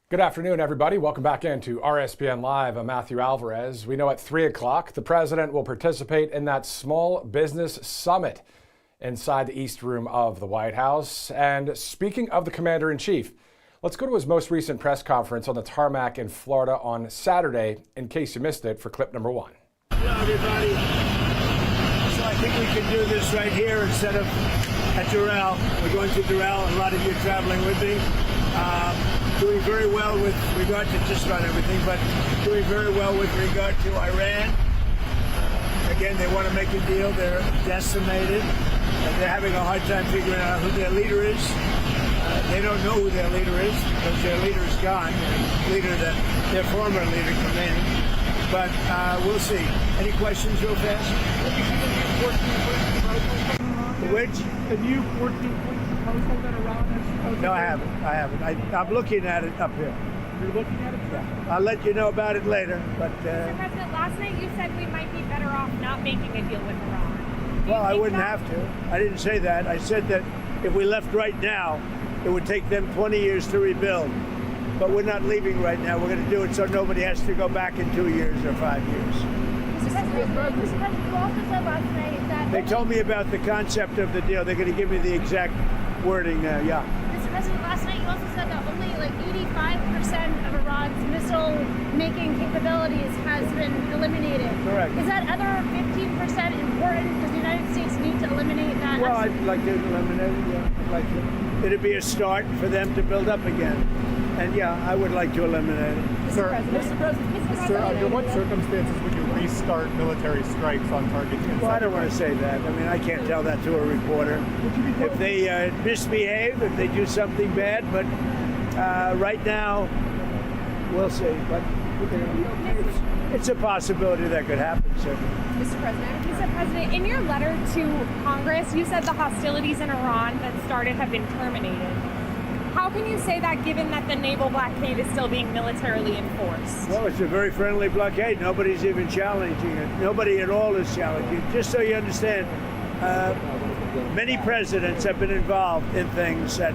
Good afternoon, everybody. Welcome back into RSBN Live. I'm Matthew Alvarez. We know at 3 o'clock, the president will participate in that small business summit inside the East Room of the White House. And speaking of the commander-in-chief, let's go to his most recent press conference on the tarmac in Florida on Saturday, in case you missed it, for clip number 1. Hello, everybody. So I think we can do this right here instead of at Doral. We're going to Doral. A lot of you are traveling with me. Doing very well with regard to just about everything, but doing very well with regard to Iran. Again, they want to make a deal. They're decimated. They're having a hard time figuring out who their leader is. They don't know who their leader is because their leader is gone. Their former leader, Khomeini. But we'll see. Any questions real fast? Which? The new 14-point proposal that Iran has proposed? No, I haven't. I'm looking at it up here. You're looking at it? Yeah. I'll let you know about it later. But Mr. President, last night you said we might be better off not making a deal with Iran. Well, I wouldn't have to. I didn't say that. I said that if we left right now, it would take them 20 years to rebuild. But we're not leaving right now. We're going to do it so nobody has to go back in 2 years or 5 years. Mr. President, you also said last night that... They told me about the concept of the deal. They're going to give me the exact wording. Yeah. Mr. President, last night you also said that only like 85% of Iran's missile-making capabilities has been eliminated. Correct. Is that other 15% important? Does the United States need to eliminate that? Well, I'd like to eliminate it, yeah. I'd like to. It'd be a start for them to build up again. And yeah, I would like to eliminate it. Sir, Mr. President, sir, under what circumstances would you restart military strikes on targets? Well, I don't want to say that. I mean, I can't tell that to a reporter. If they misbehave, if they do something bad, but right now, we'll see. But it's a possibility that could happen, certainly. Mr. President, in your letter to Congress, you said the hostilities in Iran that started have been terminated. How can you say that given that the naval blockade is still being militarily enforced? Well, it's a very friendly blockade. Nobody's even challenging it. Nobody at all is challenging it. Just so you understand, many presidents have been involved in things that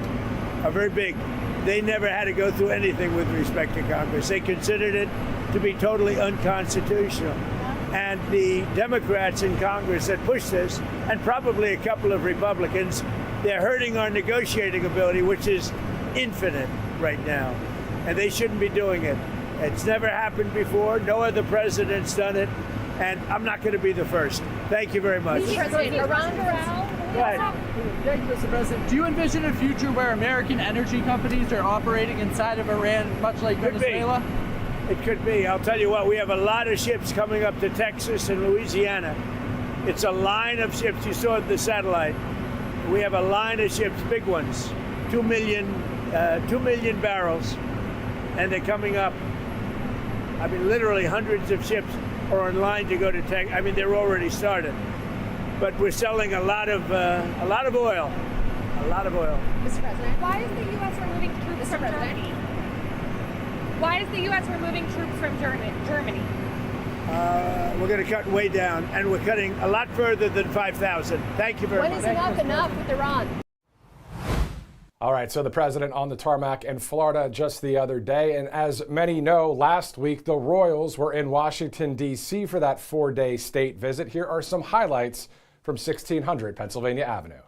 are very big. They never had to go through anything with respect to Congress. They considered it to be totally unconstitutional. And the Democrats in Congress that push this, and probably a couple of Republicans, they're hurting our negotiating ability, which is infinite right now. And they shouldn't be doing it. It's never happened before. No other president's done it. And I'm not going to be the first. Thank you very much. Mr. President, Iran Go ahead. Thank you, Mr. President. Do you envision a future where American energy companies are operating inside of Iran, much like Venezuela? It could be. I'll tell you what, we have a lot of ships coming up to Texas and Louisiana. It's a line of ships. You saw the satellite. We have a line of ships, big ones, 2 million barrels, and they're coming up. I mean, literally hundreds of ships are in line to go to Texas. I mean, they're already started. But we're selling a lot of oil. A lot of oil. Mr. President, why is the U.S. removing troops from Germany? Why is the U.S. removing troops from Germany? We're going to cut way down, and we're cutting a lot further than 5,000. Thank you very much. When is enough with Iran? All right, so the president on the tarmac in Florida just the other day. And as many know, last week the Royals were in Washington, D.C. for that 4-day state visit. Here are some highlights from 1600 Pennsylvania Avenue.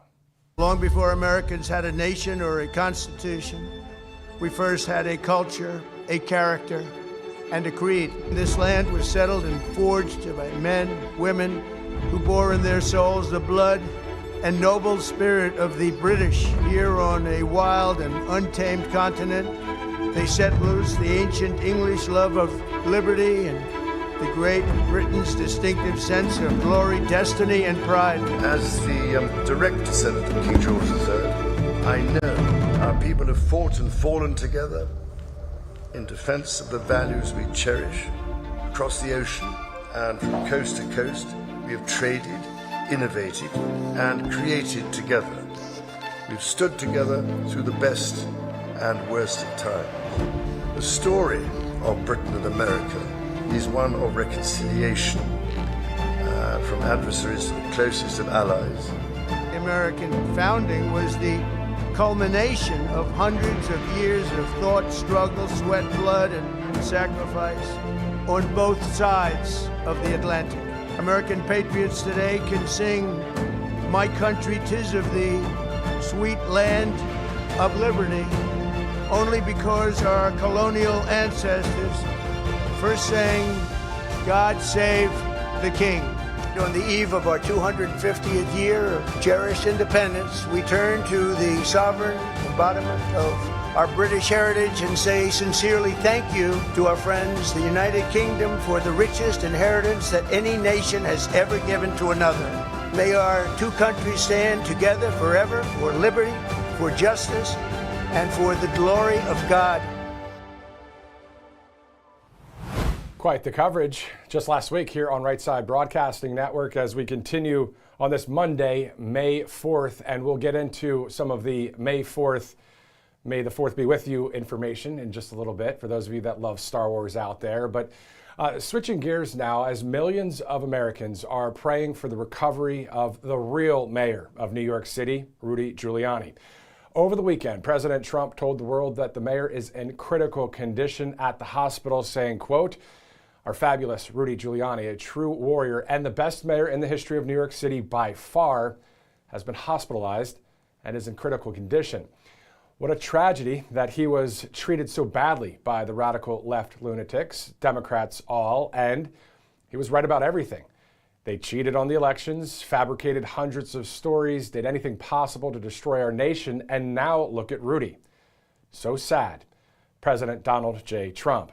Long before Americans had a nation or a constitution, we first had a culture, a character, and a creed. This land was settled and forged by men, women, who bore in their souls the blood and noble spirit of the British. Here on a wild and untamed continent, they set loose the ancient English love of liberty and the Great Britain's distinctive sense of glory, destiny, and pride. As the direct descendant of King George III, I know our people have fought and fallen together in defense of the values we cherish. Across the ocean and from coast to coast, we have traded, innovated, and created together. We've stood together through the best and worst of times. The story of Britain and America is one of reconciliation, from adversaries to the closest of allies. The American founding was the culmination of hundreds of years of thought, struggle, sweat, blood, and sacrifice on both sides of the Atlantic. American patriots today can sing, "My country, 'tis of thee, sweet land of liberty," only because our colonial ancestors first sang, "God save the King." On the eve of our 250th year of cherished independence, we turn to the sovereign embodiment of our British heritage and say sincerely thank you to our friends, the United Kingdom, for the richest inheritance that any nation has ever given to another. May our two countries stand together forever for liberty, for justice, and for the glory of God. Quite the coverage just last week here on Right Side Broadcasting Network as we continue on this Monday, May 4th, and we'll get into some of the May the 4th be with you information in just a little bit for those of you that love Star Wars out there. But switching gears now, as millions of Americans are praying for the recovery of the real mayor of New York City, Rudy Giuliani. Over the weekend, President Trump told the world that the mayor is in critical condition at the hospital, saying, quote, "Our fabulous Rudy Giuliani, a true warrior and the best mayor in the history of New York City by far, has been hospitalized and is in critical condition." What a tragedy that he was treated so badly by the radical left lunatics, Democrats all, and he was right about everything. They cheated on the elections, fabricated hundreds of stories, did anything possible to destroy our nation, and now look at Rudy. So sad. President Donald J. Trump.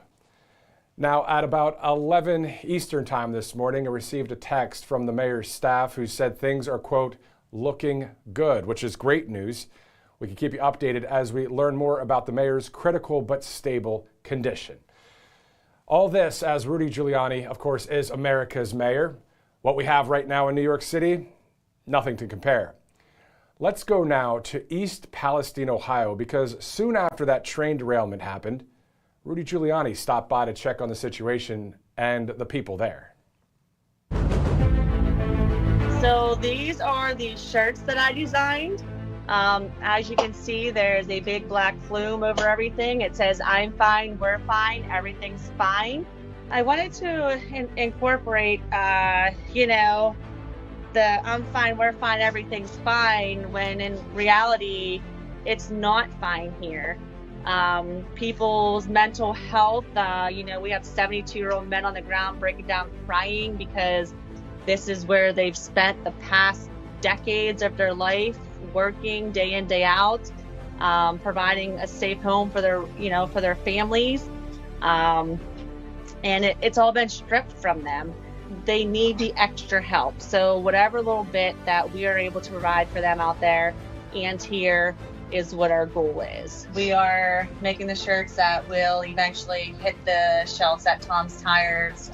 Now, at about 11 Eastern time this morning, I received a text from the mayor's staff who said things are, quote, "looking good," which is great news. We can keep you updated as we learn more about the mayor's critical but stable condition. All this as Rudy Giuliani, of course, is America's mayor. What we have right now in New York City, nothing to compare. Let's go now to East Palestine, Ohio, because soon after that train derailment happened, Rudy Giuliani stopped by to check on the situation and the people there. So these are the shirts that I designed. As you can see, there's a big black flume over everything. It says, "I'm fine, we're fine, everything's fine." I wanted to incorporate, the "I'm fine, we're fine, everything's fine," when in reality, it's not fine here. People's mental health, we have 72-year-old men on the ground breaking down crying because this is where they've spent the past decades of their life working day in, day out, providing a safe home for their families. And it's all been stripped from them. They need the extra help. So whatever little bit that we are able to provide for them out there and here is what our goal is. We are making the shirts that will eventually hit the shelves at Tom's Tires,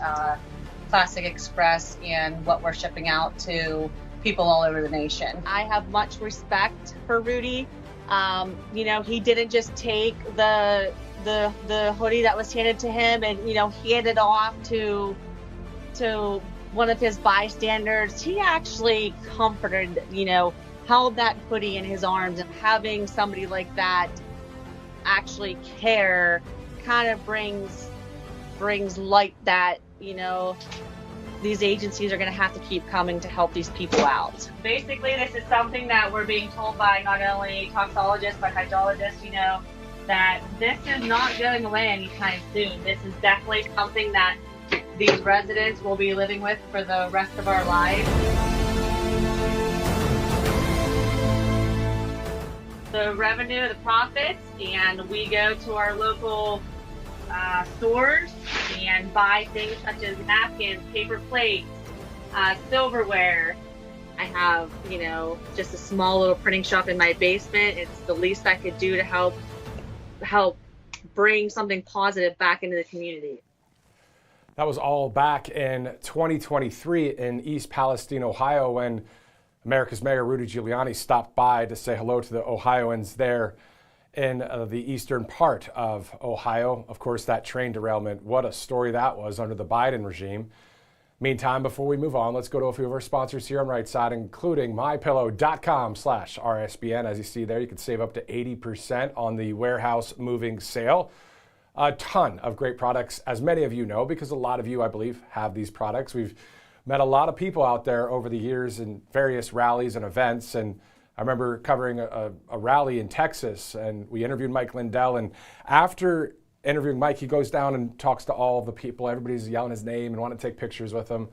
Classic Express, and what we're shipping out to people all over the nation. I have much respect for Rudy. He didn't just take the hoodie that was handed to him and, hand it off to one of his bystanders. He actually comforted, held that hoodie in his arms, and having somebody like that actually care kind of brings light that, these agencies are going to have to keep coming to help these people out. Basically, this is something that we're being told by not only toxicologists, but hydrologists, that this is not going away anytime soon. This is definitely something that these residents will be living with for the rest of our lives. The revenue, the profits, and we go to our local stores and buy things such as napkins, paper plates, silverware. I have, just a small little printing shop in my basement. It's the least I could do to help bring something positive back into the community. That was all back in 2023 in East Palestine, Ohio, when America's Mayor Rudy Giuliani stopped by to say hello to the Ohioans there in the eastern part of Ohio. Of course, that train derailment, what a story that was under the Biden regime. Meantime, before we move on, let's go to a few of our sponsors here on Right Side, including mypillow.com/RSBN. As you see there, you can save up to 80% on the warehouse moving sale. A ton of great products, as many of you know, because a lot of you, I believe, have these products. We've met a lot of people out there over the years in various rallies and events, and I remember covering a rally in Texas, and we interviewed Mike Lindell, and after interviewing Mike, he goes down and talks to all of the people. Everybody's yelling his name and wanting to take pictures with him.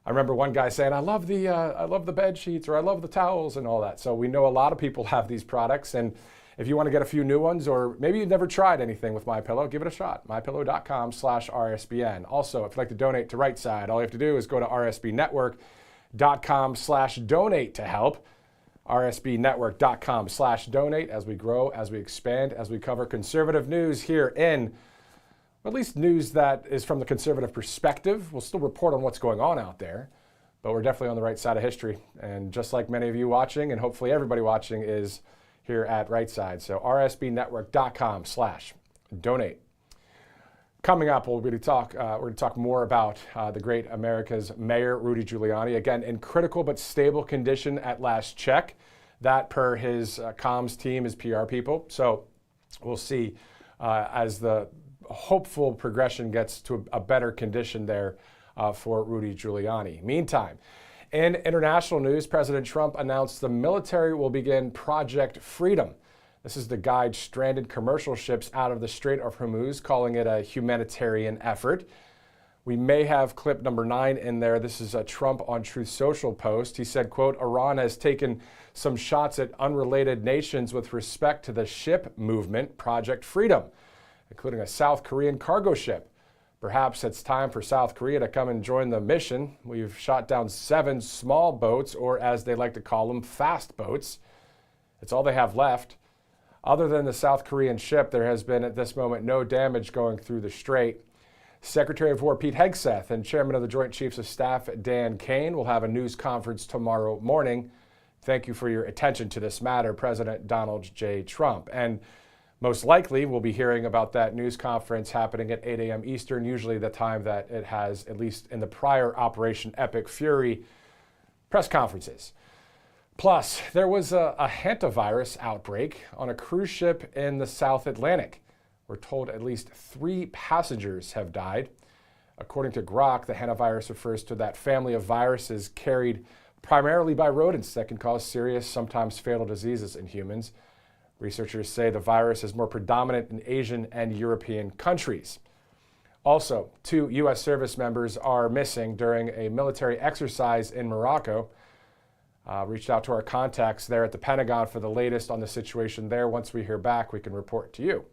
I remember one guy saying, I love the bed sheets, or I love the towels and all that. So we know a lot of people have these products, and if you want to get a few new ones, or maybe you've never tried anything with MyPillow, give it a shot. mypillow.com/RSBN. Also, if you'd like to donate to Right Side, all you have to do is go to rsbnetwork.com/donate to help. rsbnetwork.com/donate as we grow, as we expand, as we cover conservative news here in, at least news that is from the conservative perspective. We'll still report on what's going on out there, but we're definitely on the right side of history. And just like many of you watching, and hopefully everybody watching, is here at Right Side. So rsbnetwork.com/donate. Coming up, we're going to talk more about the great America's Mayor, Rudy Giuliani, again in critical but stable condition at last check. That per his comms team, his PR people. So we'll see as the hopeful progression gets to a better condition there for Rudy Giuliani. Meantime, in international news, President Trump announced the military will begin Project Freedom. This is to guide stranded commercial ships out of the Strait of Hormuz, calling it a humanitarian effort. We may have clip number 9 in there. This is a Trump on Truth Social post. He said, quote, Iran has taken some shots at unrelated nations with respect to the ship movement, Project Freedom, including a South Korean cargo ship. Perhaps it's time for South Korea to come and join the mission. We've shot down 7 small boats, or as they like to call them, fast boats. It's all they have left. Other than the South Korean ship, there has been at this moment no damage going through the strait. Secretary of War Pete Hegseth and Chairman of the Joint Chiefs of Staff Dan Kane will have a news conference tomorrow morning. Thank you for your attention to this matter, President Donald J. Trump. And most likely we'll be hearing about that news conference happening at 8 a.m. Eastern, usually the time that it has, at least in the prior Operation Epic Fury press conferences. Plus, there was a hantavirus outbreak on a cruise ship in the South Atlantic. We're told at least 3 passengers have died. According to Grok, the hantavirus refers to that family of viruses carried primarily by rodents that can cause serious, sometimes fatal diseases in humans. Researchers say the virus is more predominant in Asian and European countries. Also, 2 U.S. service members are missing during a military exercise in Morocco. Reached out to our contacts there at the Pentagon for the latest on the situation there. Once we hear back, we can report to you.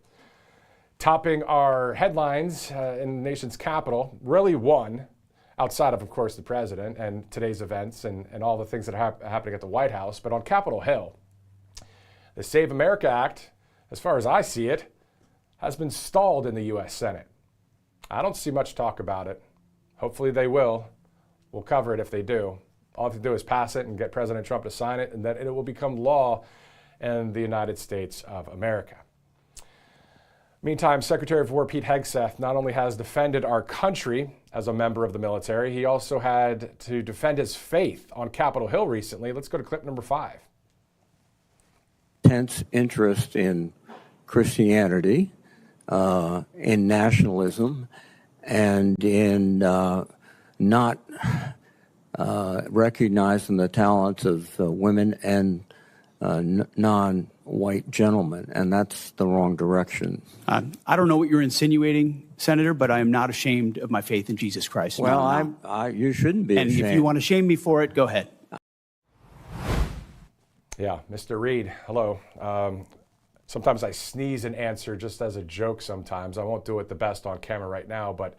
Topping our headlines in the nation's capital, really one, outside of course, the president and today's events and all the things that are happening at the White House, but on Capitol Hill, the Save America Act, as far as I see it, has been stalled in the U.S. Senate. I don't see much talk about it. Hopefully they will. We'll cover it if they do. All I have to do is pass it and get President Trump to sign it, and then it will become law in the United States of America. Meantime, Secretary of War Pete Hegseth not only has defended our country as a member of the military, he also had to defend his faith on Capitol Hill recently. Let's go to clip number 5. Intense interest in Christianity, in nationalism, and in not recognizing the talents of women and non-white gentlemen, and that's the wrong direction. I don't know what you're insinuating, Senator, but I am not ashamed of my faith in Jesus Christ. Well, you shouldn't be and ashamed. If you want to shame me for it, go ahead. Yeah, Mr. Reed, hello. Sometimes I sneeze and answer just as a joke sometimes. I won't do it the best on camera right now, but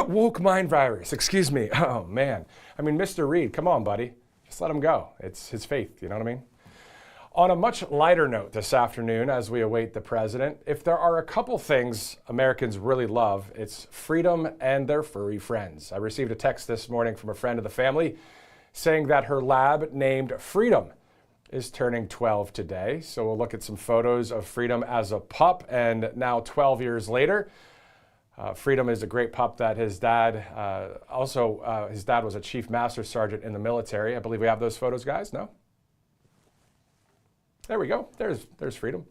woke mind virus, excuse me. Oh, man. I mean, Mr. Reed, come on, buddy. Just let him go. It's his faith, you know what I mean? On a much lighter note this afternoon, as we await the president, if there are a couple things Americans really love, it's freedom and their furry friends. I received a text this morning from a friend of the family saying that her lab named Freedom is turning 12 today. So we'll look at some photos of Freedom as a pup and now 12 years later. Freedom is a great pup that his dad, his dad was a chief master sergeant in the military. I believe we have those photos, guys, no? There we go, there's Freedom.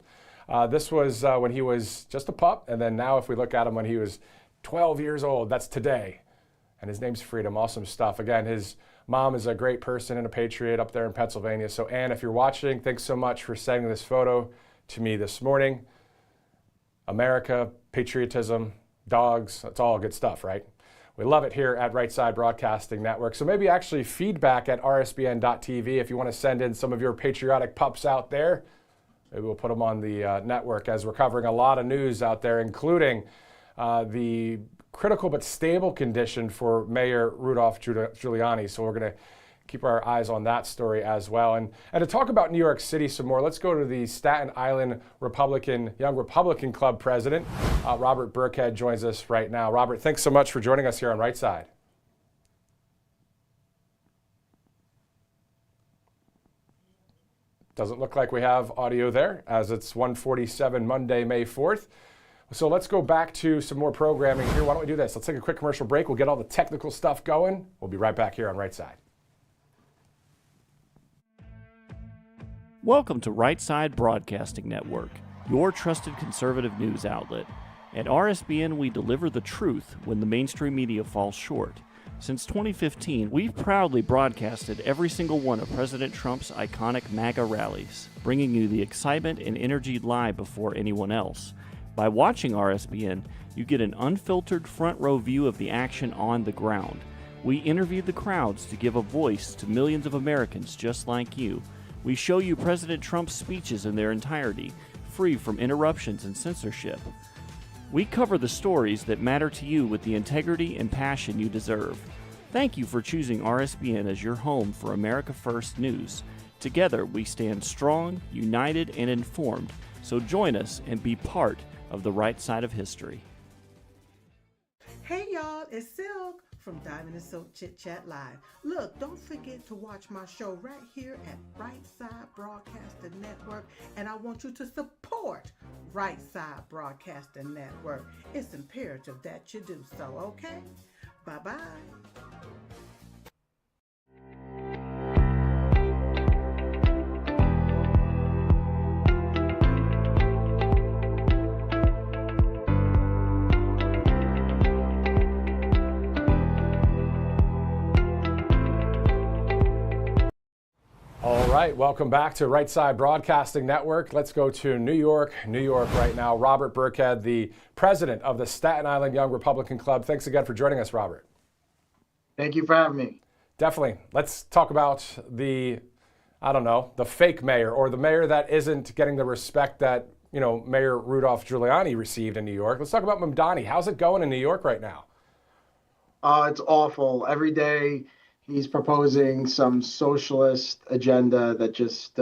This was when he was just a pup, and then now if we look at him when he was 12 years old, that's today. And his name's Freedom, awesome stuff. Again, his mom is a great person and a patriot up there in Pennsylvania. So Ann, if you're watching, thanks so much for sending this photo to me this morning. America, patriotism, dogs, that's all good stuff, right? We love it here at Right Side Broadcasting Network. So maybe actually feedback at rsbn.tv if you want to send in some of your patriotic pups out there. Maybe we'll put them on the network as we're covering a lot of news out there, including the critical but stable condition for Mayor Rudolph Giuliani. So we're going to keep our eyes on that story as well. And to talk about New York City some more, let's go to the Staten Island Young Republican Club president. Robert Burkehead joins us right now. Robert, thanks so much for joining us here on Right Side. Doesn't look like we have audio there, as it's 1:47 Monday, May 4th. So let's go back to some more programming here. Why don't we do this? Let's take a quick commercial break. We'll get all the technical stuff going. We'll be right back here on Right Side. Welcome to Right Side Broadcasting Network, your trusted conservative news outlet. At RSBN, we deliver the truth when the mainstream media falls short. Since 2015, we've proudly broadcasted every single one of President Trump's iconic MAGA rallies, bringing you the excitement and energy live before anyone else. By watching RSBN, you get an unfiltered front row view of the action on the ground. We interview the crowds to give a voice to millions of Americans just like you. We show you President Trump's speeches in their entirety, free from interruptions and censorship. We cover the stories that matter to you with the integrity and passion you deserve. Thank you for choosing RSBN as your home for America First News. Together, we stand strong, united, and informed. So join us and be part of the right side of history. Hey y'all, it's Silk from Diamond and Silk Chit Chat Live. Look, don't forget to watch my show right here at Right Side Broadcasting Network, and I want you to support Right Side Broadcasting Network. It's imperative that you do so, okay? Bye-bye. All right, welcome back to Right Side Broadcasting Network. Let's go to New York right now. Robert Burkehead, the president of the Staten Island Young Republican Club. Thanks again for joining us, Robert. Thank you for having me. Definitely. Let's talk about the fake mayor, or the mayor that isn't getting the respect that, Mayor Rudolph Giuliani received in New York. Let's talk about Mamdani. How's it going in New York right now? It's awful. Every day he's proposing some socialist agenda that just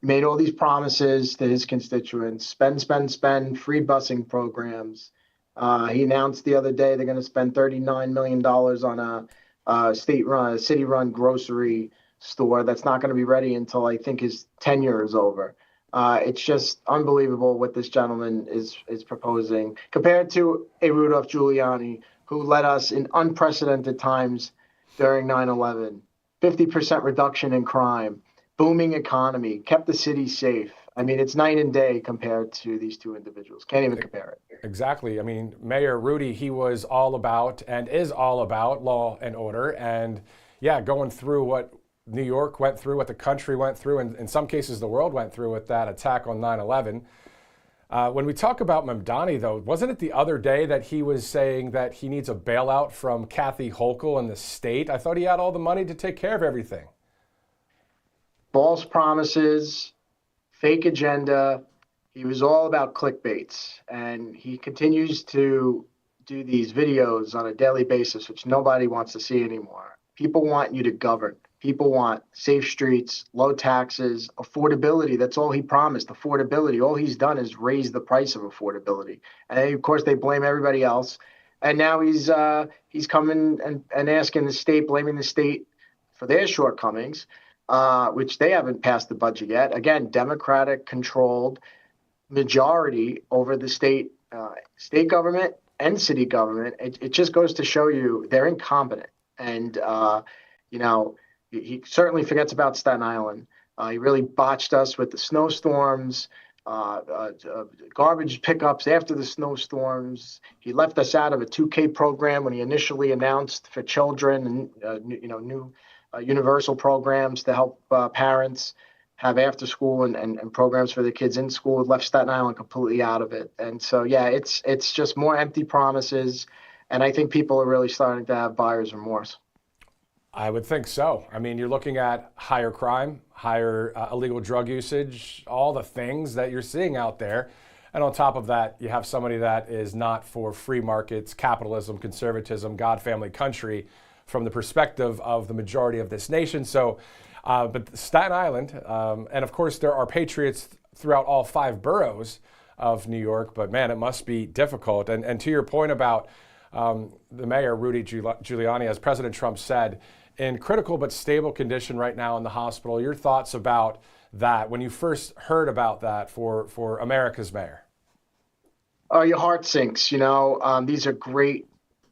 made all these promises to his constituents. Spend, free busing programs. He announced the other day they're going to spend $39 million on a city-run grocery store that's not going to be ready until I think his tenure is over. It's just unbelievable what this gentleman is proposing compared to a Rudolph Giuliani who led us in unprecedented times during 9/11, 50% reduction in crime, booming economy, kept the city safe. I mean, it's night and day compared to these two individuals. Can't even compare it. Exactly. I mean, Mayor Rudy, he was all about and is all about law and order. And yeah, going through what New York went through, what the country went through, and in some cases the world went through with that attack on 9/11. When we talk about Mamdani, though, wasn't it the other day that he was saying that he needs a bailout from Kathy Hochul and the state? I thought he had all the money to take care of everything. False promises, fake agenda. He was all about clickbaits, and he continues to do these videos on a daily basis, which nobody wants to see anymore. People want you to govern. People want safe streets, low taxes, affordability. That's all he promised, affordability. All he's done is raise the price of affordability. And of course, they blame everybody else. And now he's coming and asking the state, blaming the state for their shortcomings, which they haven't passed the budget yet. Again, Democratic controlled majority over the state government. and city government. It just goes to show you they're incompetent. And, he certainly forgets about Staten Island. He really botched us with the snowstorms, garbage pickups after the snowstorms. He left us out of a 2K program when he initially announced for children and new universal programs to help parents have after school and programs for the kids in school. Left Staten Island completely out of it. And so, yeah, it's just more empty promises. And I think people are really starting to have buyer's remorse. I would think so. I mean, you're looking at higher crime, higher illegal drug usage, all the things that you're seeing out there. And on top of that, you have somebody that is not for free markets, capitalism, conservatism, God, family, country, from the perspective of the majority of this nation. So, but Staten Island, and of course there are patriots throughout all 5 boroughs of New York, but man, it must be difficult. And to your point about the mayor, Rudy Giuliani, as President Trump said, in critical but stable condition right now in the hospital. Your thoughts about that when you first heard about that for America's mayor? Oh, your heart sinks. These are great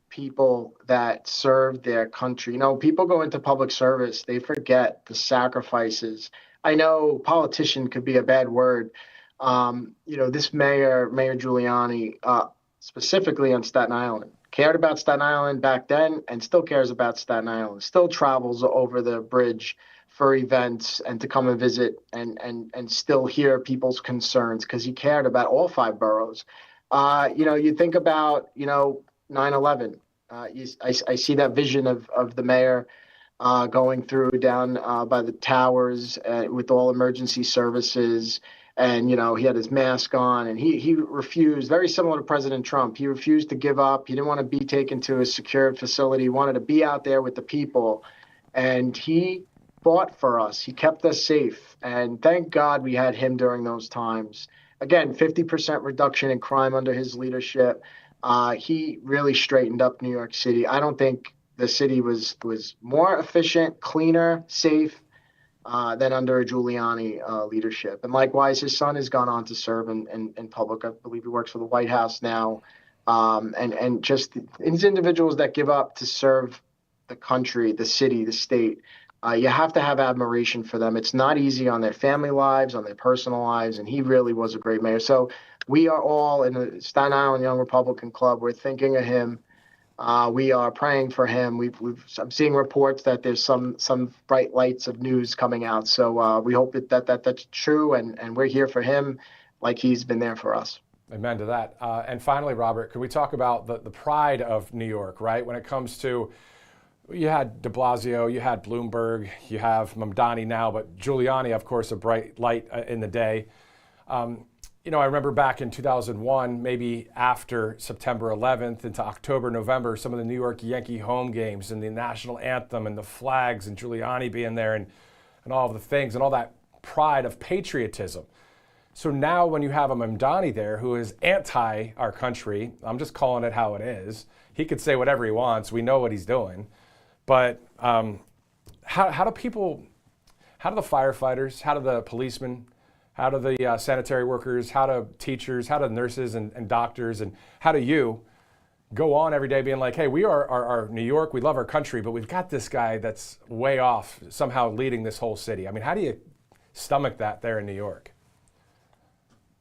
people that serve their country. People go into public service, they forget the sacrifices. I know politician could be a bad word. This Mayor Giuliani, specifically on Staten Island, cared about Staten Island back then and still cares about Staten Island, still travels over the bridge for events and to come and visit and still hear people's concerns because he cared about all 5 boroughs. You think about, 9/11. I see that vision of the mayor going through down by the towers with all emergency services. And, he had his mask on and he refused, very similar to President Trump. He refused to give up. He didn't want to be taken to a secured facility. He wanted to be out there with the people. And he fought for us. He kept us safe. And thank God we had him during those times. Again, 50% reduction in crime under his leadership. He really straightened up New York City. I don't think the city was more efficient, cleaner, safe than under Giuliani leadership. And likewise, his son has gone on to serve in public. I believe he works for the White House now. And just these individuals that give up to serve the country, the city, the state, you have to have admiration for them. It's not easy on their family lives, on their personal lives, and he really was a great mayor. So we are all in the Staten Island Young Republican Club. We're thinking of him. We are praying for him. I'm seeing reports that there's some bright lights of news coming out. So we hope that's true, and we're here for him like he's been there for us. Amen to that. And finally, Robert, can we talk about the pride of New York, right? When it comes to, you had de Blasio, you had Bloomberg, you have Mamdani now, but Giuliani, of course, a bright light in the day. I remember back in 2001, maybe after September 11th into October, November, some of the New York Yankee home games and the national anthem and the flags and Giuliani being there and all of the things and all that pride of patriotism. So now when you have a Mamdani there who is anti our country, I'm just calling it how it is. He could say whatever he wants. We know what he's doing. But how do the firefighters, how do the policemen, how do the sanitary workers, how do teachers, how do nurses and doctors, and how do you go on every day being like, hey, we are New York, we love our country, but we've got this guy that's way off somehow leading this whole city. I mean, how do you stomach that there in New York?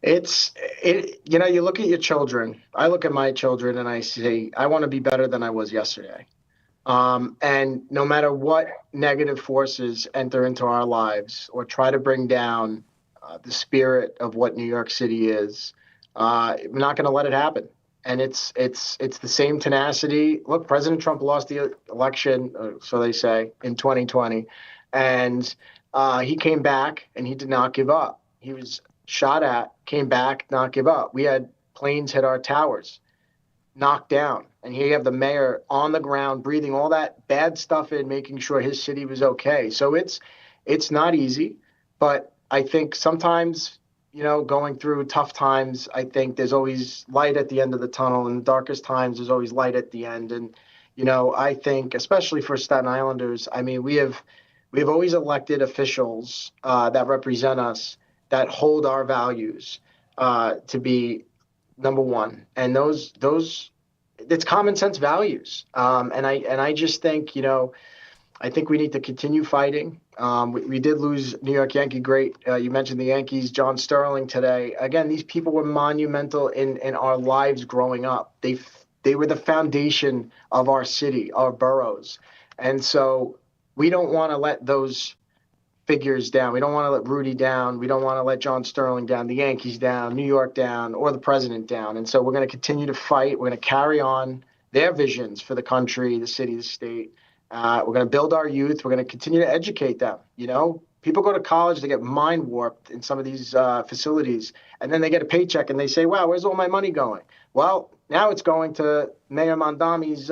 You look at your children. I look at my children and I say, I want to be better than I was yesterday. And no matter what negative forces enter into our lives or try to bring down the spirit of what New York City is, I'm not going to let it happen. And it's the same tenacity. Look, President Trump lost the election, so they say, in 2020. And he came back and he did not give up. He was shot at, came back, not give up. We had planes hit our towers, knocked down. And here you have the mayor on the ground, breathing all that bad stuff in, making sure his city was okay. So it's not easy, but I think sometimes, going through tough times, I think there's always light at the end of the tunnel. In the darkest times, there's always light at the end. And, I think, especially for Staten Islanders, I mean, we have always elected officials that represent us, that hold our values to be number one. And those it's common sense values. And I just think, I think we need to continue fighting. We did lose New York Yankee great. You mentioned the Yankees, John Sterling today. Again, these people were monumental in our lives growing up. They were the foundation of our city, our boroughs. And so we don't want to let those figures down. We don't want to let Rudy down. We don't want to let John Sterling down, the Yankees down, New York down, or the president down. And so we're going to continue to fight. We're going to carry on their visions for the country, the city, the state. We're going to build our youth. We're going to continue to educate them. People go to college, they get mind warped in some of these facilities, and then they get a paycheck and they say, wow, where's all my money going? Well, now it's going to Mayor Mondami's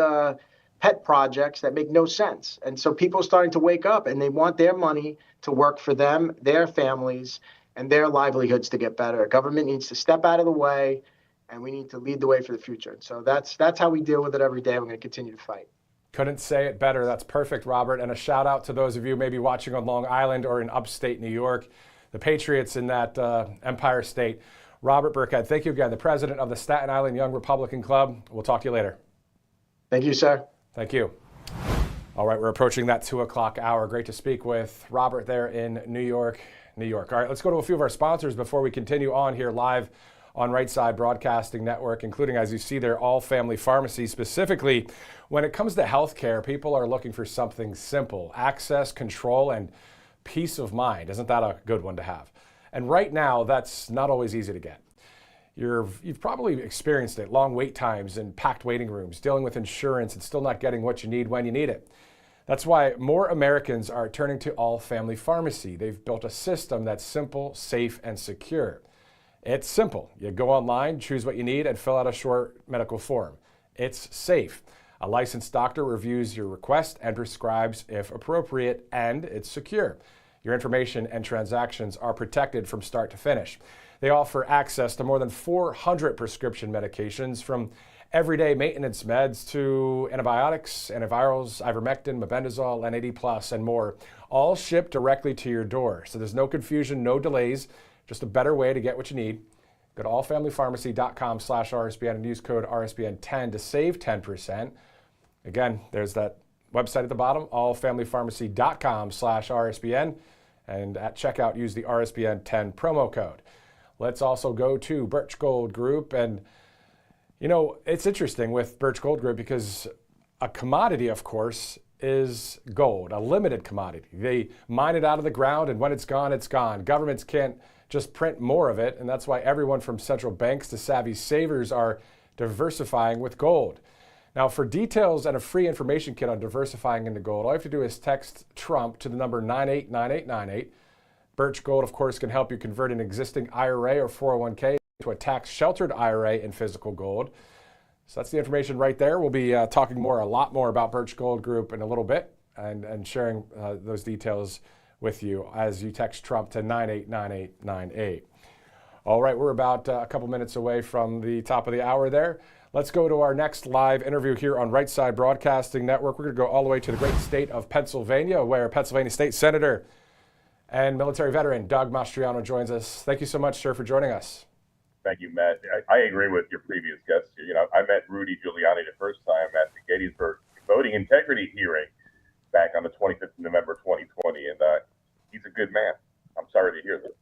pet projects that make no sense. And so people are starting to wake up and they want their money to work for them, their families, and their livelihoods to get better. Government needs to step out of the way, and we need to lead the way for the future. So that's how we deal with it every day. We're going to continue to fight. Couldn't say it better. That's perfect, Robert. And a shout out to those of you maybe watching on Long Island or in upstate New York, the Patriots in that Empire State. Robert Burkehead, thank you again, the president of the Staten Island Young Republican Club. We'll talk to you later. Thank you, sir. Thank you. All right, we're approaching that 2 o'clock hour. Great to speak with Robert there in New York, New York. All right, let's go to a few of our sponsors before we continue on here live on Right Side Broadcasting Network, including, as you see there, All Family Pharmacy. Specifically, when it comes to healthcare, people are looking for something simple: access, control, and peace of mind. Isn't that a good one to have? And right now, that's not always easy to get. You've probably experienced it: long wait times and packed waiting rooms, dealing with insurance and still not getting what you need when you need it. That's why more Americans are turning to All Family Pharmacy. They've built a system that's simple, safe, and secure. It's simple. You go online, choose what you need, and fill out a short medical form. It's safe. A licensed doctor reviews your request and prescribes if appropriate, and it's secure. Your information and transactions are protected from start to finish. They offer access to more than 400 prescription medications, from everyday maintenance meds to antibiotics, antivirals, ivermectin, mebendazole, NAD+, and more, all shipped directly to your door. So there's no confusion, no delays. Just a better way to get what you need. Go to allfamilypharmacy.com/RSBN and use code RSBN10 to save 10%. Again, there's that website at the bottom, allfamilypharmacy.com/RSBN. And at checkout, use the RSBN10 promo code. Let's also go to Birch Gold Group. And, it's interesting with Birch Gold Group because a commodity, of course, is gold, a limited commodity. They mine it out of the ground, and when it's gone, it's gone. Governments can't just print more of it, and that's why everyone from central banks to savvy savers are diversifying with gold. Now, for details and a free information kit on diversifying into gold, all you have to do is text Trump to the number 989898. Birch Gold, of course, can help you convert an existing IRA or 401k to a tax-sheltered IRA in physical gold. So that's the information right there. We'll be talking a lot more about Birch Gold Group in a little bit and sharing those details with you as you text Trump to 989898. All right, we're about a couple minutes away from the top of the hour there. Let's go to our next live interview here on Right Side Broadcasting Network. We're going to go all the way to the great state of Pennsylvania, where Pennsylvania State Senator and military veteran Doug Mastriano joins us. Thank you so much, sir, for joining us. Thank you, Matt. I agree with your previous guests here. I met Rudy Giuliani the first time at the Gettysburg voting integrity hearing back on the 25th of November 2020, and he's a good man. I'm sorry to hear this.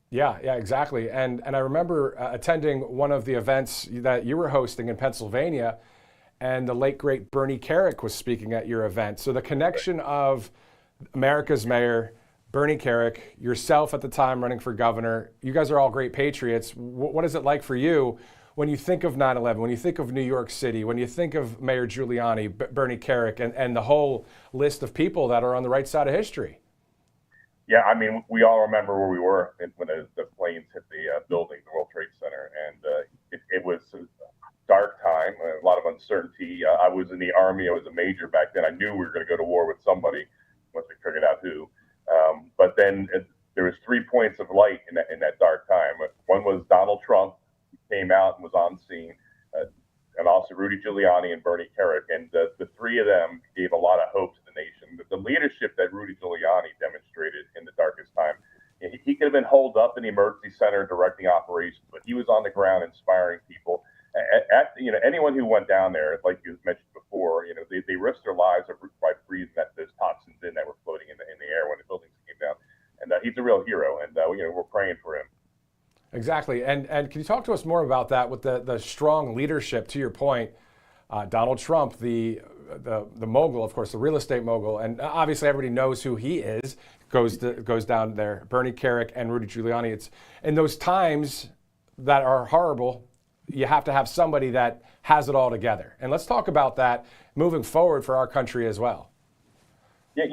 Yeah, exactly. And I remember attending one of the events that you were hosting in Pennsylvania, and the late, great Bernie Kerik was speaking at your event. So the connection of America's mayor, Bernie Kerik, yourself at the time running for governor, you guys are all great patriots. What is it like for you when you think of 9/11, when you think of New York City, when you think of Mayor Giuliani, Bernie Kerik, and the whole list of people that are on the right side of history? Yeah, we all remember where we were when the planes hit the building, the World Trade Center, and it was a dark time, a lot of uncertainty. I was in the Army. I was a major back then. I knew we were going to go to war with somebody once we figured out who. But then there was 3 points of light in that dark time. One was Donald Trump, who came out and was on scene, and also Rudy Giuliani and Bernie Kerik. And the three of them gave a lot of hope to the nation. The leadership that Rudy Giuliani demonstrated in the darkest time, he could have been holed up in the emergency center directing operations, but he was on the ground inspiring people. anyone who went down there, like you mentioned before, they risked their lives by breathing those toxins in that were floating in the air when the buildings came down. And he's a real hero, and we're praying for him. Exactly. And can you talk to us more about that with the strong leadership, to your point, Donald Trump, the mogul, of course, the real estate mogul, and obviously everybody knows who he is, goes down there, Bernie Kerik and Rudy Giuliani. It's in those times that are horrible, you have to have somebody that has it all together. And let's talk about that moving forward for our country as well. Yeah,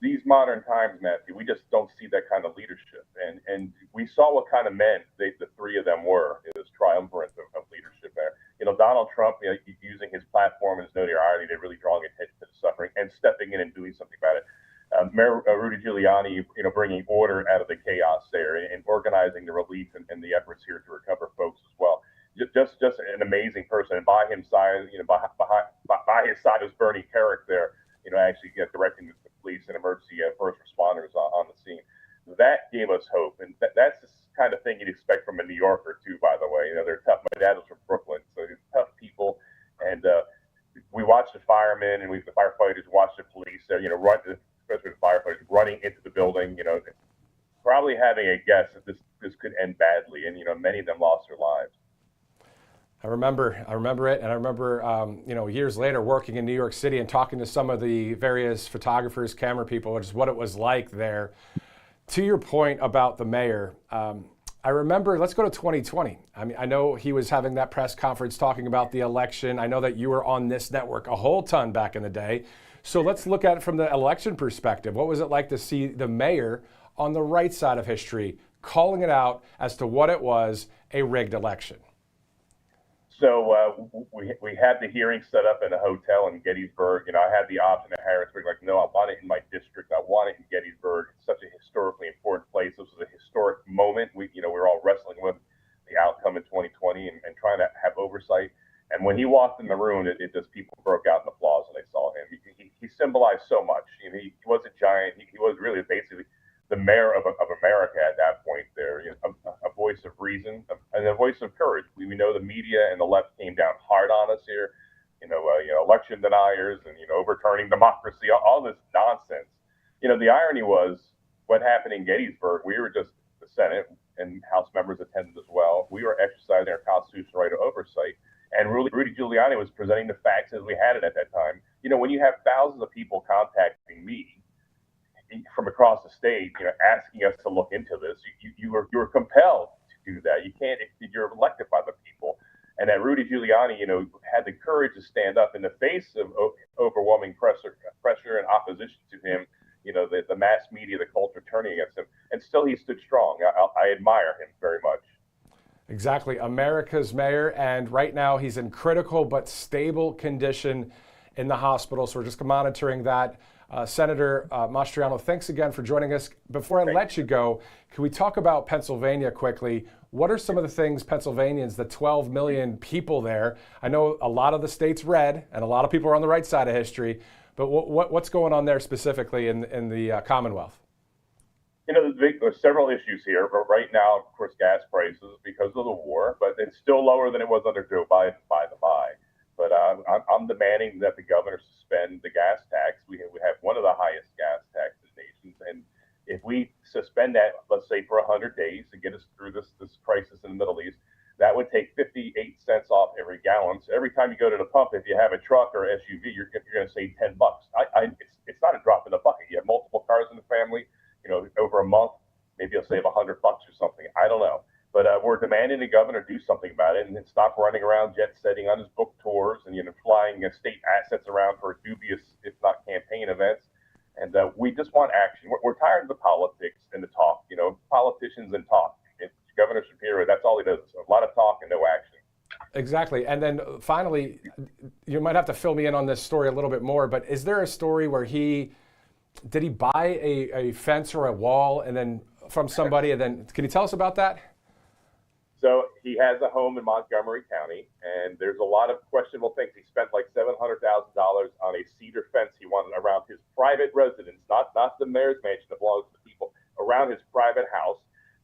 these modern times, Matthew, we just don't see that kind of leadership. And we saw what kind of men the three of them were in this triumvirate of leadership there. Donald Trump, using his platform and his notoriety to really drawing attention to the suffering and stepping in and doing something about it. Mayor Rudy Giuliani, bringing order out of the chaos there and organizing the relief and the efforts here to recover folks as well. Just an amazing person. And by his side, by his side was Bernie Kerik there, actually directing the police and emergency first responders on the scene. That gave us hope, and that's the kind of thing you'd expect from a New Yorker too. By the way, they're tough. My dad was from Brooklyn, so they're tough people, and we watched the firemen and the firefighters watched the police there, run, especially the firefighters running into the building, probably having a guess that this could end badly, and many of them lost their lives. I remember it, and I remember, years later working in New York City and talking to some of the various photographers, camera people, just what it was like there. To your point about the mayor, I remember, let's go to 2020. I mean, I know he was having that press conference talking about the election. I know that you were on this network a whole ton back in the day. So let's look at it from the election perspective. What was it like to see the mayor on the right side of history calling it out as to what it was, a rigged election? So we had the hearing set up in a hotel in Gettysburg. I had the option at Harrisburg. Like, no, I want it in my district. I want it in Gettysburg. It's such a historically important place. This was a historic moment. We were all wrestling with the outcome in 2020 and trying to have oversight. And when he walked in the room, it just people broke out in applause when they saw him. He symbolized so much. He was a giant. He was really basically the mayor of America at that point there, a voice of reason and a voice of courage. We know the media and the left came down hard on us here, election deniers and, overturning democracy, all this nonsense. The irony was what happened in Gettysburg. We were just the Senate and House members attended as well. We were exercising our constitutional right of oversight. And Rudy Giuliani was presenting the facts as we had it at that time. When you have thousands of people contacting me from across the state, asking us to look into this, you were compelled to do that. You can't, you're elected by the people. And that Rudy Giuliani, had the courage to stand up in the face of overwhelming pressure and opposition to him, the mass media, the culture turning against him, and still he stood strong. I admire him very much. Exactly. America's mayor, and right now he's in critical but stable condition in the hospital, so we're just monitoring that. Senator Mastriano, thanks again for joining us. Before I let you go, can we talk about Pennsylvania quickly? What are some of the things Pennsylvanians, the 12 million people there, I know a lot of the state's red and a lot of people are on the right side of history, but what's going on there specifically in the Commonwealth? There's several issues here, but right now, of course, gas prices because of the war, but it's still lower than it was under Joe Biden, by the by. But I'm demanding that the governor suspend the gas tax. We have one of the highest gas taxes in nations, and if we suspend that, let's say for 100 days to get us through this crisis in the Middle East, that would take 58 cents off every gallon. So every time you go to the pump, if you have a truck or SUV, you're going to save $10. It's not a drop in the bucket. You have multiple cars in the family, over a month, maybe you'll save $100 or something. I don't know. But we're demanding the governor do something about it and stop running around jet setting on his book tours and flying state assets around for dubious, if not campaign events. And we just want action. We're tired of the politics and the talk. Politicians and talk. Governor Shapiro, that's all he does. A lot of talk and no action. Exactly. And then finally, you might have to fill me in on this story a little bit more. But is there a story where did he buy a fence or a wall and then from somebody? And then can you tell us about that? So he has a home in Montgomery County, and there's a lot of questionable things. He spent like $700,000 on a cedar fence he wanted around his private residence, not the mayor's mansion that belongs to the people, around his private house.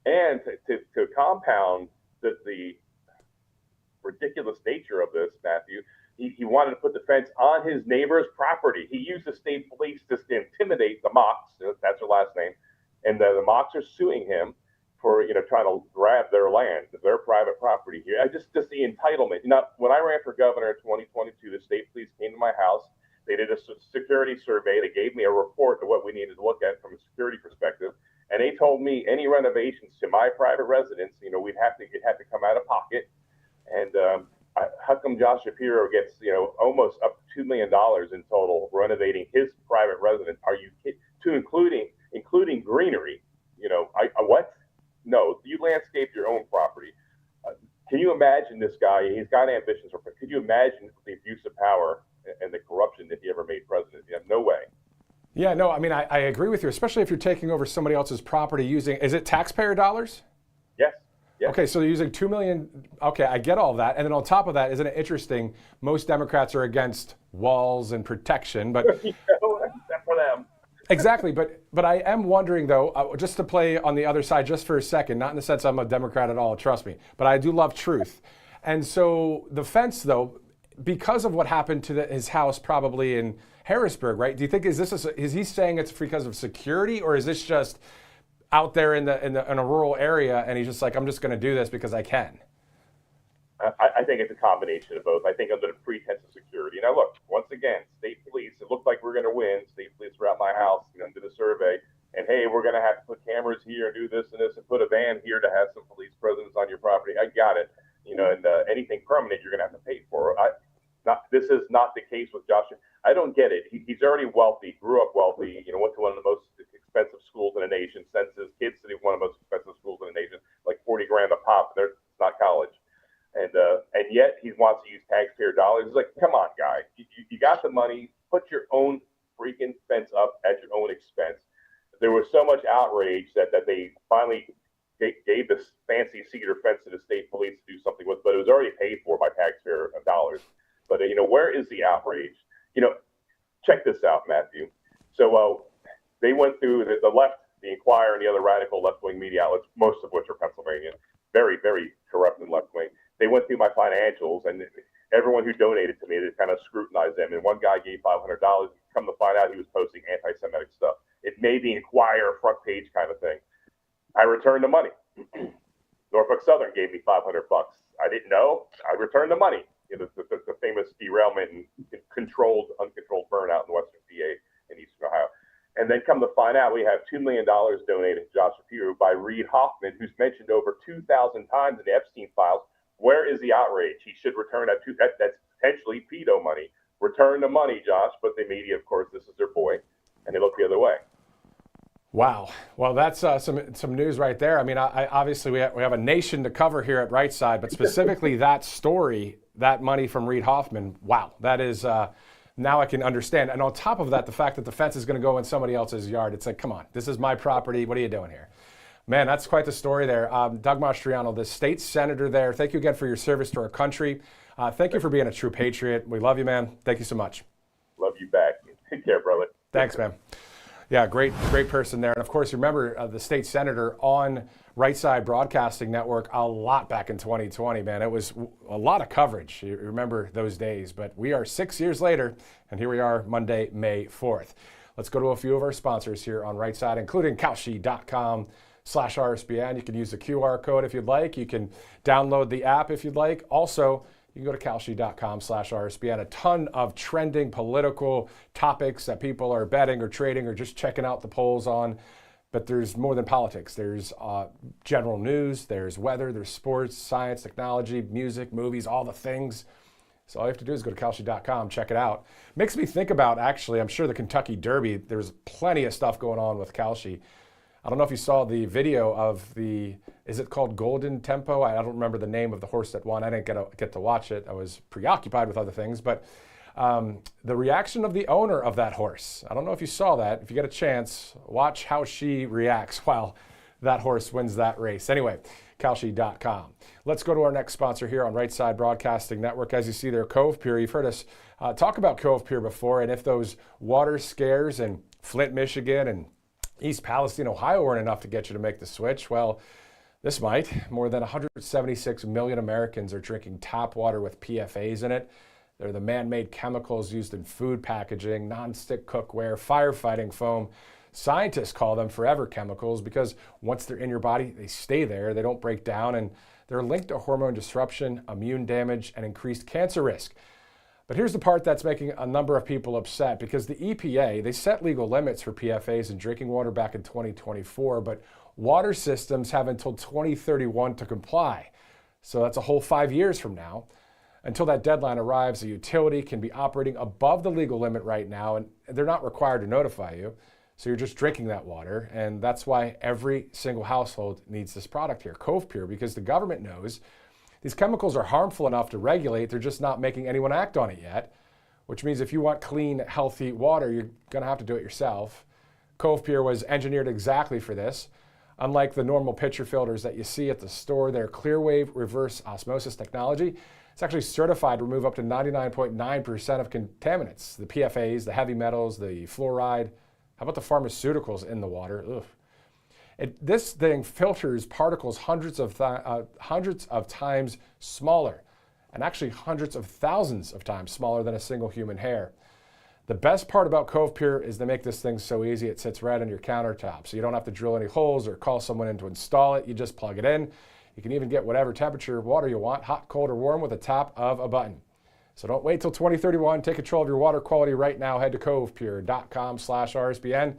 And to compound the ridiculous ridiculous nature of this, Matthew. He wanted to put the fence on his neighbor's property. He used the state police to intimidate the Mocks. That's their last name. And the Mocks are suing him for, trying to grab their land, their private property here. Just the entitlement. When I ran for governor in 2022, the state police came to my house. They did a security survey. They gave me a report of what we needed to look at from a security perspective. And they told me any renovations to my private residence, it had to come out of pocket. And how come Josh Shapiro gets, almost up to $2 million in total renovating his private residence? Are you kidding? Including greenery? What? No, you landscape your own property. Can you imagine this guy? He's got ambitions. Could you imagine the abuse of power and the corruption that he ever made president? You have no way. Yeah, no, I mean, I agree with you, especially if you're taking over somebody else's property using, is it taxpayer dollars? Yes. Yes. Okay, so they're using $2 million. Okay, I get all that. And then on top of that, isn't it interesting? Most Democrats are against walls and protection, but except for them. Exactly, but I am wondering though, just to play on the other side just for a second, not in the sense I'm a Democrat at all, trust me, but I do love truth. And so the fence though, because of what happened to his house probably in Harrisburg, right? Do you think is he saying it's because of security, or is this just out there in a rural area and he's just like, I'm just going to do this because I can? I think it's a combination of both. I think under the pretense of security. Now, look, once again, state police, it looked like we're going to win. State police were at my house, did a survey. And, hey, we're going to have to put cameras here and do this and this and put a van here to have some police presence on your property. I got it. And anything permanent you're going to have to pay for. This is not the case with Josh. I don't get it. He's already wealthy, grew up wealthy, went to one of the most expensive schools in the nation, sends his kids to one of the most expensive schools in the nation, like $40,000 a pop. It's not college. And yet he wants to use taxpayer dollars. It's like, come on, guy. You got the money. Put your own freaking fence up at your own expense. There was so much outrage that they finally gave this fancy cedar fence to the state police to do something with, but it was already paid for by taxpayer dollars. But, where is the outrage? Check this out, Matthew. So they went through the left, the Inquirer, and the other radical left-wing media outlets, most of which are Pennsylvania, very, very corrupt and left-wing. They went through my financials, and everyone who donated to me, they kind of scrutinized them. And one guy gave $500. Come to find out, he was posting anti-Semitic stuff. It made the Inquirer front page kind of thing. I returned the money. Norfolk Southern gave me $500. I didn't know. I returned the money. The famous derailment and uncontrolled burnout in Western PA and Eastern Ohio. And then come to find out, we have $2 million donated to Josh Shapiro by Reid Hoffman, who's mentioned over 2,000 times in the Epstein files. Where is the outrage? He should return that's potentially pedo money. Return the money, Josh. But the media, of course, this is their boy, and they look the other way. Wow. Well, that's some news right there. I mean, obviously we have a nation to cover here at Right Side, but specifically that story, that money from Reid Hoffman. Wow, that is now I can understand. And on top of that, the fact that the fence is going to go in somebody else's yard. It's like, come on, this is my property. What are you doing here? Man, that's quite the story there. Doug Mastriano, the state senator there. Thank you again for your service to our country. Thank you for being a true patriot. We love you, man. Thank you so much. Love you back. Take care, brother. Thanks, man. Yeah, great person there. And of course, remember the state senator on Right Side Broadcasting Network a lot back in 2020, man. It was a lot of coverage. You remember those days. But we are 6 years later, and here we are Monday, May 4th. Let's go to a few of our sponsors here on Right Side, including Kalshi.com/RSBN. You can use the QR code if you'd like. You can download the app if you'd like. Also, you can go to Kalshi.com/RSBN. A ton of trending political topics that people are betting or trading or just checking out the polls on. But there's more than politics. There's general news, there's weather, there's sports, science, technology, music, movies, all the things. So all you have to do is go to Kalshi.com, check it out. Makes me think about, actually, I'm sure the Kentucky Derby, there's plenty of stuff going on with Kalshi. I don't know if you saw the video of is it called Golden Tempo? I don't remember the name of the horse that won. I didn't get to watch it. I was preoccupied with other things. But the reaction of the owner of that horse, I don't know if you saw that. If you get a chance, watch how she reacts while that horse wins that race. Anyway, Kalshi.com. Let's go to our next sponsor here on Right Side Broadcasting Network. As you see there, Cove Pier. You've heard us talk about Cove Pier before, and if those water scares in Flint, Michigan, and East Palestine, Ohio weren't enough to get you to make the switch, well, This might. More than 176 million Americans are drinking tap water with PFAs in it. They're the man-made chemicals used in food packaging, non-stick cookware, firefighting foam. Scientists call them forever chemicals because once they're in your body, they stay there, they don't break down, and they're linked to hormone disruption, immune damage, and increased cancer risk. But here's the part that's making a number of people upset, because the EPA, they set legal limits for PFAs in drinking water back in 2024, but water systems have until 2031 to comply. So that's a whole 5 years from now. Until that deadline arrives, a utility can be operating above the legal limit right now, and they're not required to notify you. So you're just drinking that water, and that's why every single household needs this product here, Cove Pure, because the government knows these chemicals are harmful enough to regulate. They're just not making anyone act on it yet, which means if you want clean, healthy water, you're going to have to do it yourself. Cove Pure was engineered exactly for this. Unlike the normal pitcher filters that you see at the store, their Clearwave reverse osmosis technology, it's actually certified to remove up to 99.9% of contaminants, the PFAs, the heavy metals, the fluoride. How about the pharmaceuticals in the water? Ugh. This thing filters particles hundreds of times smaller, and actually hundreds of thousands of times smaller than a single human hair. The best part about Cove Pure is they make this thing so easy it sits right on your countertop, so you don't have to drill any holes or call someone in to install it. You just plug it in. You can even get whatever temperature water you want, hot, cold, or warm, with a tap of a button. So don't wait till 2031. Take control of your water quality right now. Head to covepure.com/RSBN.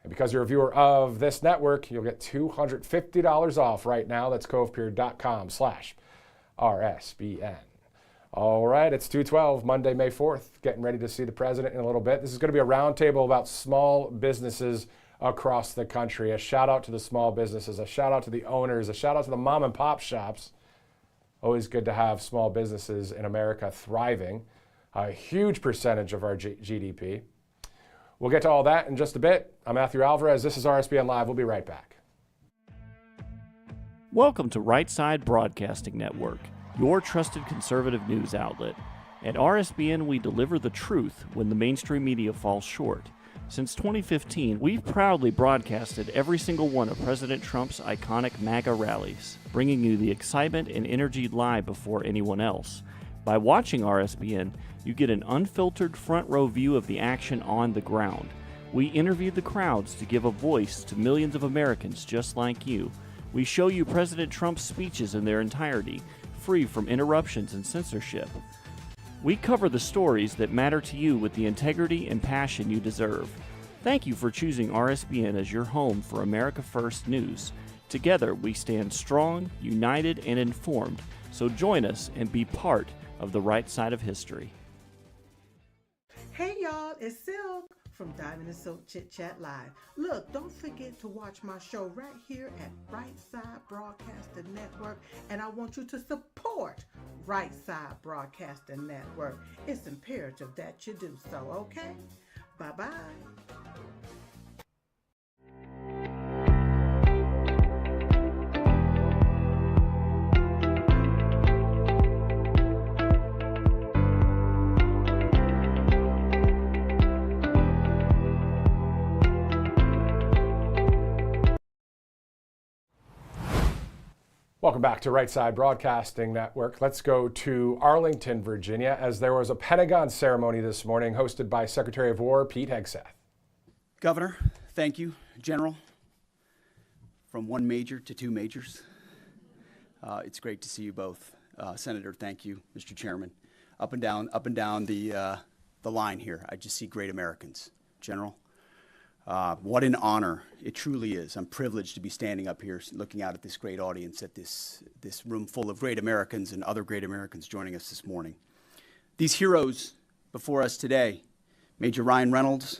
And because you're a viewer of this network, you'll get $250 off right now. That's covepure.com/RSBN. All right, it's 2/12, Monday, May 4th. Getting ready to see the president in a little bit. This is going to be a roundtable about small businesses across the country. A shout out to the small businesses, a shout out to the owners, a shout out to the mom and pop shops. Always good to have small businesses in America thriving. A huge percentage of our GDP. We'll get to all that in just a bit. I'm Matthew Alvarez. This is RSBN Live. We'll be right back. Welcome to Right Side Broadcasting Network, your trusted conservative news outlet. At RSBN, we deliver the truth when the mainstream media falls short. Since 2015, we've proudly broadcasted every single one of President Trump's iconic MAGA rallies, bringing you the excitement and energy live before anyone else. By watching RSBN, you get an unfiltered front row view of the action on the ground. We interview the crowds to give a voice to millions of Americans just like you. We show you President Trump's speeches in their entirety, free from interruptions and censorship. We cover the stories that matter to you with the integrity and passion you deserve. Thank you for choosing RSBN as your home for America First News. Together, we stand strong, united, and informed. So join us and be part of the right side of history. Hey y'all, it's Silk from Diamond and Silk Chit Chat Live. Look, don't forget to watch my show right here at Right Side Broadcasting Network, and I want you to support Right Side Broadcasting Network. It's imperative that you do so, okay? Bye-bye. Welcome back to Right Side Broadcasting Network. Let's go to Arlington, Virginia, as there was a Pentagon ceremony this morning hosted by Secretary of War Pete Hegseth. Governor, thank you. General, from one major to two majors. It's great to see you both. Senator, thank you. Mr. Chairman, up and down the line here, I just see great Americans. General, what an honor it truly is. I'm privileged to be standing up here looking out at this great audience, at this room full of great Americans and other great Americans joining us this morning. These heroes before us today, Major Ryan Reynolds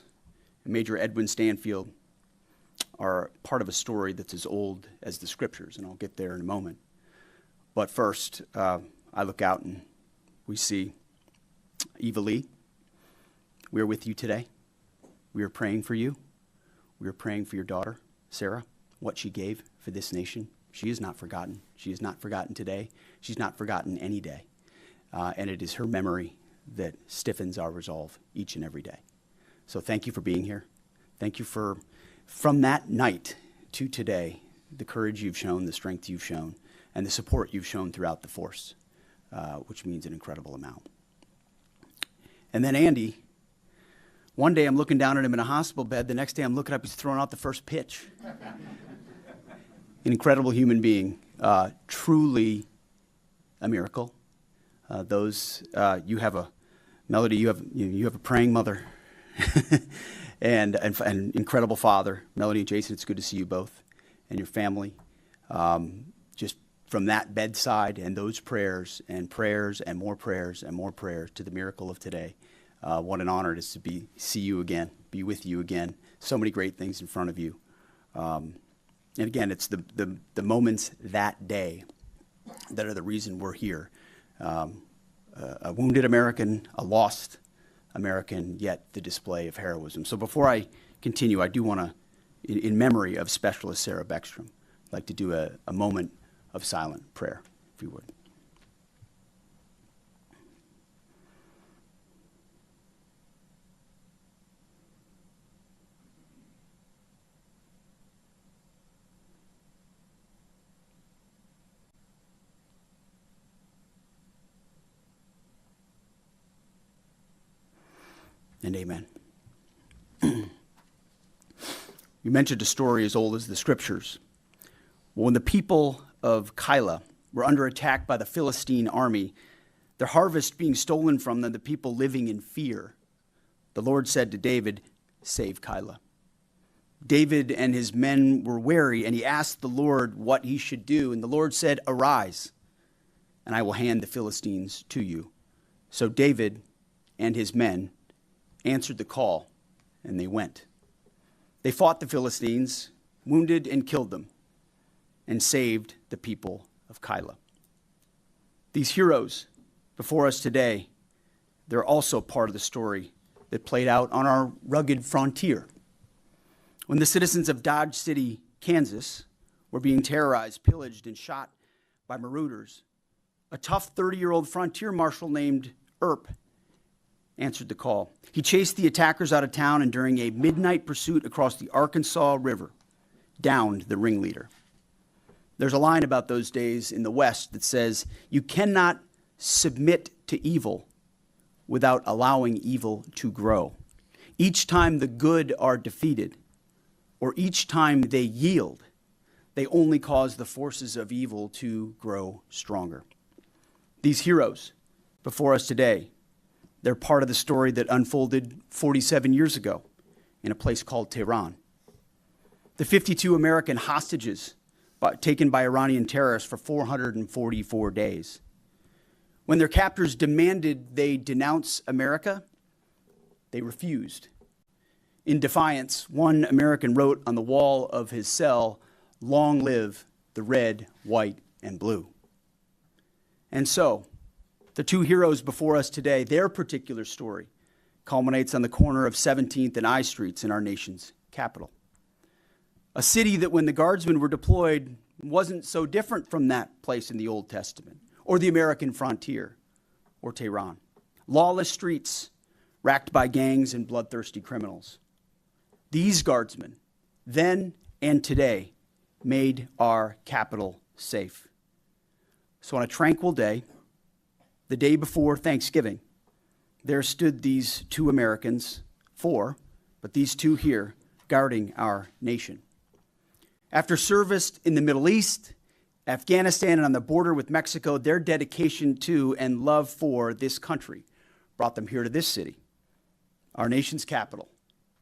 and Major Edwin Stanfield, are part of a story that's as old as the scriptures, and I'll get there in a moment. But first, I look out and we see Eva Lee. We are with you today. We are praying for you. We are praying for your daughter, Sarah, what she gave for this nation. She is not forgotten. She is not forgotten today. She's not forgotten any day. And it is her memory that stiffens our resolve each and every day. So thank you for being here. Thank you for, from that night to today, the courage you've shown, the strength you've shown, and the support you've shown throughout the force, which means an incredible amount. And then Andy, one day I'm looking down at him in a hospital bed. The next day I'm looking up, he's throwing out the first pitch. An incredible human being, truly a miracle. You have a Melody, you have a praying mother and an incredible father. Melody and Jason, it's good to see you both and your family. Just from that bedside and those prayers and more prayers and more prayers to the miracle of today. What an honor it is to see you again, be with you again. So many great things in front of you. And again, it's the moments that day that are the reason we're here. A wounded American, a lost American, yet the display of heroism. So before I continue, I do want to, in memory of Specialist Sarah Beckstrom, I'd like to do a moment of silent prayer, if you would. And amen. You mentioned a story as old as the scriptures. When the people of Keilah were under attack by the Philistine army, their harvest being stolen from them, the people living in fear, the Lord said to David, "Save Keilah." David and his men were wary, and he asked the Lord what he should do. And the Lord said, "Arise, and I will hand the Philistines to you." So David and his men answered the call, and they went. They fought the Philistines, wounded and killed them, and saved the people of Keilah. These heroes before us today, they're also part of the story that played out on our rugged frontier. When the citizens of Dodge City, Kansas, were being terrorized, pillaged, and shot by marauders, a tough 30-year-old frontier marshal named Earp answered the call. He chased the attackers out of town, and during a midnight pursuit across the Arkansas River, downed the ringleader. There's a line about those days in the West that says, "You cannot submit to evil without allowing evil to grow. Each time the good are defeated, or each time they yield, they only cause the forces of evil to grow stronger." These heroes before us today, they're part of the story that unfolded 47 years ago in a place called Tehran. The 52 American hostages taken by Iranian terrorists for 444 days. When their captors demanded they denounce America, they refused. In defiance, one American wrote on the wall of his cell, "Long live the red, white, and blue." And so, the two heroes before us today, their particular story culminates on the corner of 17th and I Streets in our nation's capital. A city that when the guardsmen were deployed wasn't so different from that place in the Old Testament, or the American frontier, or Tehran. Lawless streets racked by gangs and bloodthirsty criminals. These guardsmen, then and today, made our capital safe. So on a tranquil day, the day before Thanksgiving, there stood these two Americans, but these two here, guarding our nation. After service in the Middle East, Afghanistan, and on the border with Mexico, their dedication to and love for this country brought them here to this city, our nation's capital,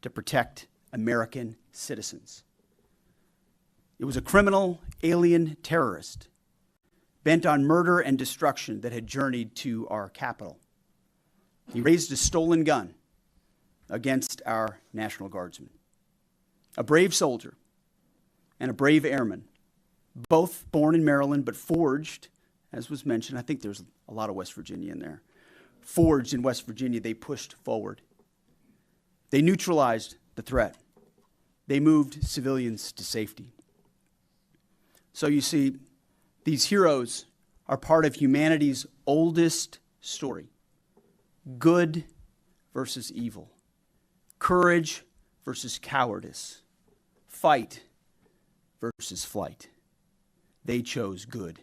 to protect American citizens. It was a criminal alien terrorist bent on murder and destruction that had journeyed to our capital. He raised a stolen gun against our National Guardsmen. A brave soldier and a brave airman, both born in Maryland but forged, as was mentioned, I think there's a lot of West Virginia in there. Forged in West Virginia, they pushed forward. They neutralized the threat. They moved civilians to safety. So you see, these heroes are part of humanity's oldest story. Good versus evil. Courage versus cowardice. Fight versus flight. They chose good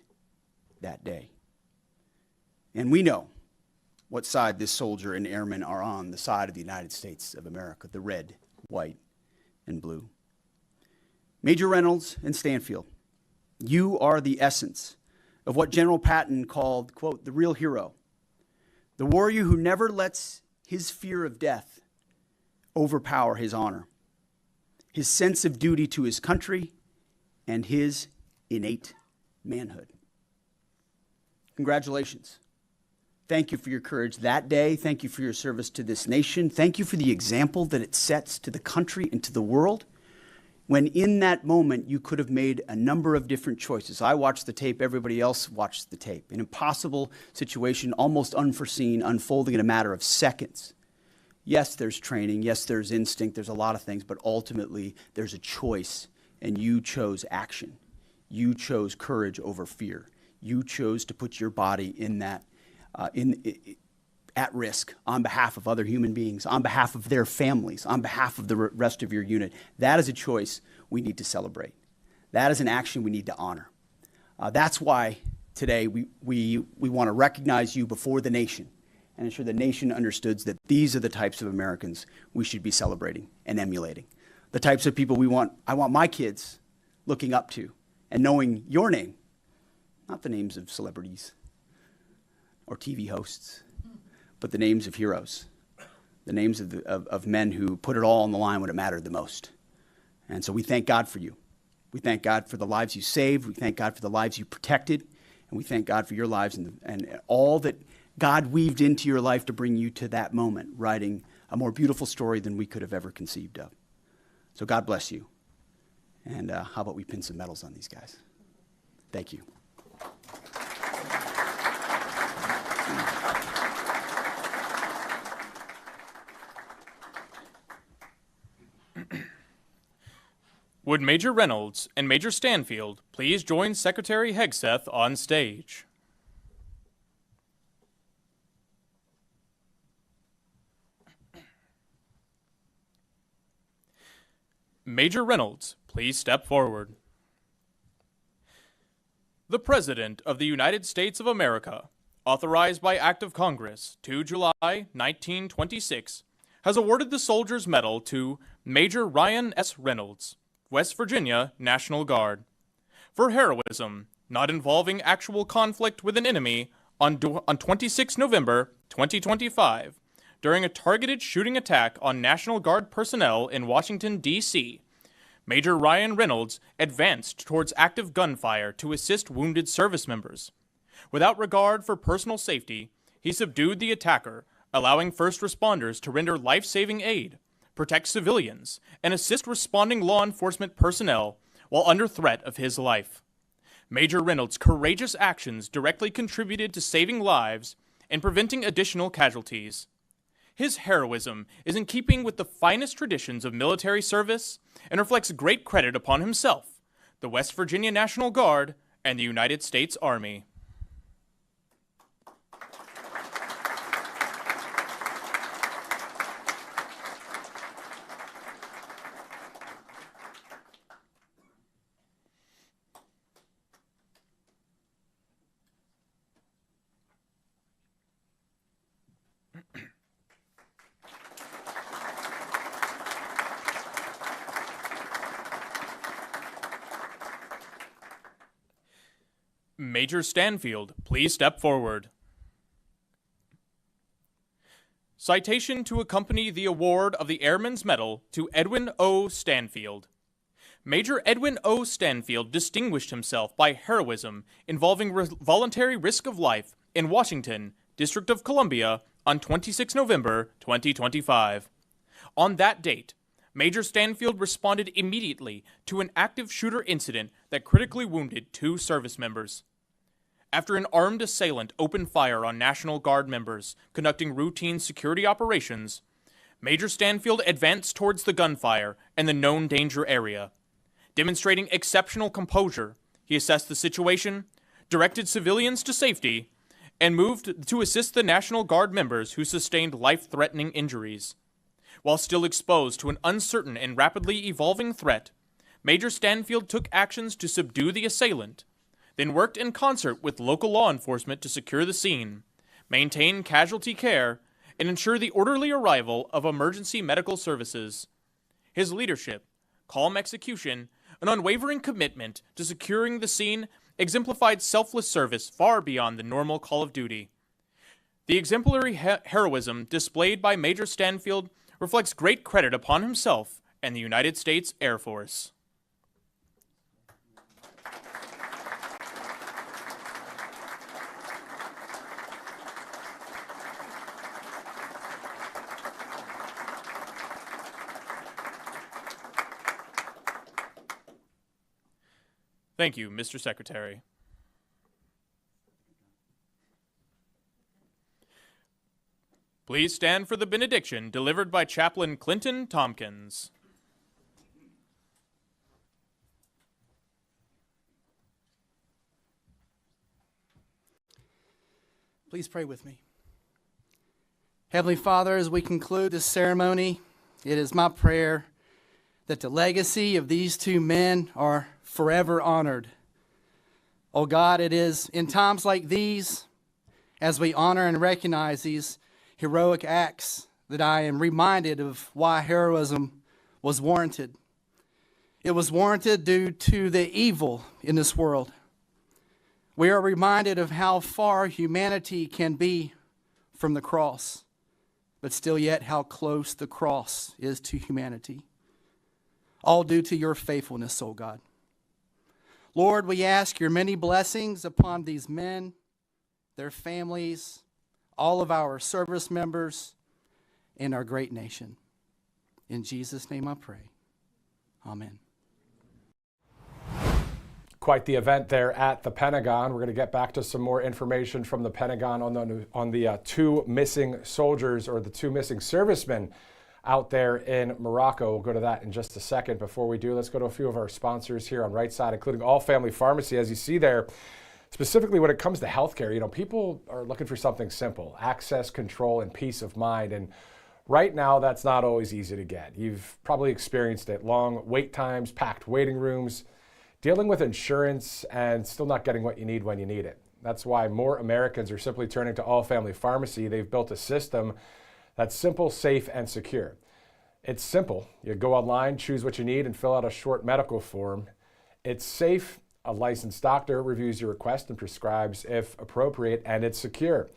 that day. And we know what side this soldier and airmen are on, the side of the United States of America, the red, white, and blue. Major Reynolds and Stanfield, you are the essence of what General Patton called, quote, the real hero, the warrior who never lets his fear of death overpower his honor, his sense of duty to his country, and his innate manhood. Congratulations. Thank you for your courage that day. Thank you for your service to this nation. Thank you for the example that it sets to the country and to the world. When in that moment, you could have made a number of different choices. I watched the tape, everybody else watched the tape. An impossible situation, almost unforeseen, unfolding in a matter of seconds. Yes, there's training. Yes, there's instinct. There's a lot of things, but ultimately there's a choice, and you chose action. You chose courage over fear. You chose to put your body in that, at risk on behalf of other human beings, on behalf of their families, on behalf of the rest of your unit. That is a choice we need to celebrate. That is an action we need to honor. That's why today we want to recognize you before the nation and ensure the nation understands that these are the types of Americans we should be celebrating and emulating. The types of people I want my kids looking up to and knowing your name, not the names of celebrities or TV hosts, but the names of heroes, the names of men who put it all on the line when it mattered the most. And so we thank God for you. We thank God for the lives you saved. We thank God for the lives you protected. And we thank God for your lives and all that God weaved into your life to bring you to that moment, writing a more beautiful story than we could have ever conceived of. So God bless you. And how about we pin some medals on these guys? Thank you. Would Major Reynolds and Major Stanfield please join Secretary Hegseth on stage? Major Reynolds, please step forward. The President of the United States of America, authorized by Act of Congress 2 July 1926, has awarded the Soldier's Medal to Major Ryan S. Reynolds, West Virginia National Guard, for heroism not involving actual conflict with an enemy on 26 November 2025 during a targeted shooting attack on National Guard personnel in Washington, D.C. Major Ryan Reynolds advanced towards active gunfire to assist wounded service members. Without regard for personal safety, he subdued the attacker, allowing first responders to render life-saving aid, protect civilians, and assist responding law enforcement personnel while under threat of his life. Major Reynolds' courageous actions directly contributed to saving lives and preventing additional casualties. His heroism is in keeping with the finest traditions of military service and reflects great credit upon himself, the West Virginia National Guard, and the United States Army. Major Stanfield, please step forward. Citation to accompany the award of the Airman's Medal to Edwin O. Stanfield. Major Edwin O. Stanfield distinguished himself by heroism involving voluntary risk of life in Washington, District of Columbia, on 26 November 2025. On that date, Major Stanfield responded immediately to an active shooter incident that critically wounded 2 service members. After an armed assailant opened fire on National Guard members conducting routine security operations, Major Stanfield advanced towards the gunfire and the known danger area. Demonstrating exceptional composure, he assessed the situation, directed civilians to safety, and moved to assist the National Guard members who sustained life-threatening injuries. While still exposed to an uncertain and rapidly evolving threat, Major Stanfield took actions to subdue the assailant, then worked in concert with local law enforcement to secure the scene, maintain casualty care, and ensure the orderly arrival of emergency medical services. His leadership, calm execution, and unwavering commitment to securing the scene exemplified selfless service far beyond the normal call of duty. The exemplary heroism displayed by Major Stanfield reflects great credit upon himself and the United States Air Force. Thank you, Mr. Secretary. Please stand for the benediction delivered by Chaplain Clinton Tompkins. Please pray with me. Heavenly Father, as we conclude this ceremony, it is my prayer that the legacy of these two men are forever honored. Oh God, it is in times like these, as we honor and recognize these heroic acts, that I am reminded of why heroism was warranted. It was warranted due to the evil in this world. We are reminded of how far humanity can be from the cross, but still yet how close the cross is to humanity. All due to your faithfulness, O God. Lord, we ask your many blessings upon these men, their families, all of our service members, and our great nation. In Jesus' name I pray. Amen. Quite the event there at the Pentagon. We're going to get back to some more information from the Pentagon on the two missing soldiers, or the two missing servicemen out there in Morocco. We'll go to that in just a second. Before we do, let's go to a few of our sponsors here on Right Side, including All Family Pharmacy. As you see there, specifically when it comes to healthcare, people are looking for something simple: access, control, and peace of mind. And right now, that's not always easy to get. You've probably experienced it: long wait times, packed waiting rooms, dealing with insurance, and still not getting what you need when you need it. That's why more Americans are simply turning to All Family Pharmacy. They've built a system that's simple, safe, and secure. It's simple. You go online, choose what you need, and fill out a short medical form. It's safe. A licensed doctor reviews your request and prescribes if appropriate, and it's secure.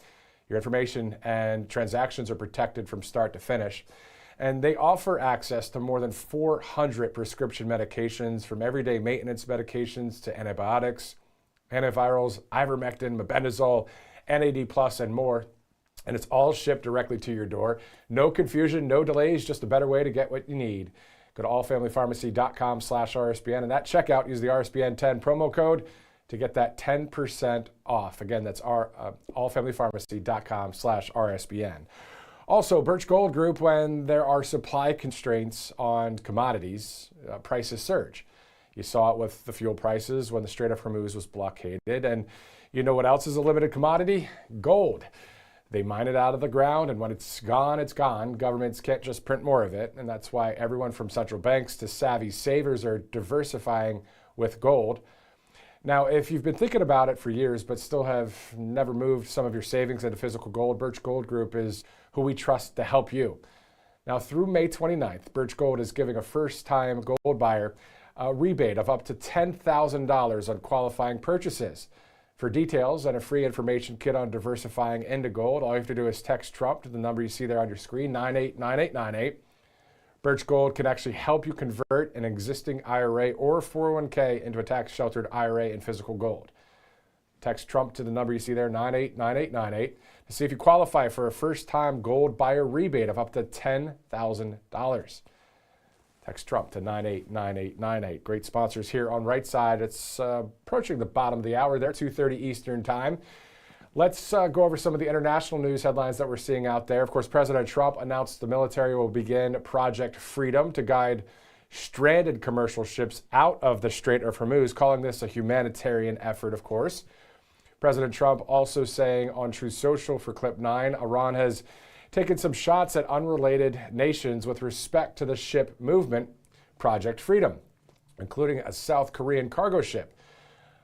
Your information and transactions are protected from start to finish. And they offer access to more than 400 prescription medications, from everyday maintenance medications to antibiotics, antivirals, ivermectin, mebendazole, NAD+, and more. And it's all shipped directly to your door. No confusion, no delays, just a better way to get what you need. Go to allfamilypharmacy.com/RSBN, and at checkout, use the RSBN 10 promo code to get that 10% off. Again, that's allfamilypharmacy.com/RSBN. Also, Birch Gold Group, when there are supply constraints on commodities, prices surge. You saw it with the fuel prices when the Strait of Hormuz was blockaded. And you know what else is a limited commodity? Gold. They mine it out of the ground, and when it's gone, it's gone. Governments can't just print more of it, and that's why everyone from central banks to savvy savers are diversifying with gold. Now, if you've been thinking about it for years but still have never moved some of your savings into physical gold, Birch Gold Group is who we trust to help you. Now, through May 29th, Birch Gold is giving a first-time gold buyer a rebate of up to $10,000 on qualifying purchases. For details and a free information kit on diversifying into gold, all you have to do is text Trump to the number you see there on your screen, 989898. Birch Gold can actually help you convert an existing IRA or 401k into a tax-sheltered IRA in physical gold. Text Trump to the number you see there, 989898, to see if you qualify for a first-time gold buyer rebate of up to $10,000. Text Trump to 989898. Great sponsors here on Right Side. It's approaching the bottom of the hour there, 2:30 Eastern Time. Let's go over some of the international news headlines that we're seeing out there. Of course, President Trump announced the military will begin Project Freedom to guide stranded commercial ships out of the Strait of Hormuz, calling this a humanitarian effort, of course. President Trump also saying on Truth Social for Clip 9, Iran has taken some shots at unrelated nations with respect to the ship movement, Project Freedom. including a South Korean cargo ship.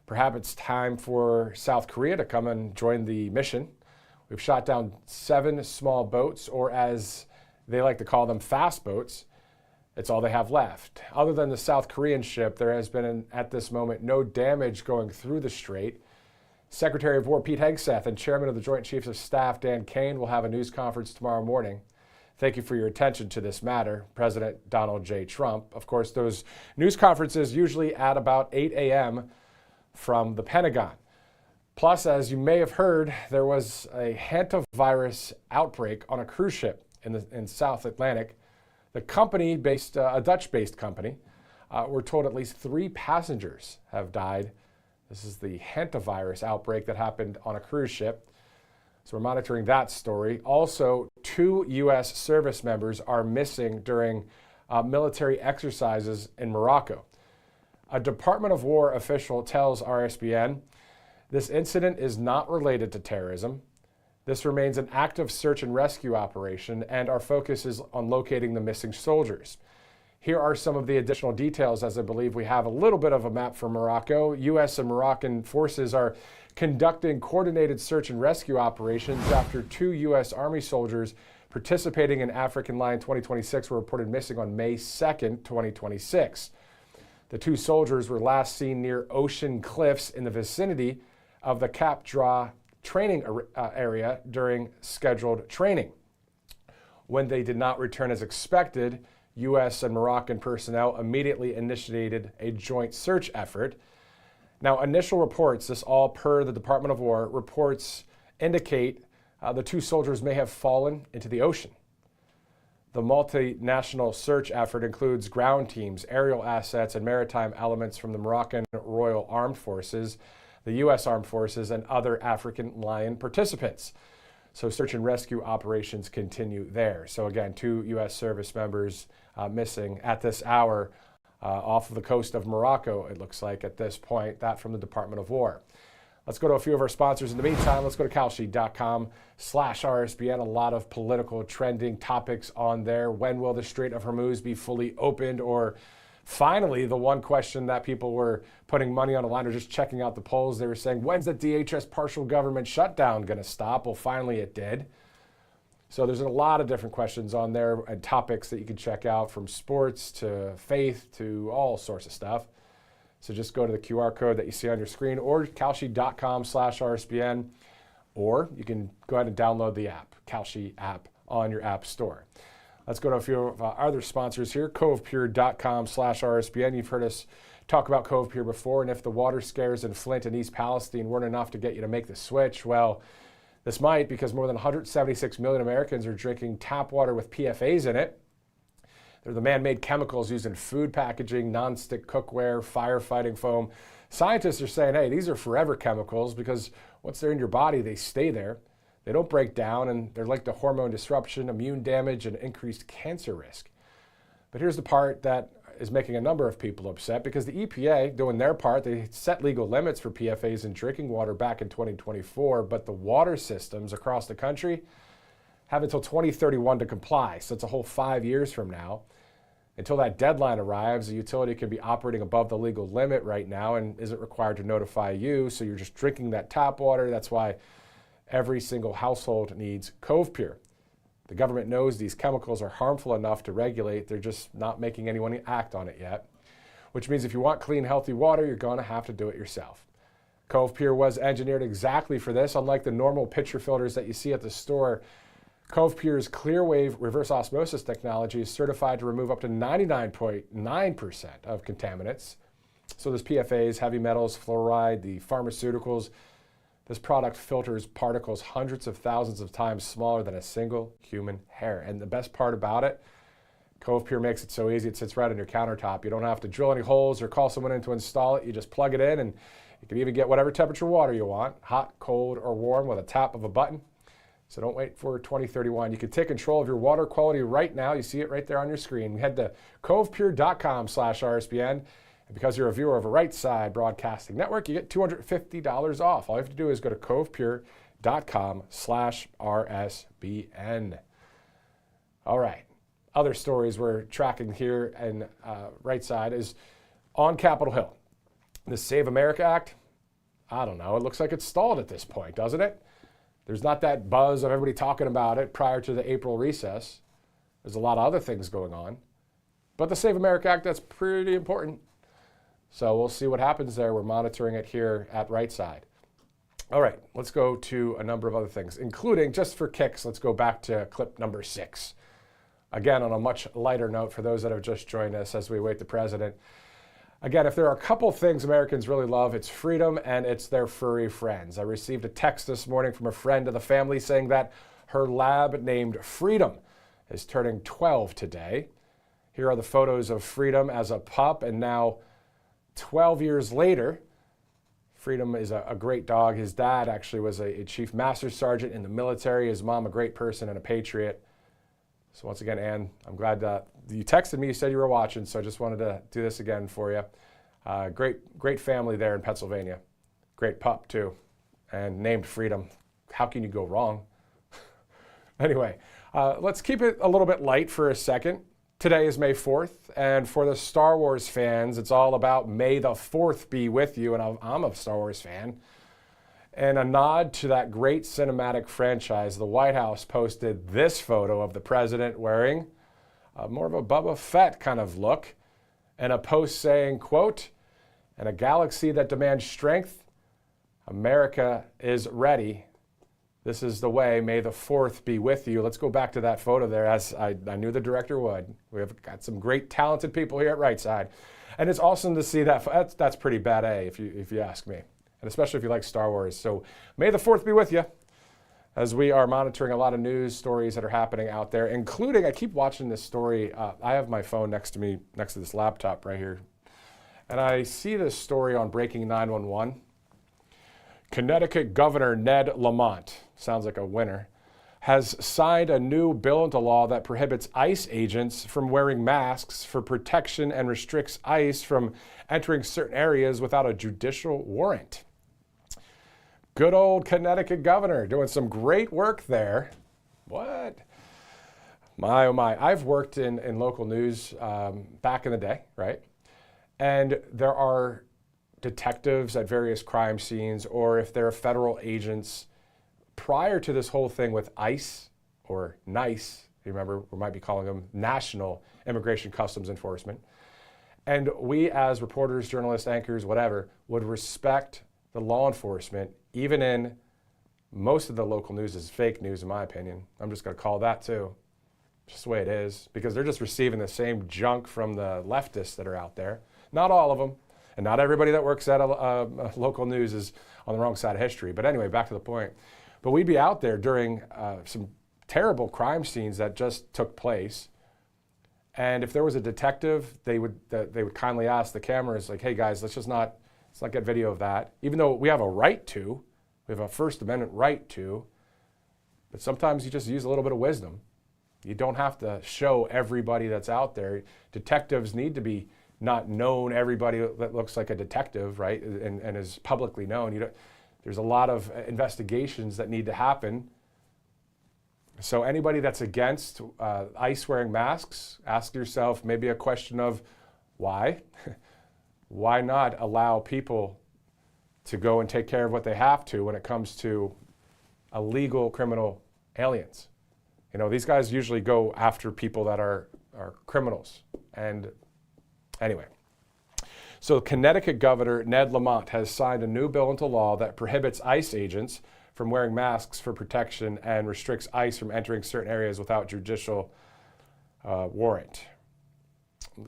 Perhaps it's time for South Korea to come and join the mission. We've shot down 7 small boats, or as they like to call them, fast boats. It's all they have left. Other than the South Korean ship, there has been, at this moment, no damage going through the strait. Secretary of War Pete Hegseth and Chairman of the Joint Chiefs of Staff Dan Kane will have a news conference tomorrow morning. Thank you for your attention to this matter, President Donald J. Trump. Of course, those news conferences usually at about 8 a.m. from the Pentagon. Plus, as you may have heard, there was a hantavirus outbreak on a cruise ship in South Atlantic. The company, a Dutch-based company, we're told at least 3 passengers have died. This is the hantavirus outbreak that happened on a cruise ship. So we're monitoring that story. Also, 2 U.S. service members are missing during military exercises in Morocco. A Department of War official tells RSBN this incident is not related to terrorism. This remains an active search and rescue operation, and our focus is on locating the missing soldiers. Here are some of the additional details, as I believe we have a little bit of a map for Morocco. U.S. and Moroccan forces are conducting coordinated search and rescue operations after 2 U.S. Army soldiers participating in African Lion 2026 were reported missing on May 2nd, 2026. The 2 soldiers were last seen near Ocean Cliffs in the vicinity of the Cap Dra training area during scheduled training. When they did not return as expected, U.S. and Moroccan personnel immediately initiated a joint search effort. Now, initial reports, this all per the Department of War, reports indicate the 2 soldiers may have fallen into the ocean. The multinational search effort includes ground teams, aerial assets, and maritime elements from the Moroccan Royal Armed Forces, the U.S. Armed Forces, and other African Lion participants. So search and rescue operations continue there. So again, 2 U.S. service members missing at this hour off of the coast of Morocco, it looks like at this point, that from the Department of War. Let's go to a few of our sponsors. In the meantime, let's go to Kalshi.com/RSBN. A lot of political trending topics on there. When will the Strait of Hormuz be fully opened? Or finally, the one question that people were putting money on the line or just checking out the polls, they were saying, when's the DHS partial government shutdown going to stop? Well, finally it did. So there's a lot of different questions on there and topics that you can check out, from sports to faith to all sorts of stuff. So just go to the QR code that you see on your screen, or Kalshi.com/RSBN, or you can go ahead and download the app, Kalshi app, on your app store. Let's go to a few of our other sponsors here, CovePure.com/RSBN. You've heard us talk about Cove Pure before, and if the water scares in Flint and East Palestine weren't enough to get you to make the switch, well, this might, because more than 176 million Americans are drinking tap water with PFAs in it. They're the man-made chemicals used in food packaging, nonstick cookware, firefighting foam. Scientists are saying, hey, these are forever chemicals because once they're in your body, they stay there. They don't break down, and they're linked to hormone disruption, immune damage, and increased cancer risk. But here's the part that is making a number of people upset, because the EPA, doing their part, they set legal limits for PFAs in drinking water back in 2024, but the water systems across the country have until 2031 to comply, so it's a whole 5 years from now. Until that deadline arrives, the utility can be operating above the legal limit right now and isn't required to notify you, so you're just drinking that tap water. That's why every single household needs Cove Pure. The government knows these chemicals are harmful enough to regulate. They're just not making anyone act on it yet, which means if you want clean, healthy water, you're going to have to do it yourself. Cove Pure was engineered exactly for this. Unlike the normal pitcher filters that you see at the store, Cove Pure's Clearwave reverse osmosis technology is certified to remove up to 99.9% of contaminants. So there's PFAs, heavy metals, fluoride, the pharmaceuticals. This product filters particles hundreds of thousands of times smaller than a single human hair. And the best part about it, Cove Pure makes it so easy, it sits right on your countertop. You don't have to drill any holes or call someone in to install it. You just plug it in, and you can even get whatever temperature water you want, hot, cold, or warm, with a tap of a button. So don't wait for 2031. You can take control of your water quality right now. You see it right there on your screen. Head to covepure.com/RSBN. And because you're a viewer of a Right Side Broadcasting Network, you get $250 off. All you have to do is go to covepure.com/RSBN. All right. Other stories we're tracking here and Right Side is on Capitol Hill. The Save America Act, I don't know. It looks like it's stalled at this point, doesn't it? There's not that buzz of everybody talking about it prior to the April recess. There's a lot of other things going on. But the Save America Act, that's pretty important. So we'll see what happens there. We're monitoring it here at Right Side. All right, let's go to a number of other things, including, just for kicks, let's go back to clip number 6. Again, on a much lighter note for those that have just joined us as we await the president. Again, if there are a couple things Americans really love, it's freedom and it's their furry friends. I received a text this morning from a friend of the family saying that her lab named Freedom is turning 12 today. Here are the photos of Freedom as a pup, and now 12 years later, Freedom is a great dog. His dad actually was a chief master sergeant in the military. His mom, a great person and a patriot. So once again, Ann, I'm glad that you texted me. You said you were watching, so I just wanted to do this again for you. Great family there in Pennsylvania. Great pup, too, and named Freedom. How can you go wrong? Anyway, let's keep it a little bit light for a second. Today is May 4th, and for the Star Wars fans, it's all about May the 4th be with you, and I'm a Star Wars fan. And a nod to that great cinematic franchise, the White House posted this photo of the president wearing more of a Boba Fett kind of look, and a post saying, quote, "In a galaxy that demands strength, America is ready. This is the way. May the 4th be with you." Let's go back to that photo there, as I knew the director would. We've got some great, talented people here at Right Side. And it's awesome to see that. That's pretty bad A, if you ask me. And especially if you like Star Wars. So May the 4th be with you, as we are monitoring a lot of news stories that are happening out there, including, I keep watching this story. I have my phone next to me, next to this laptop right here. And I see this story on Breaking 911. Connecticut Governor Ned Lamont, sounds like a winner, has signed a new bill into law that prohibits ICE agents from wearing masks for protection and restricts ICE from entering certain areas without a judicial warrant. Good old Connecticut governor doing some great work there. What? My, oh my. I've worked in local news back in the day, right? And there are detectives at various crime scenes, or if there are federal agents, prior to this whole thing with ICE or NICE, you remember, we might be calling them National Immigration Customs Enforcement. And we as reporters, journalists, anchors, whatever, would respect the law enforcement, even in most of the local news is fake news, in my opinion. I'm just going to call that too. Just the way it is, because they're just receiving the same junk from the leftists that are out there. Not all of them, and not everybody that works at a local news is on the wrong side of history. But anyway, back to the point. But we'd be out there during some terrible crime scenes that just took place. And if there was a detective, they would kindly ask the cameras, like, "Hey guys, let's not get video of that." Even though we have a right to, we have a First Amendment right to, but sometimes you just use a little bit of wisdom. You don't have to show everybody that's out there. Detectives need to be not known, everybody that looks like a detective, right, and is publicly known. There's a lot of investigations that need to happen. So anybody that's against ICE wearing masks, ask yourself maybe a question of why? Why not allow people to go and take care of what they have to when it comes to illegal criminal aliens? You know, these guys usually go after people that are criminals. And anyway, so Connecticut Governor Ned Lamont has signed a new bill into law that prohibits ICE agents from wearing masks for protection and restricts ICE from entering certain areas without judicial warrant.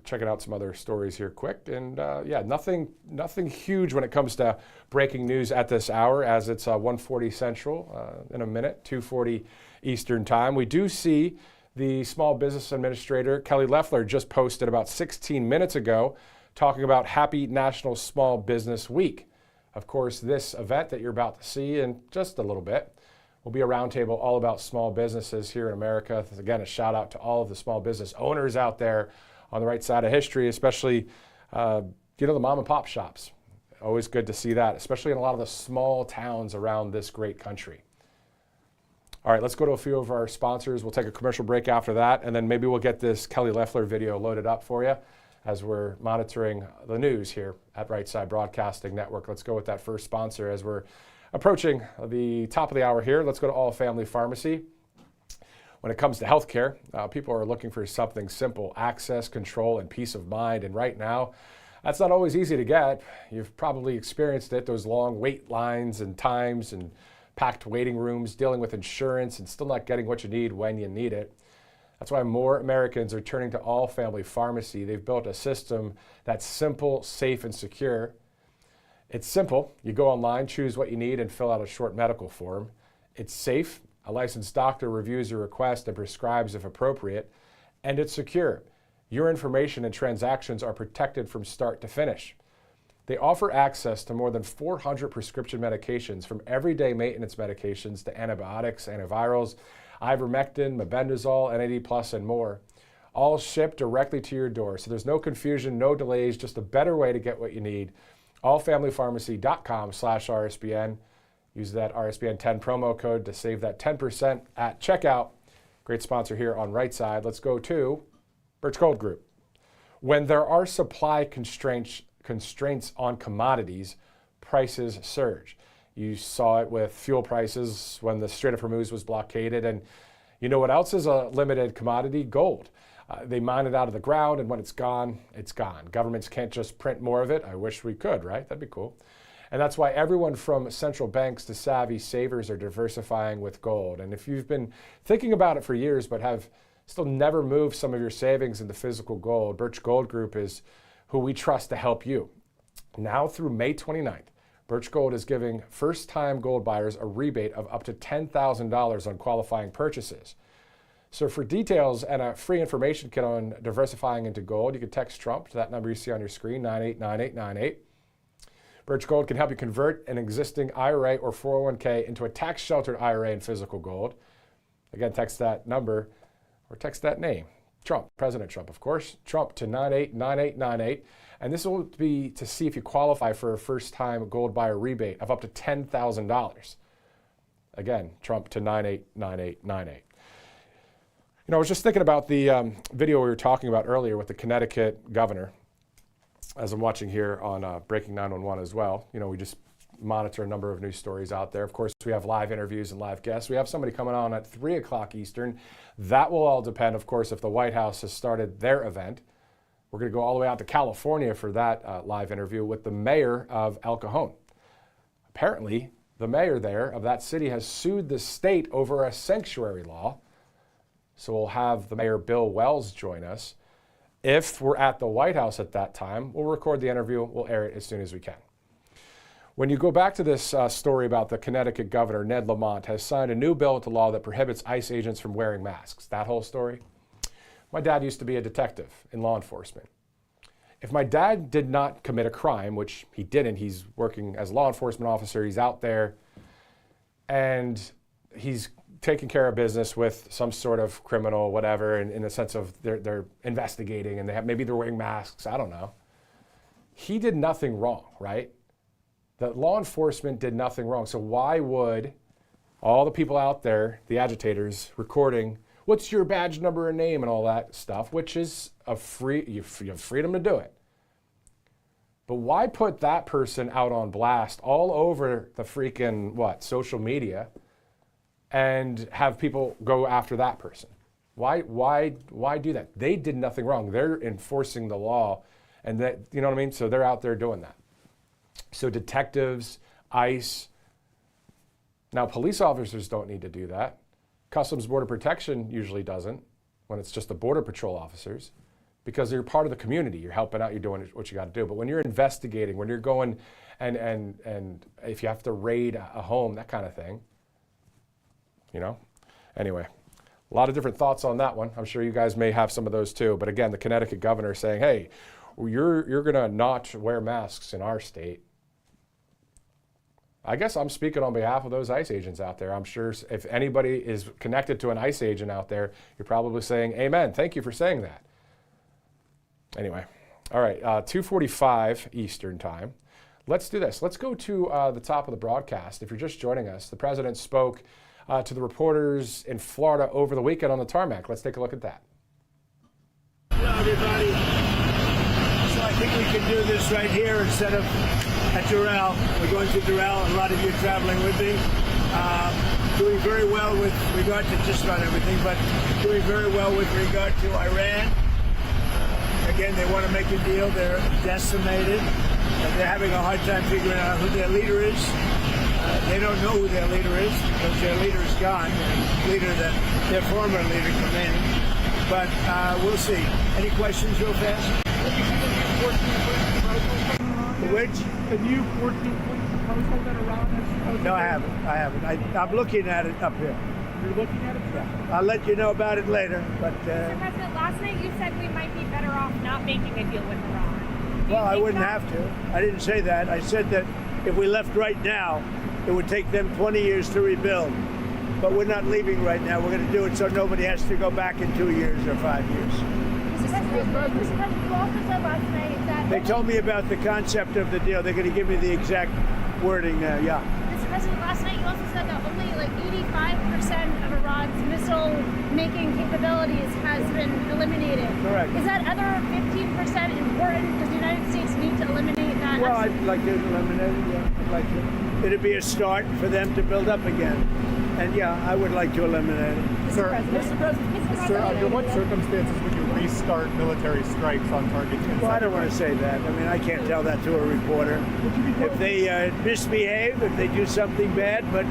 Checking out some other stories here quick, and yeah, nothing huge when it comes to breaking news at this hour, as it's 1:40 Central in a minute, 2:40 Eastern Time. We do see the Small Business Administrator Kelly Loeffler just posted about 16 minutes ago talking about Happy National Small Business Week. Of course, this event that you're about to see in just a little bit will be a roundtable all about small businesses here in America. Again, a shout out to all of the small business owners out there on the right side of history, especially the mom and pop shops. Always good to see that, especially in a lot of the small towns around this great country. All right, let's go to a few of our sponsors. We'll take a commercial break after that, and then maybe we'll get this Kelly Loeffler video loaded up for you. as we're monitoring the news here at Right Side Broadcasting Network. Let's go with that first sponsor as we're approaching the top of the hour here. Let's go to All Family Pharmacy. When it comes to healthcare, people are looking for something simple: access, control, and peace of mind. And right now, that's not always easy to get. You've probably experienced it, those long wait lines and times and packed waiting rooms, dealing with insurance and still not getting what you need when you need it. That's why more Americans are turning to All Family Pharmacy. They've built a system that's simple, safe, and secure. It's simple. You go online, choose what you need, and fill out a short medical form. It's safe. A licensed doctor reviews your request and prescribes if appropriate. And it's secure. Your information and transactions are protected from start to finish. They offer access to more than 400 prescription medications, from everyday maintenance medications to antibiotics, antivirals, ivermectin, mebendazole, NAD+, and more, all shipped directly to your door. So there's no confusion, no delays, just a better way to get what you need. allfamilypharmacy.com/RSBN. Use that RSBN 10 promo code to save that 10% at checkout. Great sponsor here on Right Side. Let's go to Birch Gold Group. When there are supply constraints on commodities, prices surge. You saw it with fuel prices when the Strait of Hormuz was blockaded. And you know what else is a limited commodity? Gold. They mine it out of the ground, and when it's gone, it's gone. Governments can't just print more of it. I wish we could, right? That'd be cool. And that's why everyone from central banks to savvy savers are diversifying with gold. And if you've been thinking about it for years but have still never moved some of your savings into physical gold, Birch Gold Group is who we trust to help you. Now through May 29th, Birch Gold is giving first-time gold buyers a rebate of up to $10,000 on qualifying purchases. So for details and a free information kit on diversifying into gold, you can text Trump to that number you see on your screen, 989898. Birch Gold can help you convert an existing IRA or 401k into a tax-sheltered IRA in physical gold. Again, text that number or text that name. Trump, President Trump, of course. Trump to 989898. And this will be to see if you qualify for a first-time gold buyer rebate of up to $10,000. Again, Trump to 989898. You know, I was just thinking about the video we were talking about earlier with the Connecticut governor, as I'm watching here on Breaking 911 as well. You know, we just monitor a number of news stories out there. Of course, we have live interviews and live guests. We have somebody coming on at 3 o'clock Eastern. That will all depend, of course, if the White House has started their event. We're going to go all the way out to California for that live interview with the mayor of El Cajon. Apparently, the mayor there of that city has sued the state over a sanctuary law. So we'll have the mayor, Bill Wells, join us. If we're at the White House at that time, we'll record the interview. We'll air it as soon as we can. When you go back to this story about the Connecticut governor, Ned Lamont, has signed a new bill into law that prohibits ICE agents from wearing masks. That whole story. My dad used to be a detective in law enforcement. If my dad did not commit a crime, which he didn't, he's working as a law enforcement officer, he's out there, and he's taking care of business with some sort of criminal, whatever, in the sense of they're investigating and maybe they're wearing masks, I don't know. He did nothing wrong, right? The law enforcement did nothing wrong. So why would all the people out there, the agitators, recording, what's your badge number and name and all that stuff, which is you have freedom to do it. But why put that person out on blast all over the freaking, social media, and have people go after that person? Why do that? They did nothing wrong. They're enforcing the law, and that, you know what I mean? So they're out there doing that. So detectives, ICE, now police officers don't need to do that. Customs Border Protection usually doesn't when it's just the Border Patrol officers, because you're part of the community. You're helping out, you're doing what you got to do. But when you're investigating, when you're going and if you have to raid a home, that kind of thing, you know? Anyway, a lot of different thoughts on that one. I'm sure you guys may have some of those too. But again, the Connecticut governor saying, hey, you're going to not wear masks in our state. I guess I'm speaking on behalf of those ICE agents out there. I'm sure if anybody is connected to an ICE agent out there, you're probably saying, amen. Thank you for saying that. Anyway, all right, 2:45 Eastern time. Let's do this. Let's go to the top of the broadcast. If you're just joining us, the president spoke to the reporters in Florida over the weekend on the tarmac. Let's take a look at that. Hello, everybody. I think we can do this right here instead of at Doral. We're going to Doral. A lot of you are traveling with me. Doing very well with regard to just about everything, but doing very well with regard to Iran. Again, they want to make a deal. They're decimated. They're having a hard time figuring out who their leader is. They don't know who their leader is because their leader is gone. Their former leader commanded. But we'll see. Any questions real fast? Which? The new 14-point proposal that Iran has? No, I haven't. I'm looking at it up here. You're looking at it? Yeah. I'll let you know about it later. But Mr. President, last night you said we might be better off not making a deal with Iran. Well, I wouldn't have to. I didn't say that. I said that if we left right now, it would take them 20 years to rebuild. But we're not leaving right now. We're going to do it so nobody has to go back in 2 years or 5 years. Mr. President, you also said last night that... They told me about the concept of the deal. They're going to give me the exact wording now, yeah. Mr. President, last night you also said that only like 85% of Iran's missile-making capabilities has been eliminated. Correct. Is that other 15% important? Does the United States need to eliminate that? Well, I'd like to eliminate it, yeah. I'd like to. It'd be a start for them to build up again. And yeah, I would like to eliminate it. Mr. President, sir, under what circumstances would you restart military strikes on targets? Well, I don't want to say that. I mean, I can't tell that to a reporter. If they misbehave, if they do something bad, but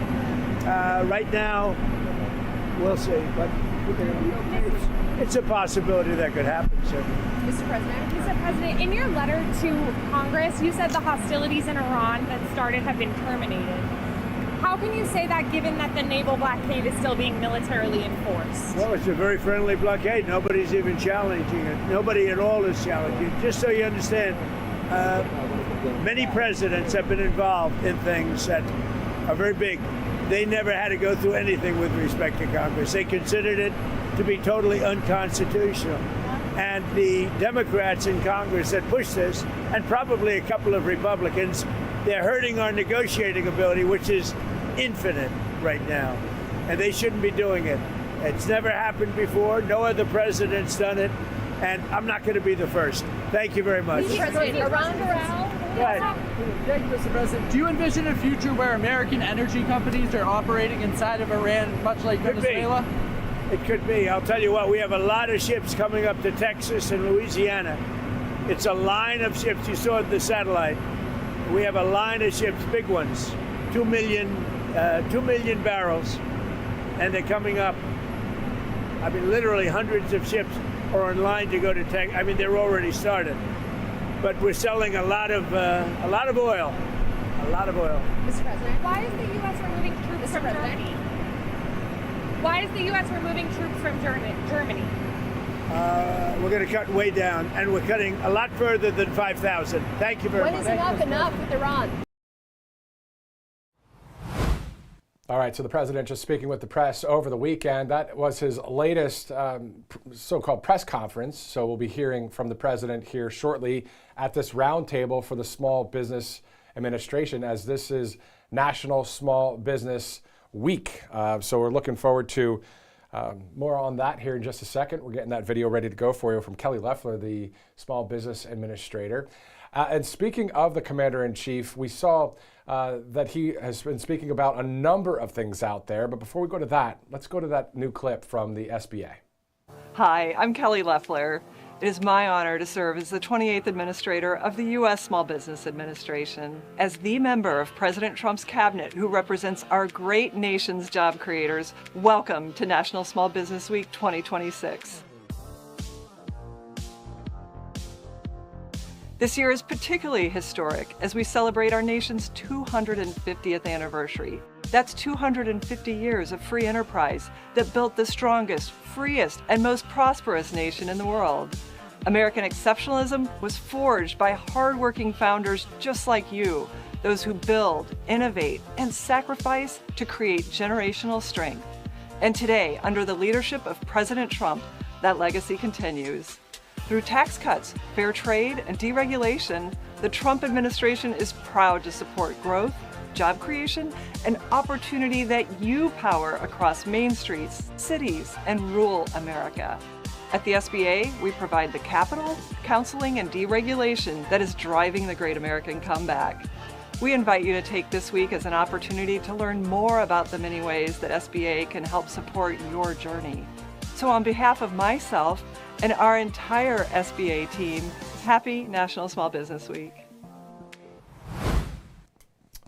right now, we'll see. But it's a possibility that could happen, sir. Mr. President, in your letter to Congress, you said the hostilities in Iran that started have been terminated. How can you say that given that the naval blockade is still being militarily enforced? Well, it's a very friendly blockade. Nobody's even challenging it. Nobody at all is challenging it. Just so you understand, many presidents have been involved in things that are very big. They never had to go through anything with respect to Congress. They considered it to be totally unconstitutional. And the Democrats in Congress that pushed this, and probably a couple of Republicans, they're hurting our negotiating ability, which is infinite right now. And they shouldn't be doing it. It's never happened before. No other president's done it. And I'm not going to be the first. Thank you very much. Thank you, Mr. President. Do you envision a future where American energy companies are operating inside of Iran, much like Venezuela? It could be. I'll tell you what, we have a lot of ships coming up to Texas and Louisiana. It's a line of ships. You saw the satellite. We have a line of ships, big ones, 2 million barrels, and they're coming up. I mean, literally hundreds of ships are in line to go to Texas. I mean, they're already started, but we're selling a lot of oil, a lot of oil. Mr. President, why is the U.S. removing troops from Germany? Why is the U.S. removing troops from Germany? We're going to cut way down, and we're cutting a lot further than 5,000. Thank you very much. When is enough with Iran? All right, so the president just speaking with the press over the weekend. That was his latest so-called press conference. So we'll be hearing from the president here shortly at this roundtable for the Small Business Administration, as this is National Small Business Week. So we're looking forward to more on that here in just a second. We're getting that video ready to go for you from Kelly Loeffler, the Small Business Administrator. And speaking of the Commander-in-Chief, we saw that he has been speaking about a number of things out there. But before we go to that, let's go to that new clip from the SBA. Hi, I'm Kelly Loeffler. It is my honor to serve as the 28th Administrator of the U.S. Small Business Administration. As the member of President Trump's cabinet who represents our great nation's job creators, welcome to National Small Business Week 2026. This year is particularly historic as we celebrate our nation's 250th anniversary. That's 250 years of free enterprise that built the strongest, freest, and most prosperous nation in the world. American exceptionalism was forged by hardworking founders just like you, those who build, innovate, and sacrifice to create generational strength. And today, under the leadership of President Trump, that legacy continues. Through tax cuts, fair trade, and deregulation, the Trump administration is proud to support growth, job creation, and opportunity that you power across main streets, cities, and rural America. At the SBA, we provide the capital, counseling, and deregulation that is driving the great American comeback. We invite you to take this week as an opportunity to learn more about the many ways that SBA can help support your journey. So on behalf of myself and our entire SBA team, happy National Small Business Week.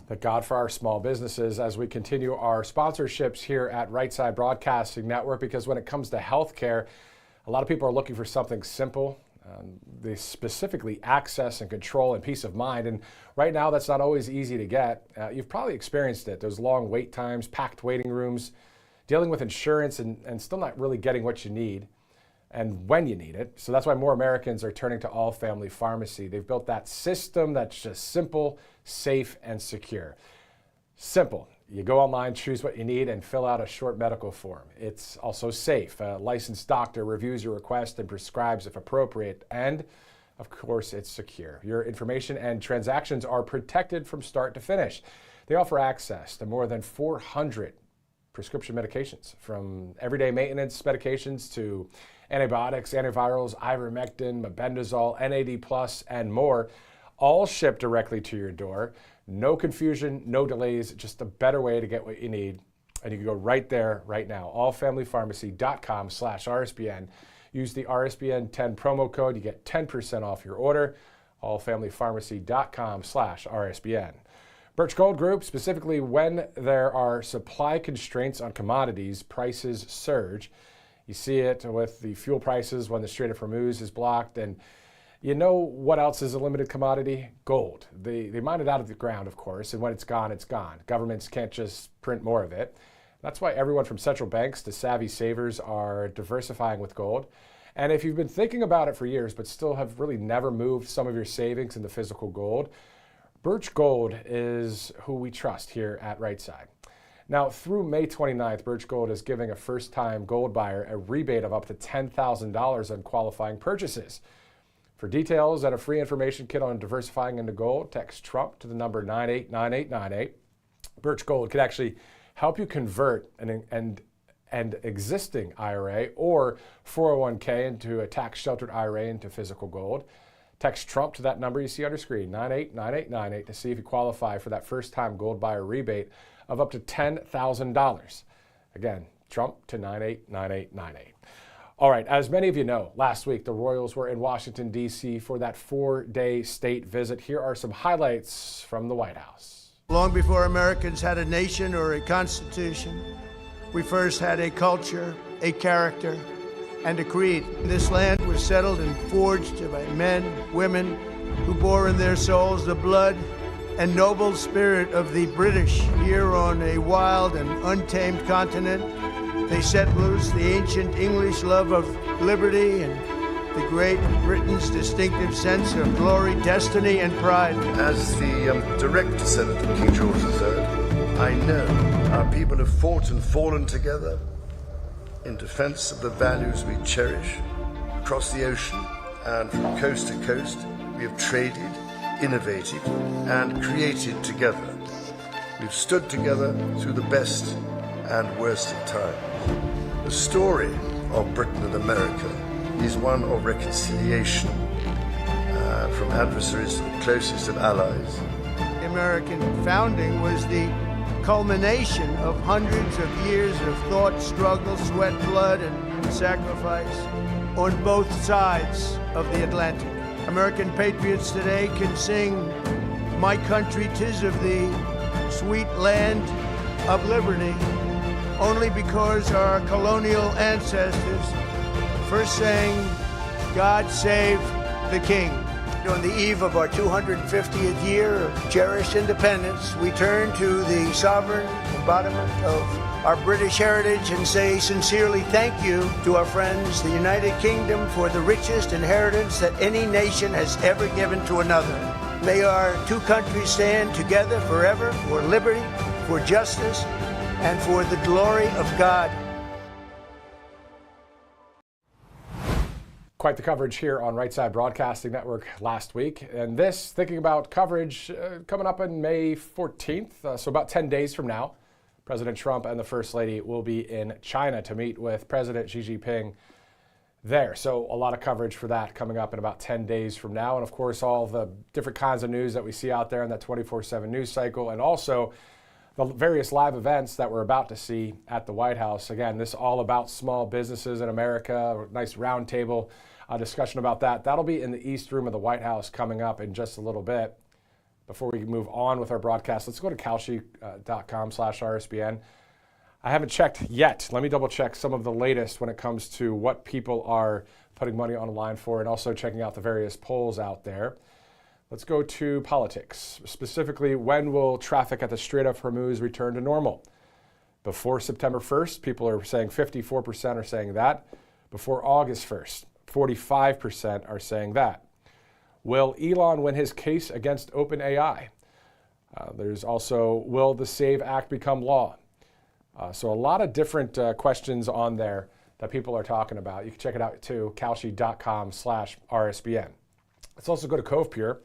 Thank God for our small businesses as we continue our sponsorships here at Right Side Broadcasting Network, because when it comes to healthcare, a lot of people are looking for something simple. They specifically access and control and peace of mind. And right now, that's not always easy to get. You've probably experienced it. Those long wait times, packed waiting rooms, dealing with insurance and still not really getting what you need and when you need it. So that's why more Americans are turning to All Family Pharmacy. They've built that system that's just simple, safe, and secure. Simple. You go online, choose what you need, and fill out a short medical form. It's also safe. A licensed doctor reviews your request and prescribes if appropriate. And, of course, it's secure. Your information and transactions are protected from start to finish. They offer access to more than 400 prescription medications, from everyday maintenance medications to antibiotics, antivirals, ivermectin, mebendazole, NAD+, and more, all shipped directly to your door. No confusion, no delays, just a better way to get what you need. And you can go right there, right now, allfamilypharmacy.com/RSBN. Use the RSBN 10 promo code. You get 10% off your order, allfamilypharmacy.com/RSBN. Birch Gold Group, specifically when there are supply constraints on commodities, prices surge. You see it with the fuel prices when the Strait of Hormuz is blocked. And you know what else is a limited commodity? Gold. They mine it out of the ground, of course, and when it's gone, it's gone. Governments can't just print more of it. That's why everyone from central banks to savvy savers are diversifying with gold. And if you've been thinking about it for years but still have really never moved some of your savings into physical gold, Birch Gold is who we trust here at Right Side. Now, through May 29th, Birch Gold is giving a first-time gold buyer a rebate of up to $10,000 on qualifying purchases. For details and a free information kit on diversifying into gold, text Trump to the number 989898. Birch Gold could actually help you convert an existing IRA or 401k into a tax-sheltered IRA into physical gold. Text Trump to that number you see on your screen, 989898, to see if you qualify for that first-time gold buyer rebate of up to $10,000. Again, Trump to 989898. All right, as many of you know, last week the Royals were in Washington, D.C. for that 4-day state visit. Here are some highlights from the White House. Long before Americans had a nation or a constitution, we first had a culture, a character, and a creed. This land was settled and forged by men, women, who bore in their souls the blood and noble spirit of the British. Here on a wild and untamed continent, they set loose the ancient English love of liberty and the Great Britain's distinctive sense of glory, destiny, and pride. As the direct descendant of King George III, I know our people have fought and fallen together in defense of the values we cherish. Across the ocean and from coast to coast, we have traded, innovated, and created together. We've stood together through the best and worst of times. The story of Britain and America is one of reconciliation, from adversaries to the closest of allies. The American founding was the culmination of hundreds of years of thought, struggle, sweat, blood, and sacrifice on both sides of the Atlantic. American patriots today can sing, "My country, 'tis of thee, sweet land of liberty," only because our colonial ancestors first sang, "God save the King." On the eve of our 250th year of cherished independence, we turn to the sovereign embodiment of our British heritage and say sincerely thank you to our friends, the United Kingdom, for the richest inheritance that any nation has ever given to another. May our two countries stand together forever for liberty, for justice, and for the glory of God. Quite the coverage here on Right Side Broadcasting Network last week. And this, thinking about coverage coming up on May 14th, so about 10 days from now, President Trump and the First Lady will be in China to meet with President Xi Jinping. there. So a lot of coverage for that coming up in about 10 days from now. And of course, all the different kinds of news that we see out there in that 24/7 news cycle, and also the various live events that we're about to see at the White House. Again, this is all about small businesses in America, a nice roundtable discussion about that. That'll be in the East Room of the White House coming up in just a little bit. Before we move on with our broadcast, let's go to kalshi.com/RSBN. I haven't checked yet. Let me double check some of the latest when it comes to what people are putting money on the line for, and also checking out the various polls out there. Let's go to politics. Specifically, when will traffic at the Strait of Hormuz return to normal? Before September 1st, people are saying 54% are saying that. Before August 1st, 45% are saying that. Will Elon win his case against OpenAI? There's also, will the SAVE Act become law? So a lot of different questions on there that people are talking about. You can check it out too, kalshi.com/RSBN. Let's also go to Cove Pure.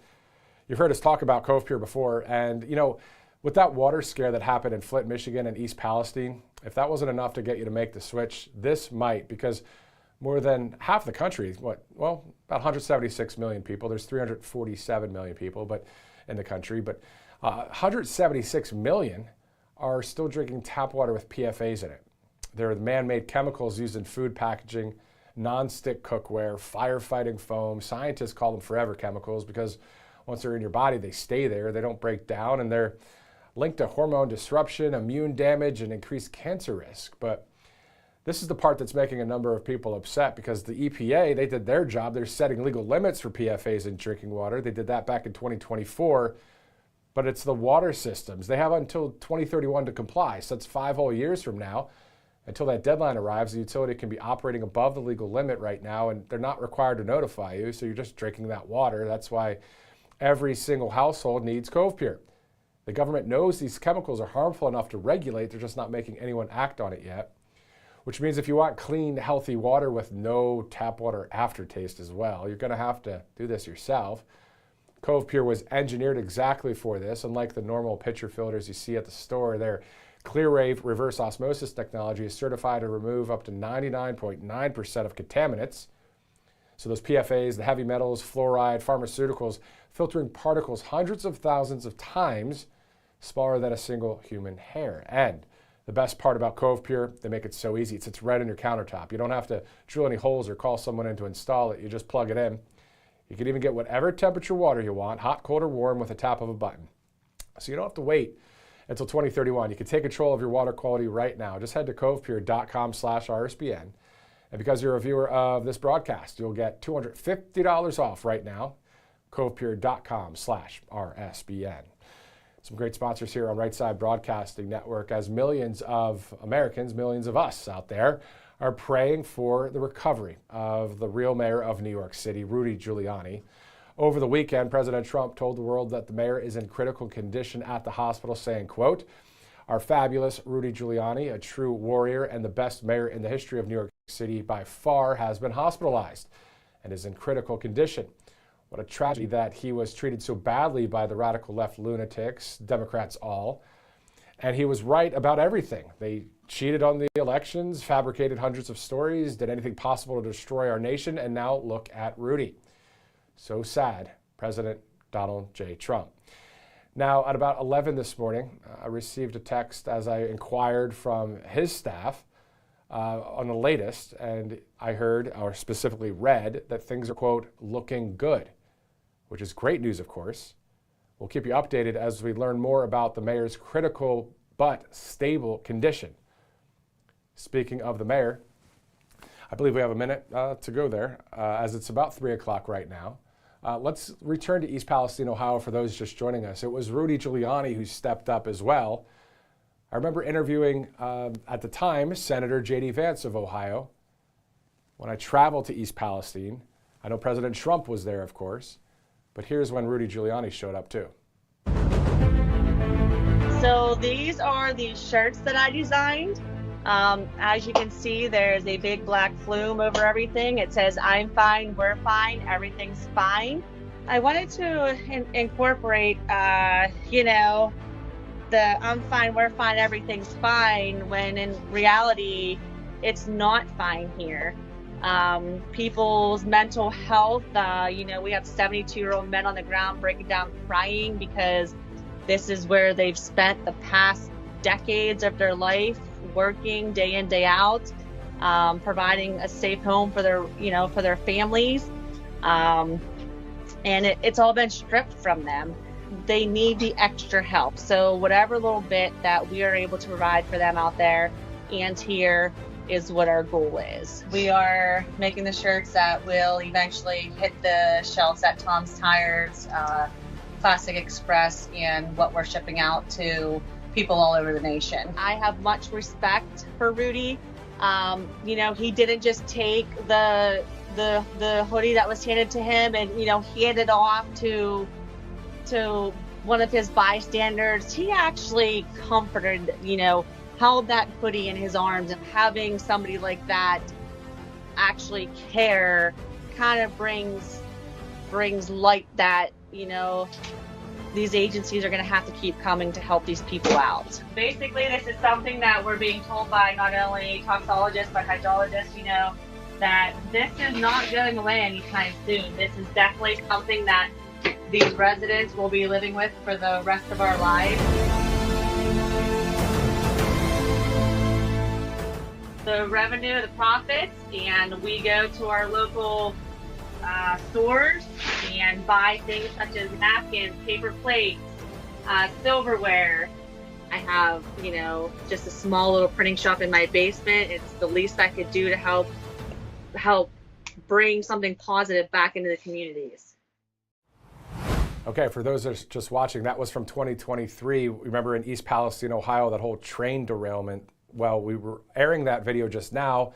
You've heard us talk about Cove Pure before, and you know, with that water scare that happened in Flint, Michigan and East Palestine, if that wasn't enough to get you to make the switch, this might, because more than half the country, about 176 million people, there's 347 million people in the country, but 176 million are still drinking tap water with PFAS in it. They're man-made chemicals used in food packaging, non-stick cookware, firefighting foam. Scientists call them forever chemicals because once they're in your body, they stay there, they don't break down, and they're linked to hormone disruption, immune damage, and increased cancer risk. But this is the part that's making a number of people upset, because the EPA, they did their job. They're setting legal limits for PFAS in drinking water. They did that back in 2024. But it's the water systems. They have until 2031 to comply. So that's 5 whole years from now. Until that deadline arrives, the utility can be operating above the legal limit right now, and they're not required to notify you, so you're just drinking that water. That's why every single household needs Cove Pure. The government knows these chemicals are harmful enough to regulate, they're just not making anyone act on it yet. Which means if you want clean, healthy water with no tap water aftertaste as well, you're gonna have to do this yourself. Cove Pure was engineered exactly for this. Unlike the normal pitcher filters you see at the store, their ClearWave reverse osmosis technology is certified to remove up to 99.9% of contaminants. So those PFAS, the heavy metals, fluoride, pharmaceuticals, filtering particles hundreds of thousands of times smaller than a single human hair. And the best part about Cove Pure, they make it so easy. It sits right on your countertop. You don't have to drill any holes or call someone in to install it. You just plug it in. You can even get whatever temperature water you want, hot, cold, or warm, with a tap of a button. So you don't have to wait until 2031. You can take control of your water quality right now. Just head to covepure.com/RSBN. And because you're a viewer of this broadcast, you'll get $250 off right now. covepure.com/RSBN. Some great sponsors here on Right Side Broadcasting Network, as millions of Americans, millions of us out there, are praying for the recovery of the real mayor of New York City, Rudy Giuliani. Over the weekend, President Trump told the world that the mayor is in critical condition at the hospital, saying, quote, "Our fabulous Rudy Giuliani, a true warrior and the best mayor in the history of New York City by far, has been hospitalized and is in critical condition. What a tragedy that he was treated so badly by the radical left lunatics, Democrats all. And he was right about everything. They cheated on the elections, fabricated hundreds of stories, did anything possible to destroy our nation, and now look at Rudy." So sad, President Donald J. Trump. Now, at about 11 this morning, I received a text as I inquired from his staff on the latest, and I heard, or specifically read, that things are, quote, looking good, which is great news, of course. We'll keep you updated as we learn more about the mayor's critical but stable condition. Speaking of the mayor, I believe we have a minute to go there, as it's about 3 o'clock right now. Let's return to East Palestine, Ohio, for those just joining us. It was Rudy Giuliani who stepped up as well. I remember interviewing, at the time, Senator J.D. Vance of Ohio. When I traveled to East Palestine, I know President Trump was there, of course, but here's when Rudy Giuliani showed up too. So these are the shirts that I designed. As you can see, there's a big black flume over everything. It says, "I'm fine, we're fine, everything's fine." I wanted to incorporate, the "I'm fine, we're fine, everything's fine," when in reality, it's not fine here. people's mental health. We have 72-year-old men on the ground breaking down crying because this is where they've spent the past decades of their life working day in, day out, providing a safe home for their families. And it's all been stripped from them. They need the extra help. So whatever little bit that we are able to provide for them out there and here is what our goal is. We are making the shirts that will eventually hit the shelves at Tom's Tires, Classic Express, and what we're shipping out to people all over the nation. I have much respect for Rudy. He didn't just take the hoodie that was handed to him and, hand it off to one of his bystanders. He actually comforted, held that hoodie in his arms, and having somebody like that actually care kind of brings light that, these agencies are going to have to keep coming to help these people out. Basically, this is something that we're being told by not only toxicologists, but hydrologists, that this is not going away anytime soon. This is definitely something that these residents will be living with for the rest of our lives. The revenue, the profits, and we go to our local stores and buy things such as napkins, paper plates, silverware. I have, just a small little printing shop in my basement. It's the least I could do to help bring something positive back into the communities. Okay, for those that are just watching, that was from 2023. Remember in East Palestine, Ohio, that whole train derailment? Well, we were airing that video just now,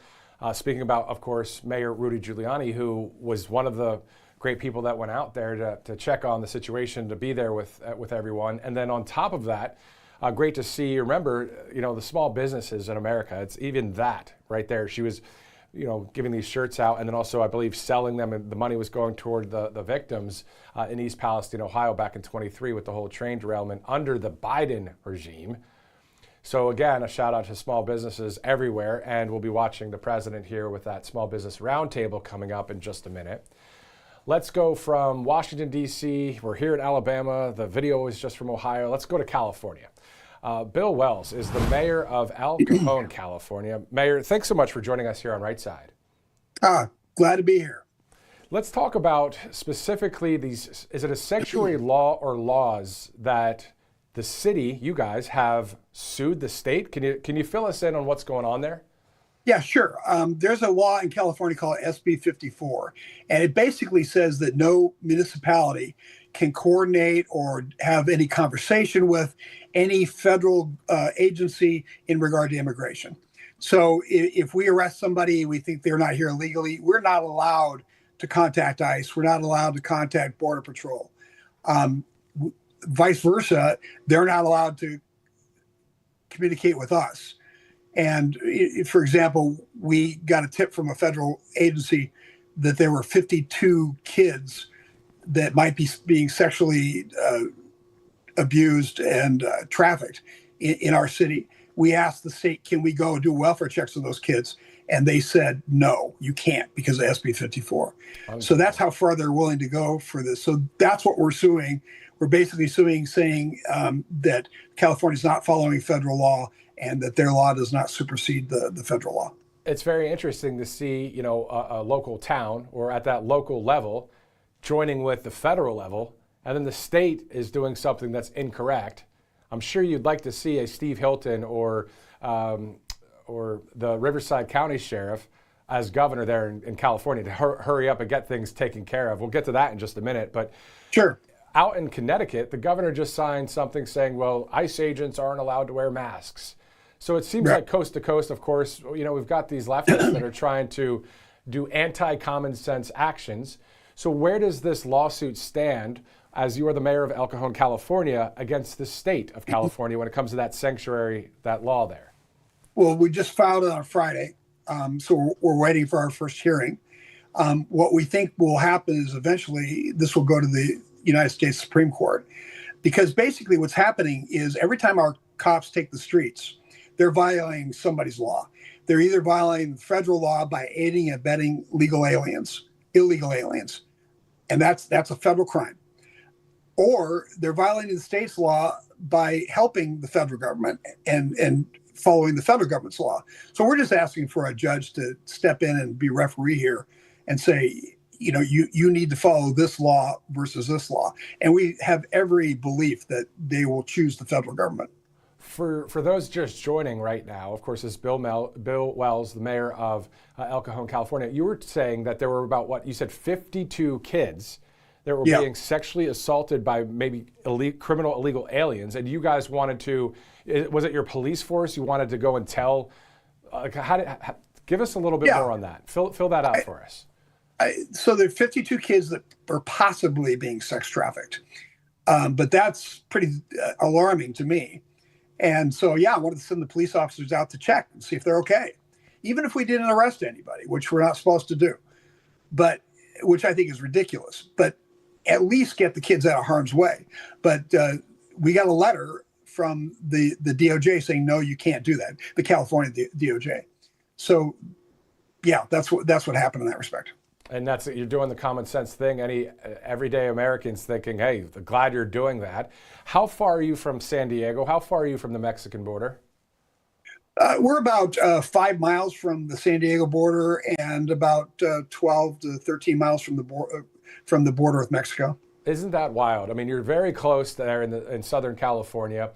speaking about, of course, Mayor Rudy Giuliani, who was one of the great people that went out there to check on the situation, to be there with everyone. And then on top of that, great to see, remember, the small businesses in America. It's even that right there. She was, giving these shirts out, and then also, I believe, selling them, and the money was going toward the victims in East Palestine, Ohio, back in 23 with the whole train derailment under the Biden regime. So again, a shout out to small businesses everywhere, and we'll be watching the president here with that small business roundtable coming up in just a minute. Let's go from Washington, D.C. We're here in Alabama. The video is just from Ohio. Let's go to California. Bill Wells is the mayor of El Cajon, California. Mayor, thanks so much for joining us here on Right Side. Glad to be here. Let's talk about specifically these, is it a sanctuary law or laws that the city, you guys, have sued the state? Can you fill us in on what's going on there? Yeah, sure. There's a law in California called SB 54, and it basically says that no municipality can coordinate or have any conversation with any federal agency in regard to immigration. So if we arrest somebody, we think they're not here illegally, we're not allowed to contact ICE. We're not allowed to contact Border Patrol. Vice versa, they're not allowed to communicate with us. And for example, we got a tip from a federal agency that there were 52 kids that might be being sexually abused and trafficked in our city. We asked the state, can we go do welfare checks on those kids? And they said, no, you can't because of SB 54. Okay. So that's how far they're willing to go for this. So that's what we're suing. We're basically suing, saying that California's not following federal law and that their law does not supersede the federal law. It's very interesting to see, a local town or at that local level joining with the federal level, and then the state is doing something that's incorrect. I'm sure you'd like to see a Steve Hilton or the Riverside County Sheriff as governor there in California to hurry up and get things taken care of. We'll get to that in just a minute, but sure. Out in Connecticut, the governor just signed something saying, well, ICE agents aren't allowed to wear masks. So it seems like coast to coast, of course, we've got these leftists that are trying to do anti-common sense actions. So where does this lawsuit stand as you are the mayor of El Cajon, California, against the state of California when it comes to that sanctuary, that law there? Well, we just filed it on Friday, so we're waiting for our first hearing. What we think will happen is eventually this will go to the United States Supreme Court, because basically what's happening is every time our cops take the streets, they're violating somebody's law. They're either violating federal law by aiding and abetting illegal aliens, and that's a federal crime, or they're violating the state's law by helping the federal government and following the federal government's law. So we're just asking for a judge to step in and be referee here and say, you need to follow this law versus this law. And we have every belief that they will choose the federal government. For those just joining right now, of course, is Bill Wells, the mayor of El Cajon, California. You were saying that there were about, what you said, 52 kids that were being sexually assaulted by maybe criminal illegal aliens, and you guys wanted to, was it your police force? You wanted to go and tell, give us a little bit more on that. Fill that out for us. So there are 52 kids that are possibly being sex trafficked, but that's pretty alarming to me. And so, I wanted to send the police officers out to check and see if they're okay, even if we didn't arrest anybody, which we're not supposed to do, but which I think is ridiculous. But at least get the kids out of harm's way. But we got a letter from the DOJ saying, no, you can't do that, the California DOJ. So, that's what happened in that respect. And you're doing the common sense thing. Any everyday Americans thinking, hey, glad you're doing that. How far are you from San Diego? How far are you from the Mexican border? We're about 5 miles from the San Diego border and about 12 to 13 miles from the border with Mexico. Isn't that wild? I mean, you're very close there in Southern California.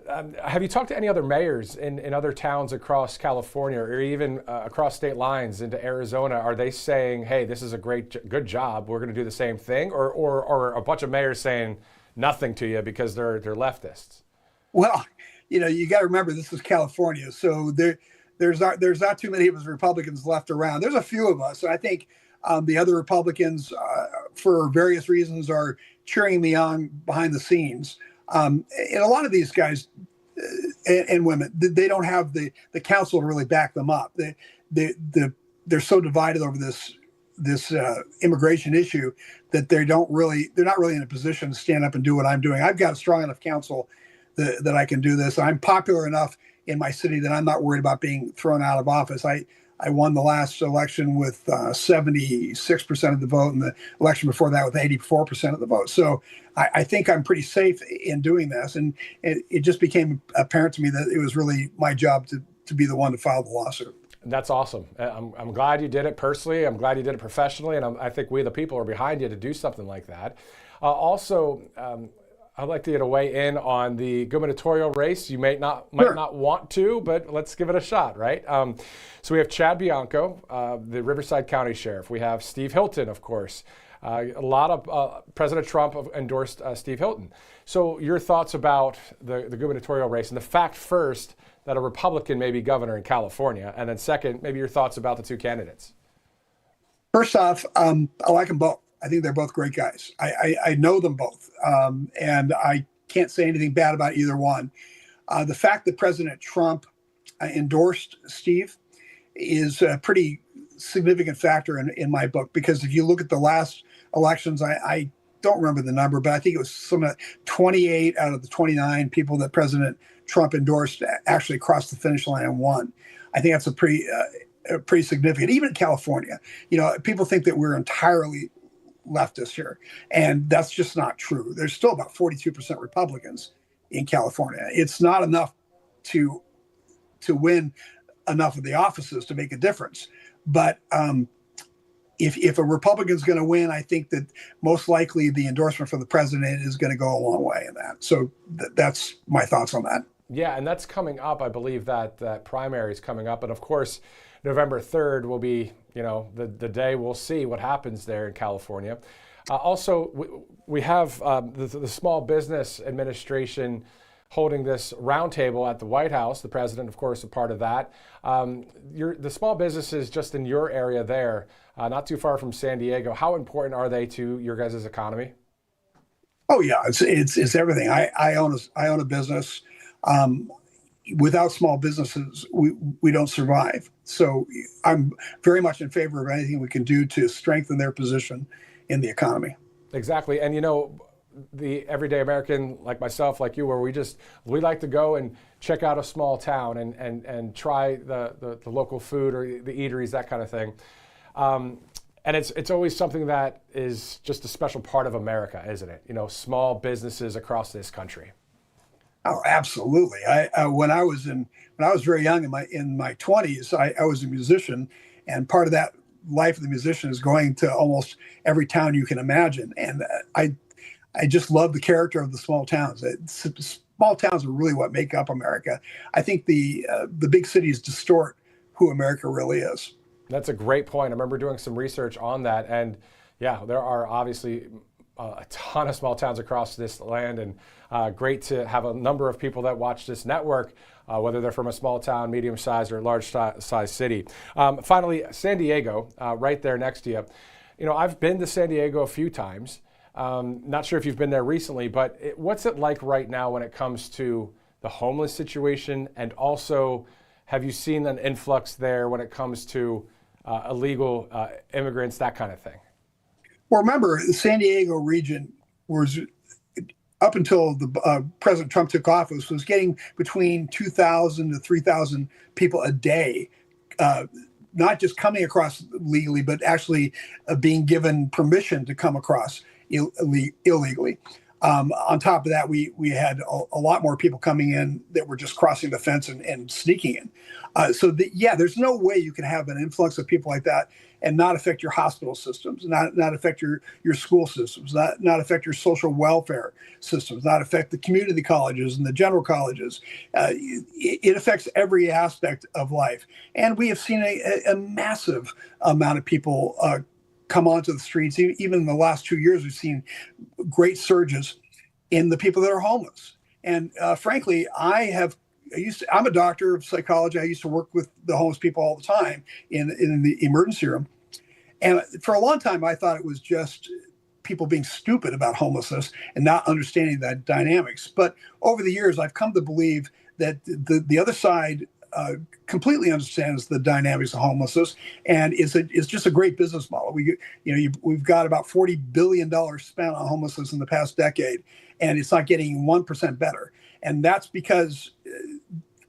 Have you talked to any other mayors in other towns across California or even across state lines into Arizona? Are they saying, hey, this is a good job, we're going to do the same thing? Or a bunch of mayors saying nothing to you because they're leftists? Well, you got to remember, this is California. So there's not too many of us Republicans left around. There's a few of us. I think the other Republicans, for various reasons, are cheering me on behind the scenes. And a lot of these guys and women, they don't have the counsel to really back them up. They're so divided over this immigration issue that they're not really in a position to stand up and do what I'm doing. I've got a strong enough counsel that I can do this. I'm popular enough in my city that I'm not worried about being thrown out of office. I won the last election with 76% of the vote, and the election before that with 84% of the vote. So I think I'm pretty safe in doing this. And it just became apparent to me that it was really my job to be the one to file the lawsuit. That's awesome. I'm glad you did it personally. I'm glad you did it professionally. And I think we, the people, are behind you to do something like that. I'd like you to weigh in on the gubernatorial race. You might not want to, but let's give it a shot, right? So we have Chad Bianco, the Riverside County Sheriff. We have Steve Hilton, of course. A lot of President Trump endorsed Steve Hilton. So your thoughts about the gubernatorial race, and the fact first that a Republican may be governor in California, and then second, maybe your thoughts about the two candidates. First off, I like them both. I think they're both great guys. I know them both, and I can't say anything bad about either one. The fact that President Trump endorsed Steve is a pretty significant factor in my book, because if you look at the last elections, I don't remember the number, but I think it was some 28 out of the 29 people that President Trump endorsed actually crossed the finish line and won. I think that's a pretty significant. Even in California, people think that we're entirely leftist here, and that's just not true. There's still about 42% Republicans in California. It's not enough to win enough of the offices to make a difference, but if a Republican's going to win, I think that most likely the endorsement from the president is going to go a long way in that. So that's my thoughts on that. Yeah, and that's coming up. I believe that primary is coming up, and of course November 3rd will be, the day we'll see what happens there in California. Also, we have the Small Business Administration holding this roundtable at the White House. The president, of course, a part of that. The small businesses just in your area there, not too far from San Diego, how important are they to your guys' economy? Oh yeah, it's everything. I own a business. Without small businesses, we don't survive. So I'm very much in favor of anything we can do to strengthen their position in the economy. Exactly. And the everyday American like myself, like you, where we like to go and check out a small town and try the local food or the eateries, that kind of thing. And it's always something that is just a special part of America, isn't it? You know, small businesses across this country. Oh, absolutely. When I was very young in my 20s, I was a musician, and part of that life of the musician is going to almost every town you can imagine. And I just love the character of the small towns. Small towns are really what make up America. I think the big cities distort who America really is. That's a great point. I remember doing some research on that, and yeah, there are obviously a ton of small towns across this land, and great to have a number of people that watch this network, whether they're from a small town, medium-sized, or large-sized city. Finally, San Diego, right there next to you. You know, I've been to San Diego a few times. Not sure if you've been there recently, but what's it like right now when it comes to the homeless situation, and also have you seen an influx there when it comes to illegal immigrants, that kind of thing? Well, remember, the San Diego region was, up until President Trump took office, was getting between 2,000 to 3,000 people a day, not just coming across legally, but actually being given permission to come across illegally. On top of that, we had a lot more people coming in that were just crossing the fence and sneaking in. There's no way you can have an influx of people like that and not affect your hospital systems, not affect your school systems, not affect your social welfare systems, not affect the community colleges and the general colleges. It affects every aspect of life. And we have seen a massive amount of people come onto the streets. Even in the last 2 years, we've seen great surges in the people that are homeless. And frankly, I'm a doctor of psychology. I used to work with the homeless people all the time in the emergency room. And for a long time, I thought it was just people being stupid about homelessness and not understanding that dynamics. But over the years, I've come to believe that the other side completely understands the dynamics of homelessness, and it's just a great business model. We've got about $40 billion spent on homelessness in the past decade, and it's not getting 1% better. And that's because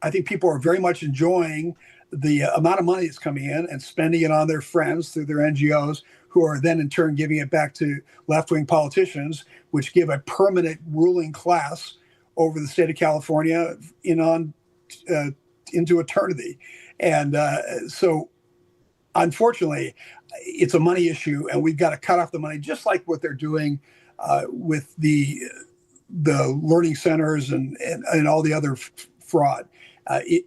I think people are very much enjoying the amount of money that's coming in and spending it on their friends through their NGOs, who are then in turn giving it back to left-wing politicians, which give a permanent ruling class over the state of California into eternity. And so unfortunately, it's a money issue, and we've got to cut off the money, just like what they're doing with the learning centers and all the other fraud.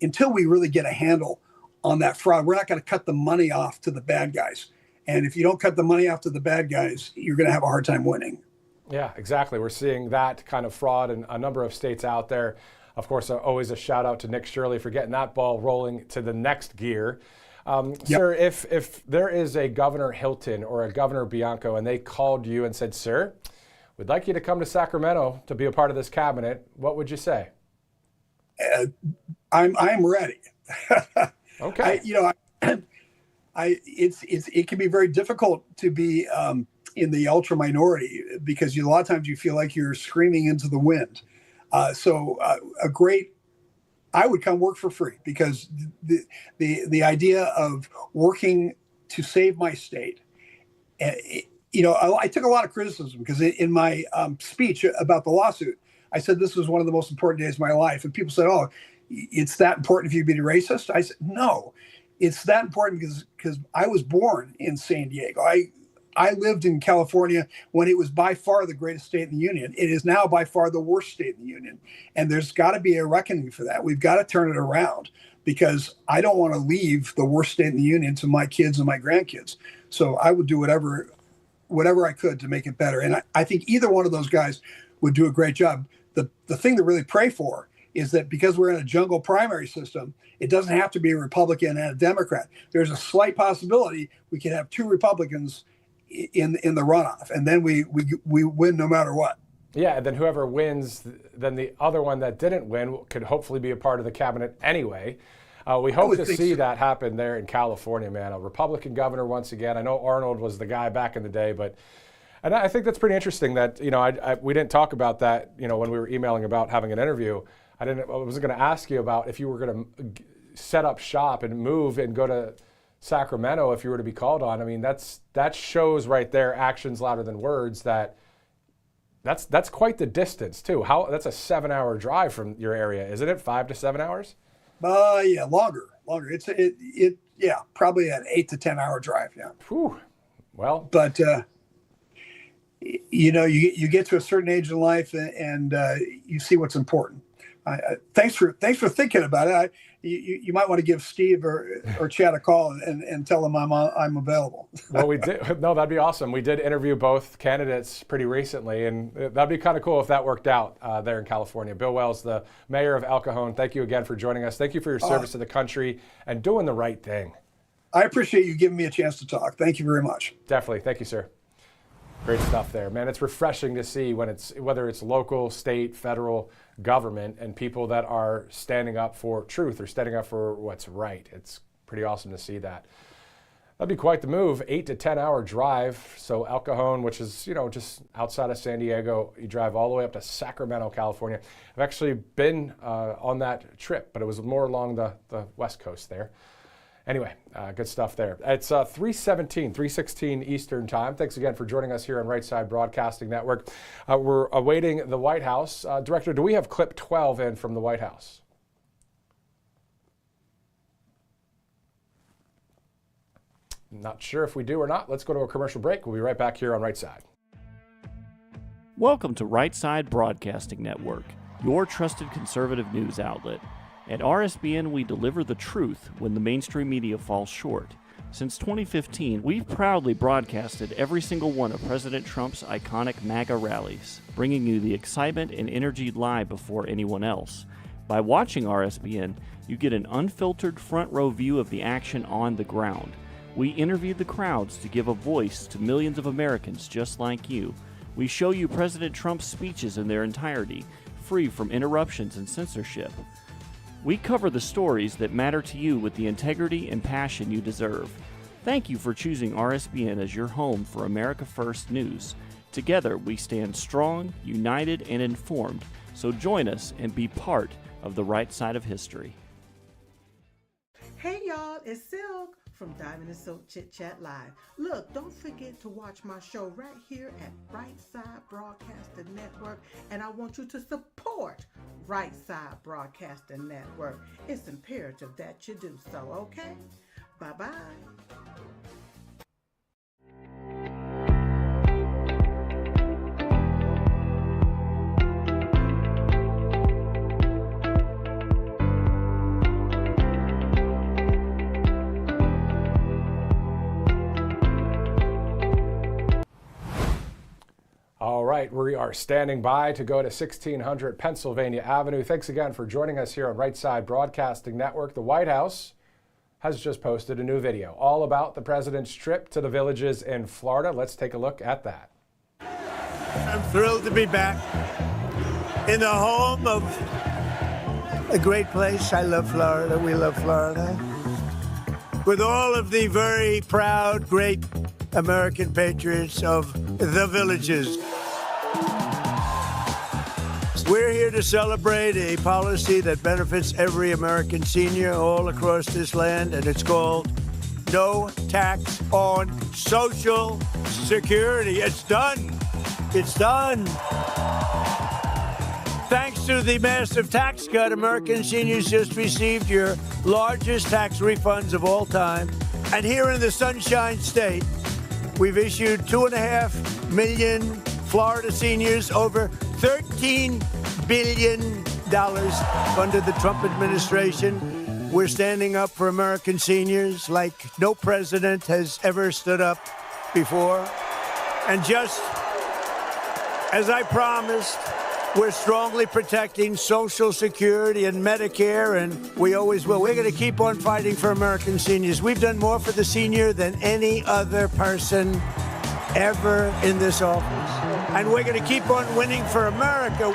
Until we really get a handle on that fraud, we're not going to cut the money off to the bad guys. And if you don't cut the money off to the bad guys, you're going to have a hard time winning. Yeah, exactly. We're seeing that kind of fraud in a number of states out there. Of course, always a shout out to Nick Shirley for getting that ball rolling to the next gear. Yep. Sir, if there is a Governor Hilton or a Governor Bianco and they called you and said, "Sir, we'd like you to come to Sacramento to be a part of this cabinet," what would you say? I'm ready. Okay. It can be very difficult to be in the ultra minority because a lot of times you feel like you're screaming into the wind. I would come work for free, because the idea of working to save my state, I took a lot of criticism because in my speech about the lawsuit, I said this was one of the most important days of my life, and people said, "Oh, it's that important if you be a racist?" I said, "No, it's that important because I was born in San Diego. I lived in California when it was by far the greatest state in the union. It is now by far the worst state in the union. And there's got to be a reckoning for that. We've got to turn it around, because I don't want to leave the worst state in the union to my kids and my grandkids. So I would do whatever I could to make it better. And I think either one of those guys would do a great job. The thing to really pray for is that, because we're in a jungle primary system, it doesn't have to be a Republican and a Democrat. There's a slight possibility we could have two Republicans in the runoff, and then we win no matter what. Yeah, and then whoever wins, then the other one that didn't win could hopefully be a part of the cabinet anyway. We hope to see that happen there in California, man. A Republican governor once again. I know Arnold was the guy back in the day, but And I think that's pretty interesting that, we didn't talk about that, when we were emailing about having an interview. I was going to ask you about if you were going to set up shop and move and go to Sacramento if you were to be called on. I mean, that shows right there, actions louder than words, that's quite the distance too. That's a 7-hour drive from your area, isn't it? 5 to 7 hours? Yeah, longer. Yeah, probably an 8 to 10 hour drive. Yeah. Whew. Well, but you get to a certain age in life and you see what's important. Thanks for thinking about it. You might want to give Steve or Chad a call and tell them I'm available. Well, we did. No, that'd be awesome. We did interview both candidates pretty recently, and that'd be kind of cool if that worked out there in California. Bill Wells, the mayor of El Cajon, thank you again for joining us. Thank you for your service to the country and doing the right thing. I appreciate you giving me a chance to talk. Thank you very much. Definitely. Thank you, sir. Great stuff there, man. It's refreshing to see whether it's local, state, federal government and people that are standing up for truth or standing up for what's right. It's pretty awesome to see that. That'd be quite the move. 8 to 10 hour drive. So El Cajon, which is, just outside of San Diego, you drive all the way up to Sacramento, California. I've actually been on that trip, but it was more along the West Coast there. Anyway, good stuff there. It's 3:16 Eastern Time. Thanks again for joining us here on Right Side Broadcasting Network. We're awaiting the White House. Director, do we have clip 12 in from the White House? Not sure if we do or not. Let's go to a commercial break. We'll be right back here on Right Side. Welcome to Right Side Broadcasting Network, your trusted conservative news outlet. At RSBN, we deliver the truth when the mainstream media falls short. Since 2015, we've proudly broadcasted every single one of President Trump's iconic MAGA rallies, bringing you the excitement and energy live before anyone else. By watching RSBN, you get an unfiltered front row view of the action on the ground. We interview the crowds to give a voice to millions of Americans just like you. We show you President Trump's speeches in their entirety, free from interruptions and censorship. We cover the stories that matter to you with the integrity and passion you deserve. Thank you for choosing RSBN as your home for America First News. Together, we stand strong, united, and informed. So join us and be part of the right side of history. Hey y'all, it's Silk from Diamond and Silk Chit Chat Live. Look, don't forget to watch my show right here at Right Side Broadcasting Network, and I want you to support Right Side Broadcasting Network. It's imperative that you do so, okay? Bye-bye. All right, we are standing by to go to 1600 Pennsylvania Avenue. Thanks again for joining us here on Right Side Broadcasting Network. The White House has just posted a new video all about the president's trip to the villages in Florida. Let's take a look at that. I'm thrilled to be back in the home of a great place. I love Florida. We love Florida. With all of the very proud, great American patriots of the villages. We're here to celebrate a policy that benefits every American senior all across this land, and it's called No Tax on Social Security. It's done. It's done. Thanks to the massive tax cut, American seniors just received your largest tax refunds of all time. And here in the Sunshine State, we've issued 2.5 million Florida seniors over $13 billion under the Trump administration. We're standing up for American seniors like no president has ever stood up before. And just as I promised, we're strongly protecting Social Security and Medicare, and we always will. We're going to keep on fighting for American seniors. We've done more for the senior than any other person ever in this office. And we're going to keep on winning for America.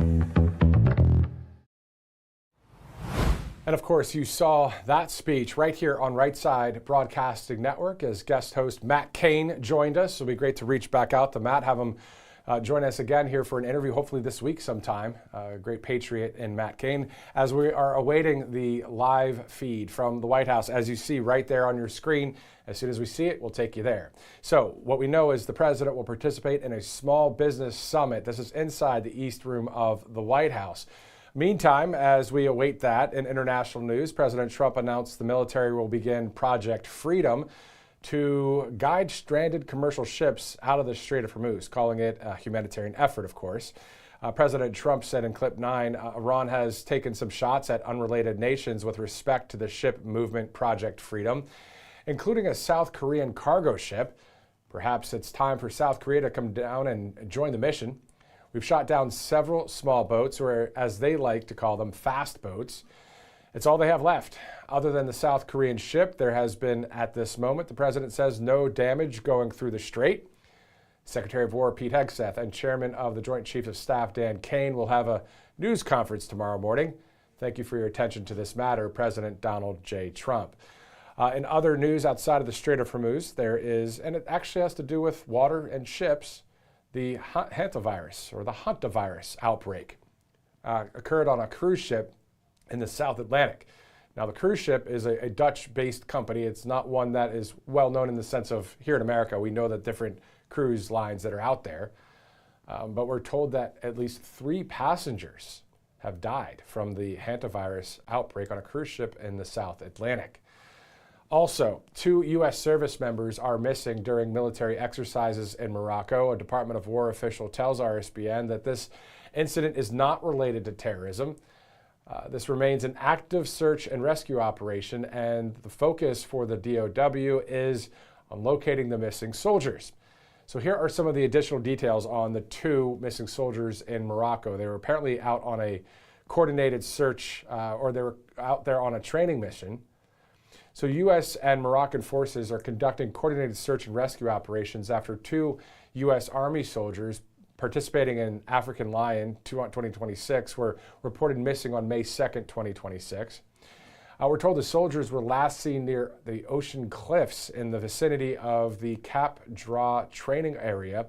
And of course, you saw that speech right here on Right Side Broadcasting Network as guest host Matt Cain joined us. It'll be great to reach back out to Matt, have him join us again here for an interview, hopefully this week sometime. Great patriot in Matt Cain, as we are awaiting the live feed from the White House, as you see right there on your screen. As soon as we see it, we'll take you there. So what we know is the president will participate in a small business summit. This is inside the East Room of the White House. Meantime, as we await that, in international news, President Trump announced the military will begin Project Freedom to guide stranded commercial ships out of the Strait of Hormuz, calling it a humanitarian effort, of course. President Trump said in clip 9, Iran has taken some shots at unrelated nations with respect to the ship movement Project Freedom, including a South Korean cargo ship. Perhaps it's time for South Korea to come down and join the mission. We've shot down several small boats, or as they like to call them, fast boats. It's all they have left. Other than the South Korean ship, there has been, at this moment, the president says, no damage going through the strait. Secretary of War Pete Hegseth and Chairman of the Joint Chiefs of Staff Dan Kane will have a news conference tomorrow morning. Thank you for your attention to this matter, President Donald J. Trump. In other news outside of the Strait of Hormuz, there is, and it actually has to do with water and ships, the hantavirus, or the hantavirus outbreak occurred on a cruise ship in the South Atlantic. Now, the cruise ship is a Dutch-based company. It's not one that is well known in the sense of here in America. We know the different cruise lines that are out there. But we're told that at least 3 passengers have died from the hantavirus outbreak on a cruise ship in the South Atlantic. Also, 2 U.S. service members are missing during military exercises in Morocco. A Department of War official tells RSBN that this incident is not related to terrorism. This remains an active search and rescue operation, and the focus for the DOW is on locating the missing soldiers. So here are some of the additional details on the 2 missing soldiers in Morocco. They were apparently out on a coordinated search, or they were out there on a training mission. So U.S. and Moroccan forces are conducting coordinated search and rescue operations after 2 U.S. Army soldiers participating in African Lion 2026 were reported missing on May 2nd, 2026. We're told the soldiers were last seen near the ocean cliffs in the vicinity of the Cap Draw training area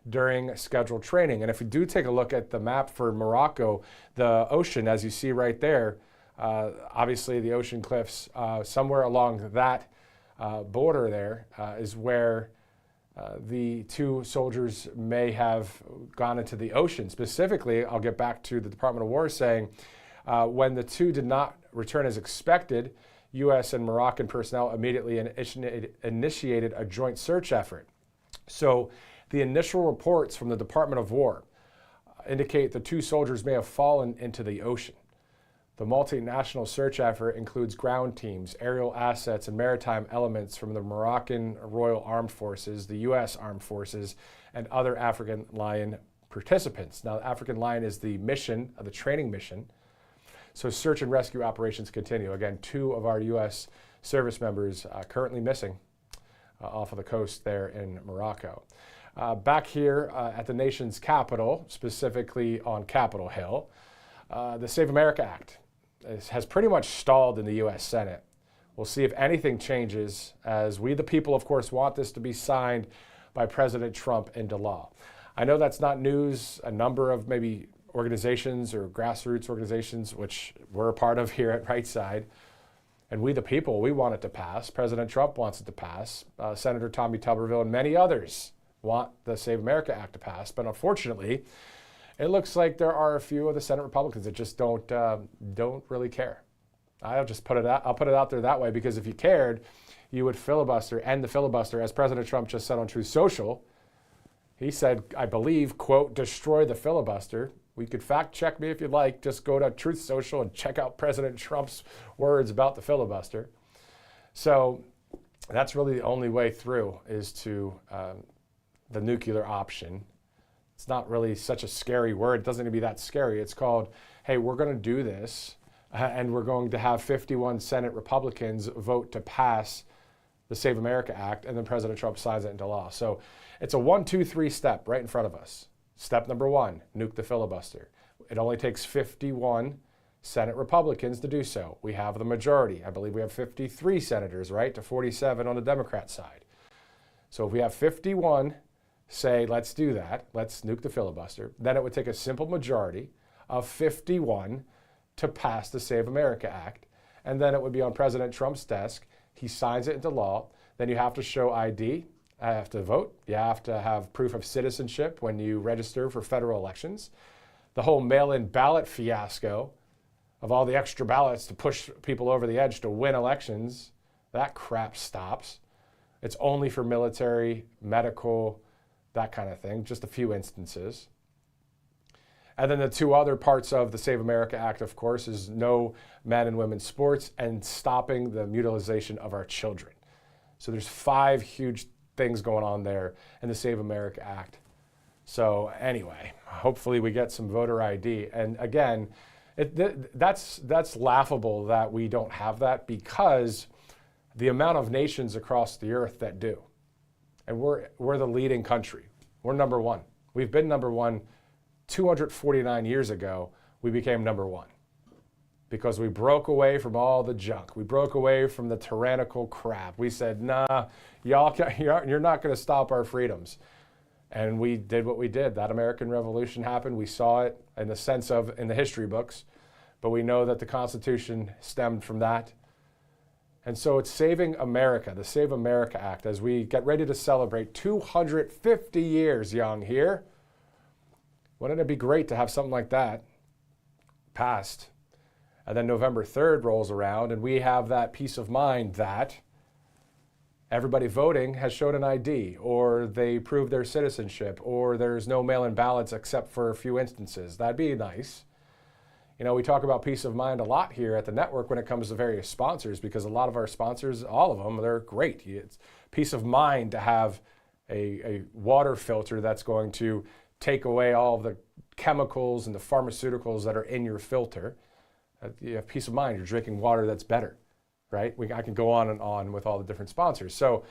during scheduled training. And if we do take a look at the map for Morocco, the ocean, as you see right there, obviously the ocean cliffs, somewhere along that border there is where the 2 soldiers may have gone into the ocean. Specifically, I'll get back to the Department of War saying when the 2 did not return as expected, U.S. and Moroccan personnel immediately initiated a joint search effort. So the initial reports from the Department of War indicate the 2 soldiers may have fallen into the ocean. The multinational search effort includes ground teams, aerial assets, and maritime elements from the Moroccan Royal Armed Forces, the U.S. Armed Forces, and other African Lion participants. Now, African Lion is the mission, the training mission. So search and rescue operations continue. Again, 2 of our U.S. service members currently missing off of the coast there in Morocco. Back here at the nation's capital, specifically on Capitol Hill, the Save America Act has pretty much stalled in the U.S. Senate. We'll see if anything changes, as we the people, of course, want this to be signed by President Trump into law. I know that's not news. A number of maybe organizations or grassroots organizations, which we're a part of here at Right Side, and we the people, we want it to pass. President Trump wants it to pass. Senator Tommy Tuberville and many others want the Save America Act to pass. But unfortunately, it looks like there are a few of the Senate Republicans that just don't really care. I'll just put it out. I'll put it out there that way, because if you cared, you would filibuster, end the filibuster, as President Trump just said on Truth Social. He said, I believe, quote, destroy the filibuster. We could fact check me if you'd like. Just go to Truth Social and check out President Trump's words about the filibuster. So that's really the only way through, is to the nuclear option. It's not really such a scary word. It doesn't need to be that scary. It's called, hey, we're going to do this, and we're going to have 51 Senate Republicans vote to pass the Save America Act, and then President Trump signs it into law. So it's a 1, 2, 3 step right in front of us. Step number 1, nuke the filibuster. It only takes 51 Senate Republicans to do so. We have the majority. I believe we have 53 senators, right, to 47 on the Democrat side. So if we have 51 say, let's do that, let's nuke the filibuster, then it would take a simple majority of 51 to pass the Save America Act. And then it would be on President Trump's desk. He signs it into law. Then you have to show ID. You have to vote. You have to have proof of citizenship when you register for federal elections. The whole mail-in ballot fiasco of all the extra ballots to push people over the edge to win elections, that crap stops. It's only for military, medical, that kind of thing, just a few instances. And then the two other parts of the Save America Act, of course, is no men and women's sports and stopping the mutilation of our children. So there's 5 huge things going on there in the Save America Act. So anyway, hopefully we get some voter ID. And again, that's laughable that we don't have that, because the amount of nations across the earth that do. And we're the leading country. We're number one. We've been number one 249 years ago. We became number one because we broke away from all the junk. We broke away from the tyrannical crap. We said, nah, you're not going to stop our freedoms. And we did what we did. That American Revolution happened. We saw it in the sense of in the history books, but we know that the Constitution stemmed from that. And so it's Saving America, the Save America Act, as we get ready to celebrate 250 years young here. Wouldn't it be great to have something like that passed? And then November 3rd rolls around and we have that peace of mind that everybody voting has shown an ID, or they prove their citizenship, or there's no mail-in ballots except for a few instances. That'd be nice. You know, we talk about peace of mind a lot here at the network when it comes to various sponsors, because a lot of our sponsors, all of them, they're great. It's peace of mind to have a water filter that's going to take away all of the chemicals and the pharmaceuticals that are in your filter. You have peace of mind. You're drinking water that's better, right? I can go on and on with all the different sponsors. So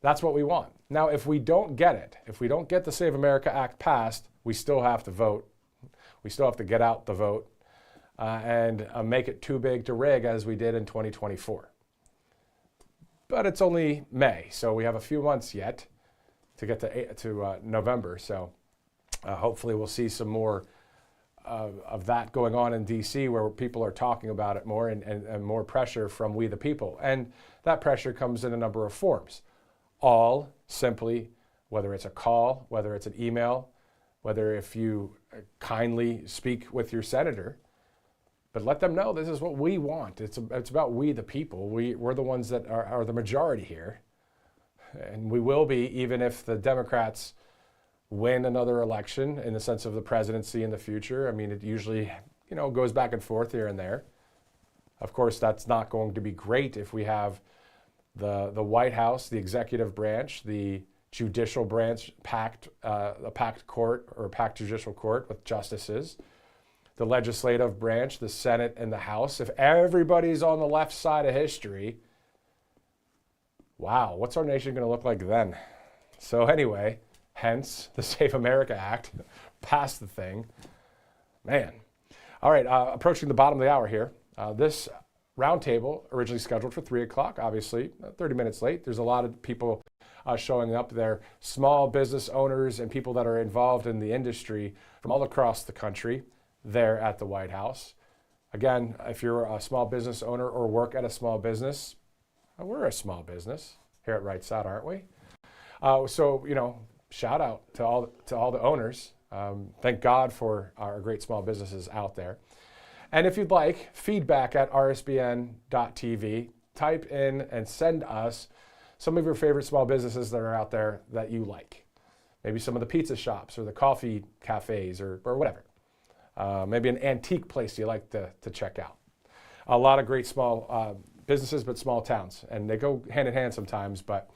that's what we want. Now, if we don't get it, if we don't get the Save America Act passed, we still have to vote. We still have to get out the vote. And make it too big to rig as we did in 2024. But it's only May, so we have a few months yet to get to November. So hopefully we'll see some more of that going on in D.C., where people are talking about it more and more pressure from we the people. And that pressure comes in a number of forms. All simply, whether it's a call, whether it's an email, whether if you kindly speak with your senator, but let them know this is what we want. It's about we the people. We're the ones that are the majority here. And we will be, even if the Democrats win another election in the sense of the presidency in the future. I mean, it usually, goes back and forth here and there. Of course, that's not going to be great if we have the White House, the executive branch, the judicial branch a packed court or a packed judicial court with justices. The legislative branch, the Senate and the House. If everybody's on the left side of history, wow, what's our nation going to look like then? So anyway, hence the Save America Act, pass the thing. Man. All right, approaching the bottom of the hour here. This roundtable, originally scheduled for 3 o'clock, obviously 30 minutes late. There's a lot of people showing up there, small business owners and people that are involved in the industry from all across the country there at the White House. Again, if you're a small business owner or work at a small business, we're a small business here at Right Side, aren't we? So, shout out to all the owners. Thank God for our great small businesses out there. And if you'd like, feedback at rsbn.tv, type in and send us some of your favorite small businesses that are out there that you like. Maybe some of the pizza shops or the coffee cafes or whatever. Maybe an antique place you like to check out. A lot of great small businesses, but small towns. And they go hand in hand sometimes, but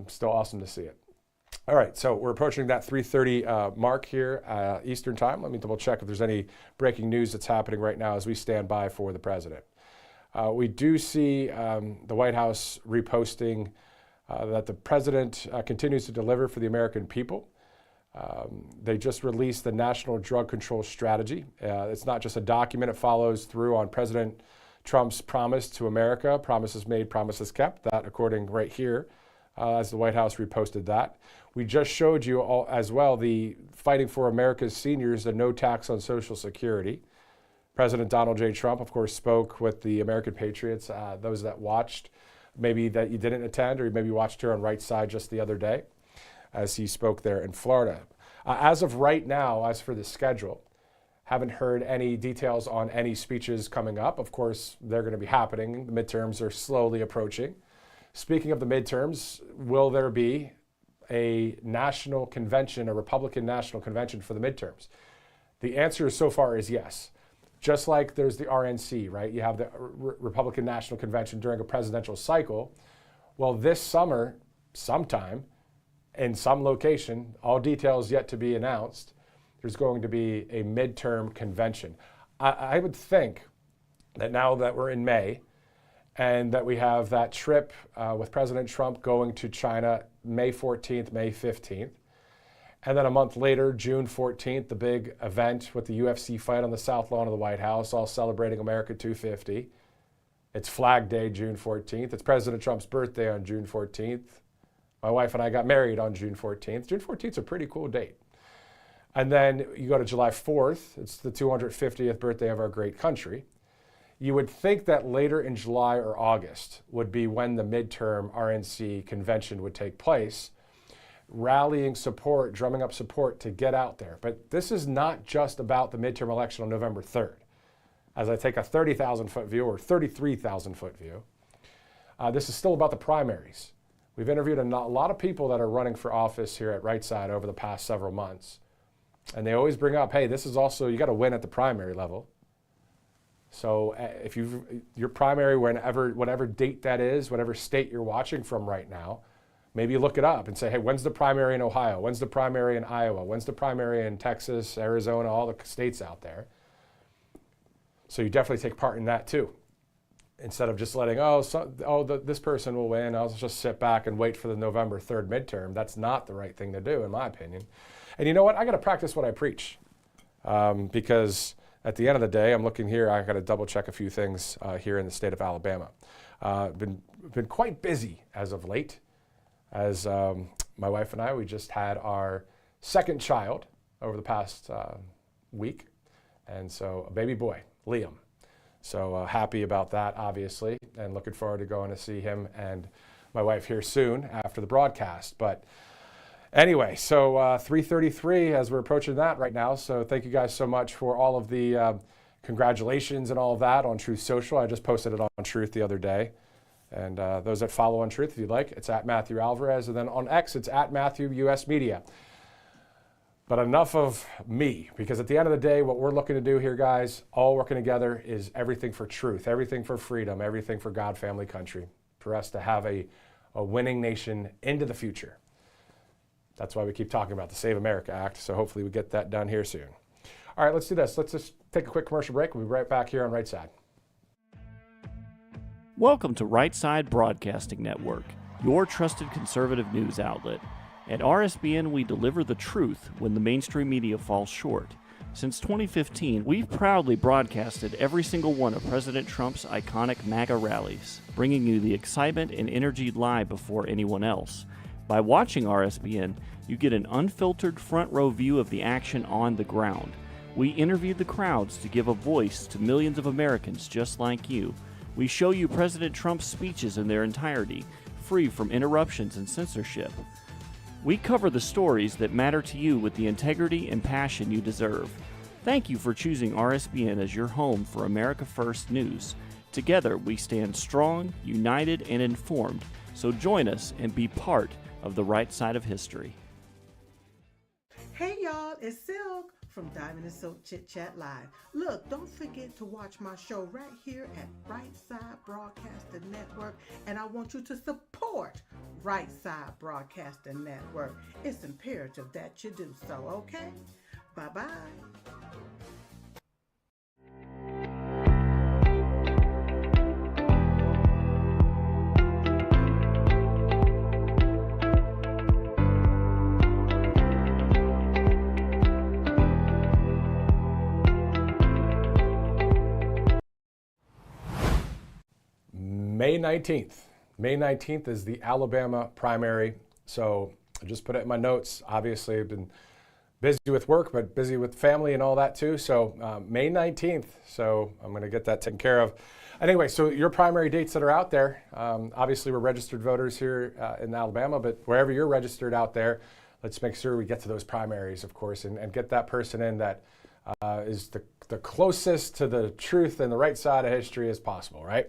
still awesome to see it. All right, so we're approaching that 3:30 mark here Eastern time. Let me double check if there's any breaking news that's happening right now as we stand by for the president. We do see the White House reposting that the president continues to deliver for the American people. They just released the National Drug Control Strategy. It's not just a document. It follows through on President Trump's promise to America, promises made, promises kept. That, according right here, as the White House reposted that. We just showed you all, as well, the Fighting for America's Seniors, the no tax on Social Security. President Donald J. Trump, of course, spoke with the American Patriots, those that watched, maybe that you didn't attend, or maybe watched here on Right Side just the other day, as he spoke there in Florida. As of right now, as for the schedule, haven't heard any details on any speeches coming up. Of course, they're going to be happening. The midterms are slowly approaching. Speaking of the midterms, will there be a national convention, a Republican national convention for the midterms? The answer so far is yes. Just like there's the RNC, right? You have the Republican National Convention during a presidential cycle. Well, this summer, sometime, in some location, all details yet to be announced, there's going to be a midterm convention. I would think that now that we're in May, and that we have that trip with President Trump going to China May 14th, May 15th. And then a month later, June 14th, the big event with the UFC fight on the South Lawn of the White House, all celebrating America 250. It's Flag Day, June 14th. It's President Trump's birthday on June 14th. My wife and I got married on June 14th. June 14th is a pretty cool date. And then you go to July 4th. It's the 250th birthday of our great country. You would think that later in July or August would be when the midterm RNC convention would take place, rallying support, drumming up support to get out there. But this is not just about the midterm election on November 3rd. As I take a 30,000-foot view or 33,000-foot view, this is still about the primaries. We've interviewed a lot of people that are running for office here at Right Side over the past several months. And they always bring up, hey, this is also, you got to win at the primary level. So if your primary, whatever date that is, whatever state you're watching from right now, maybe you look it up and say, hey, when's the primary in Ohio? When's the primary in Iowa? When's the primary in Texas, Arizona, all the states out there? So you definitely take part in that too. Instead of just letting, this person will win, I'll just sit back and wait for the November 3rd midterm. That's not the right thing to do, in my opinion. And you know what? I got to practice what I preach because at the end of the day, I'm looking here, I got to double check a few things here in the state of Alabama. Been quite busy as of late, as my wife and I, we just had our second child over the past week. And so a baby boy, Liam. So happy about that, obviously, and looking forward to going to see him and my wife here soon after the broadcast. But anyway, so 3:33 as we're approaching that right now. So thank you guys so much for all of the congratulations and all of that on Truth Social. I just posted it on Truth the other day. And those that follow on Truth, if you'd like, it's at Matthew Alvarez. And then on X, it's at Matthew US Media. But enough of me, because at the end of the day, what we're looking to do here, guys, all working together, is everything for truth, everything for freedom, everything for God, family, country, for us to have a winning nation into the future. That's why we keep talking about the Save America Act, so hopefully we get that done here soon. All right, let's do this. Let's just take a quick commercial break. We'll be right back here on Right Side. Welcome to Right Side Broadcasting Network, your trusted conservative news outlet. At RSBN, we deliver the truth when the mainstream media falls short. Since 2015, we've proudly broadcasted every single one of President Trump's iconic MAGA rallies, bringing you the excitement and energy live before anyone else. By watching RSBN, you get an unfiltered front row view of the action on the ground. We interview the crowds to give a voice to millions of Americans just like you. We show you President Trump's speeches in their entirety, free from interruptions and censorship. We cover the stories that matter to you with the integrity and passion you deserve. Thank you for choosing RSBN as your home for America First News. Together, we stand strong, united, and informed. So join us and be part of the right side of history. Hey y'all, it's Silk from Diamond and Silk Chit Chat Live. Look, don't forget to watch my show right here at Right Side Broadcasting Network, and I want you to support Right Side Broadcasting Network. It's imperative that you do so, okay? Bye-bye. May 19th. May 19th is the Alabama primary. So I just put it in my notes. Obviously, I've been busy with work, but busy with family and all that too. So May 19th. So I'm going to get that taken care of. Anyway, so your primary dates that are out there, obviously we're registered voters here in Alabama, but wherever you're registered out there, let's make sure we get to those primaries, of course, and get that person in that is the closest to the truth and the right side of history as possible, right?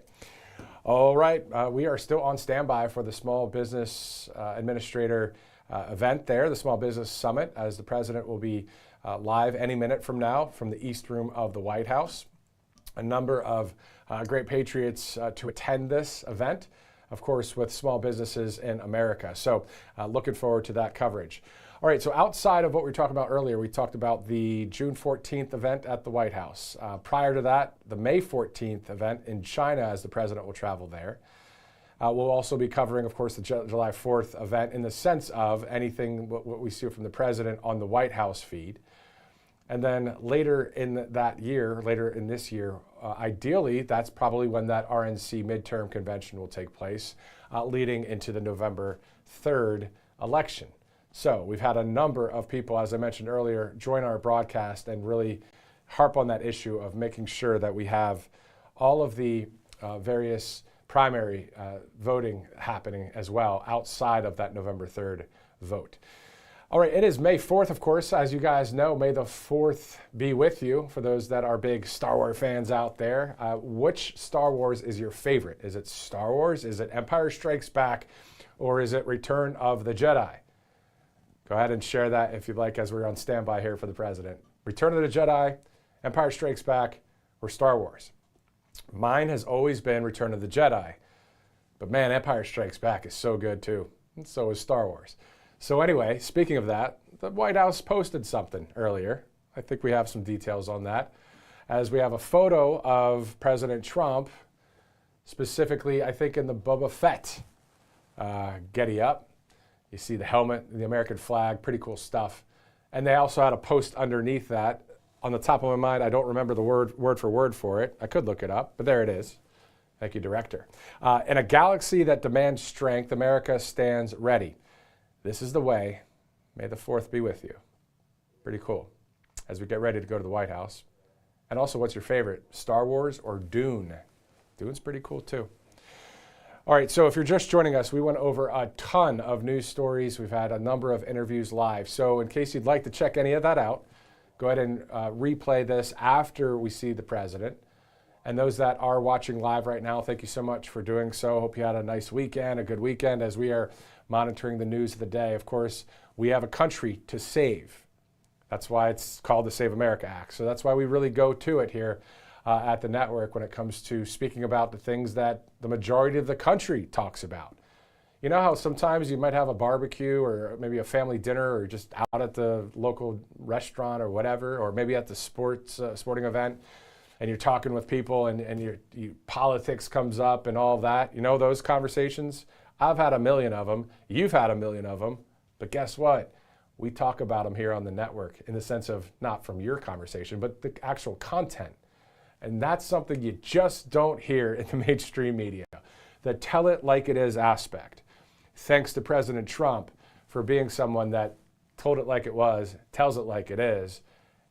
All right, we are still on standby for the Small Business Administrator event there, the Small Business Summit, as the president will be live any minute from now from the East Room of the White House. A number of great patriots to attend this event, of course, with small businesses in America. So looking forward to that coverage. All right, so outside of what we were talking about earlier, we talked about the June 14th event at the White House. Prior to that, the May 14th event in China, as the president will travel there. We'll also be covering, of course, the July 4th event in the sense of anything what we see from the president on the White House feed. And then later in that year, later in this year, ideally, that's probably when that RNC midterm convention will take place, leading into the November 3rd election. So we've had a number of people, as I mentioned earlier, join our broadcast and really harp on that issue of making sure that we have all of the various primary voting happening as well outside of that November 3rd vote. All right, it is May 4th, of course. As you guys know, May the 4th be with you. For those that are big Star Wars fans out there, which Star Wars is your favorite? Is it Star Wars? Is it Empire Strikes Back? Or is it Return of the Jedi? Go ahead and share that if you'd like, as we're on standby here for the president. Return of the Jedi, Empire Strikes Back, or Star Wars? Mine has always been Return of the Jedi. But man, Empire Strikes Back is so good too. And so is Star Wars. So anyway, speaking of that, the White House posted something earlier. I think we have some details on that. As we have a photo of President Trump, specifically, I think in the Boba Fett getty up. You see the helmet, the American flag, pretty cool stuff. And they also had a post underneath that. On the top of my mind, I don't remember the word for word for it. I could look it up, but there it is. Thank you, Director. In a galaxy that demands strength, America stands ready. This is the way. May the 4th be with you. Pretty cool. As we get ready to go to the White House. And also, what's your favorite, Star Wars or Dune? Dune's pretty cool too. All right, so if you're just joining us, we went over a ton of news stories. We've had a number of interviews live. So in case you'd like to check any of that out, go ahead and replay this after we see the president. And those that are watching live right now, thank you so much for doing so. Hope you had a nice weekend, a good weekend, as we are monitoring the news of the day. Of course, we have a country to save. That's why it's called the Save America Act. So that's why we really go to it here at the network when it comes to speaking about the things that the majority of the country talks about. You know how sometimes you might have a barbecue or maybe a family dinner or just out at the local restaurant or whatever, or maybe at the sporting event, and you're talking with people and politics comes up and all that. You know those conversations? I've had a million of them. You've had a million of them. But guess what? We talk about them here on the network in the sense of not from your conversation, but the actual content. And that's something you just don't hear in the mainstream media. The tell it like it is aspect. Thanks to President Trump for being someone that told it like it was, tells it like it is.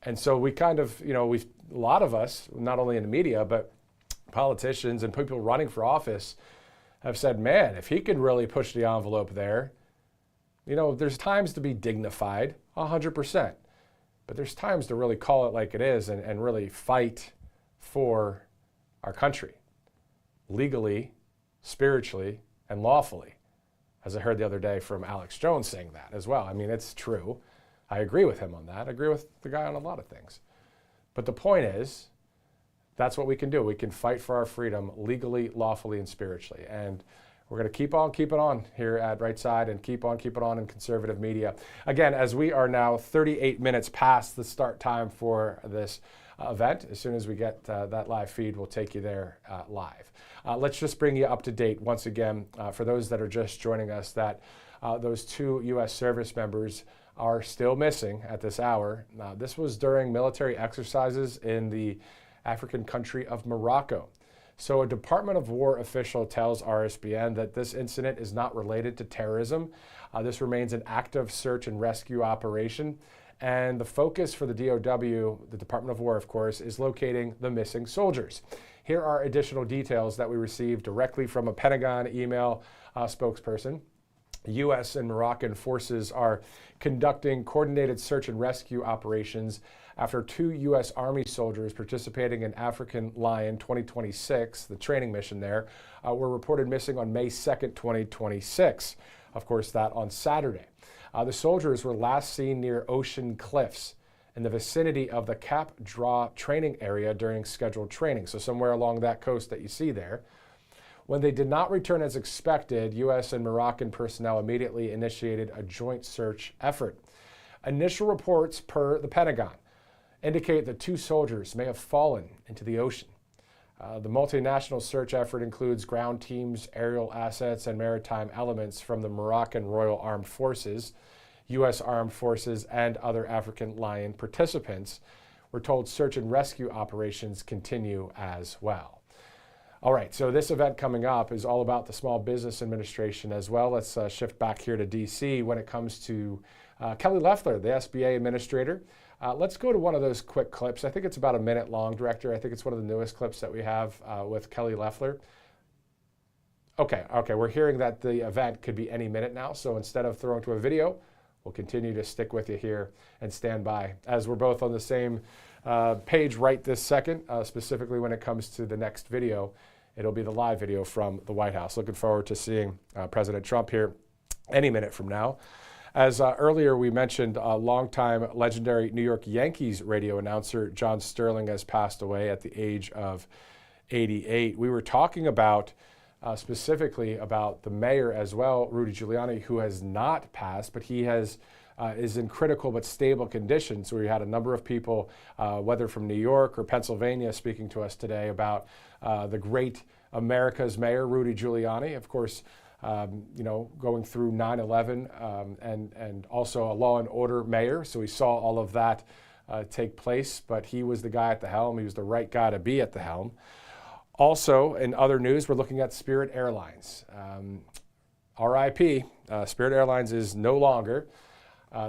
And so we kind of, a lot of us, not only in the media, but politicians and people running for office have said, man, if he can really push the envelope there, there's times to be dignified, 100%. But there's times to really call it like it is and really fight for our country, legally, spiritually, and lawfully. As I heard the other day from Alex Jones saying that as well. I mean, it's true. I agree with him on that. I agree with the guy on a lot of things. But the point is, that's what we can do. We can fight for our freedom legally, lawfully, and spiritually. And we're going to keep on keeping on here at Right Side and keep on keeping on in conservative media. Again, as we are now 38 minutes past the start time for this event, as soon as we get that live feed, we'll take you there live. Let's just bring you up to date once again for those that are just joining us that those 2 U.S. service members are still missing at this hour. This was during military exercises in the African country of Morocco. So a Department of War official tells RSBN that this incident is not related to terrorism. This remains an active search and rescue operation. And the focus for the DOW, the Department of War, of course, is locating the missing soldiers. Here are additional details that we received directly from a Pentagon email spokesperson. U.S. and Moroccan forces are conducting coordinated search and rescue operations after 2 U.S. Army soldiers participating in African Lion 2026, the training mission there, were reported missing on May 2nd, 2026. Of course, that on Saturday. The soldiers were last seen near Ocean Cliffs in the vicinity of the Cap Draw training area during scheduled training, so somewhere along that coast that you see there. When they did not return as expected, U.S. and Moroccan personnel immediately initiated a joint search effort. Initial reports per the Pentagon indicate that 2 soldiers may have fallen into the ocean. The multinational search effort includes ground teams, aerial assets, and maritime elements from the Moroccan Royal Armed Forces, U.S. Armed Forces, and other African Lion participants. We're told search and rescue operations continue as well. All right, so this event coming up is all about the Small Business Administration as well. Let's shift back here to D.C. when it comes to Kelly Loeffler, the SBA administrator. Let's go to one of those quick clips. I think it's about a minute long, Director. I think it's one of the newest clips that we have with Kelly Loeffler. Okay, we're hearing that the event could be any minute now, so instead of throwing to a video, we'll continue to stick with you here and stand by as we're both on the same page right this second, specifically when it comes to the next video. It'll be the live video from the White House. Looking forward to seeing President Trump here any minute from now. As earlier we mentioned, longtime legendary New York Yankees radio announcer John Sterling has passed away at the age of 88. We were talking about specifically about the mayor as well, Rudy Giuliani, who has not passed, but he has is in critical but stable condition. So we had a number of people, whether from New York or Pennsylvania, speaking to us today about the great America's mayor, Rudy Giuliani. Of course, going through 9/11 and also a law and order mayor. So we saw all of that take place, but he was the guy at the helm. He was the right guy to be at the helm. Also, in other news, we're looking at Spirit Airlines. RIP, Spirit Airlines is no longer.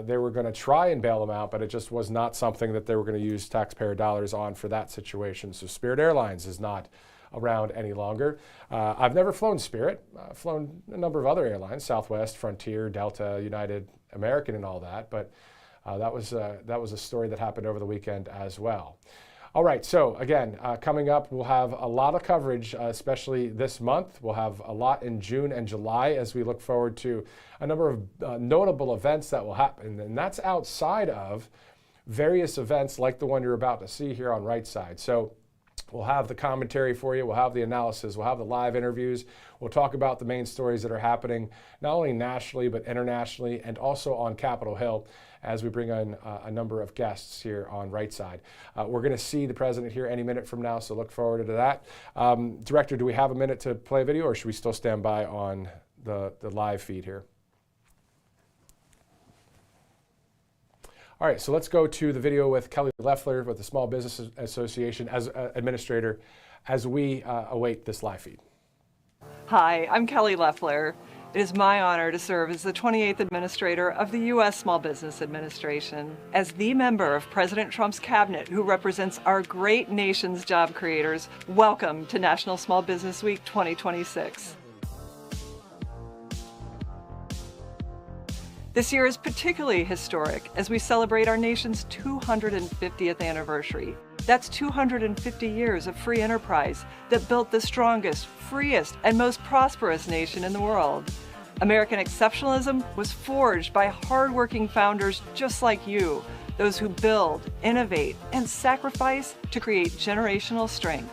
They were going to try and bail them out, but it just was not something that they were going to use taxpayer dollars on for that situation. So Spirit Airlines is not around any longer. I've never flown Spirit. I've flown a number of other airlines, Southwest, Frontier, Delta, United, American, and all that. But that was a story that happened over the weekend as well. All right, so again, coming up, we'll have a lot of coverage, especially this month. We'll have a lot in June and July as we look forward to a number of notable events that will happen. And that's outside of various events like the one you're about to see here on Right Side. So we'll have the commentary for you. We'll have the analysis. We'll have the live interviews. We'll talk about the main stories that are happening, not only nationally, but internationally, and also on Capitol Hill as we bring on a number of guests here on Right Side. We're going to see the president here any minute from now, so look forward to that. Director, do we have a minute to play a video, or should we still stand by on the live feed here? All right, so let's go to the video with Kelly Loeffler with the Small Business Association as administrator as we await this live feed. Hi, I'm Kelly Loeffler. It is my honor to serve as the 28th Administrator of the U.S. Small Business Administration. As the member of President Trump's cabinet who represents our great nation's job creators, welcome to National Small Business Week 2026. This year is particularly historic as we celebrate our nation's 250th anniversary. That's 250 years of free enterprise that built the strongest, freest, and most prosperous nation in the world. American exceptionalism was forged by hardworking founders just like you, those who build, innovate, and sacrifice to create generational strength.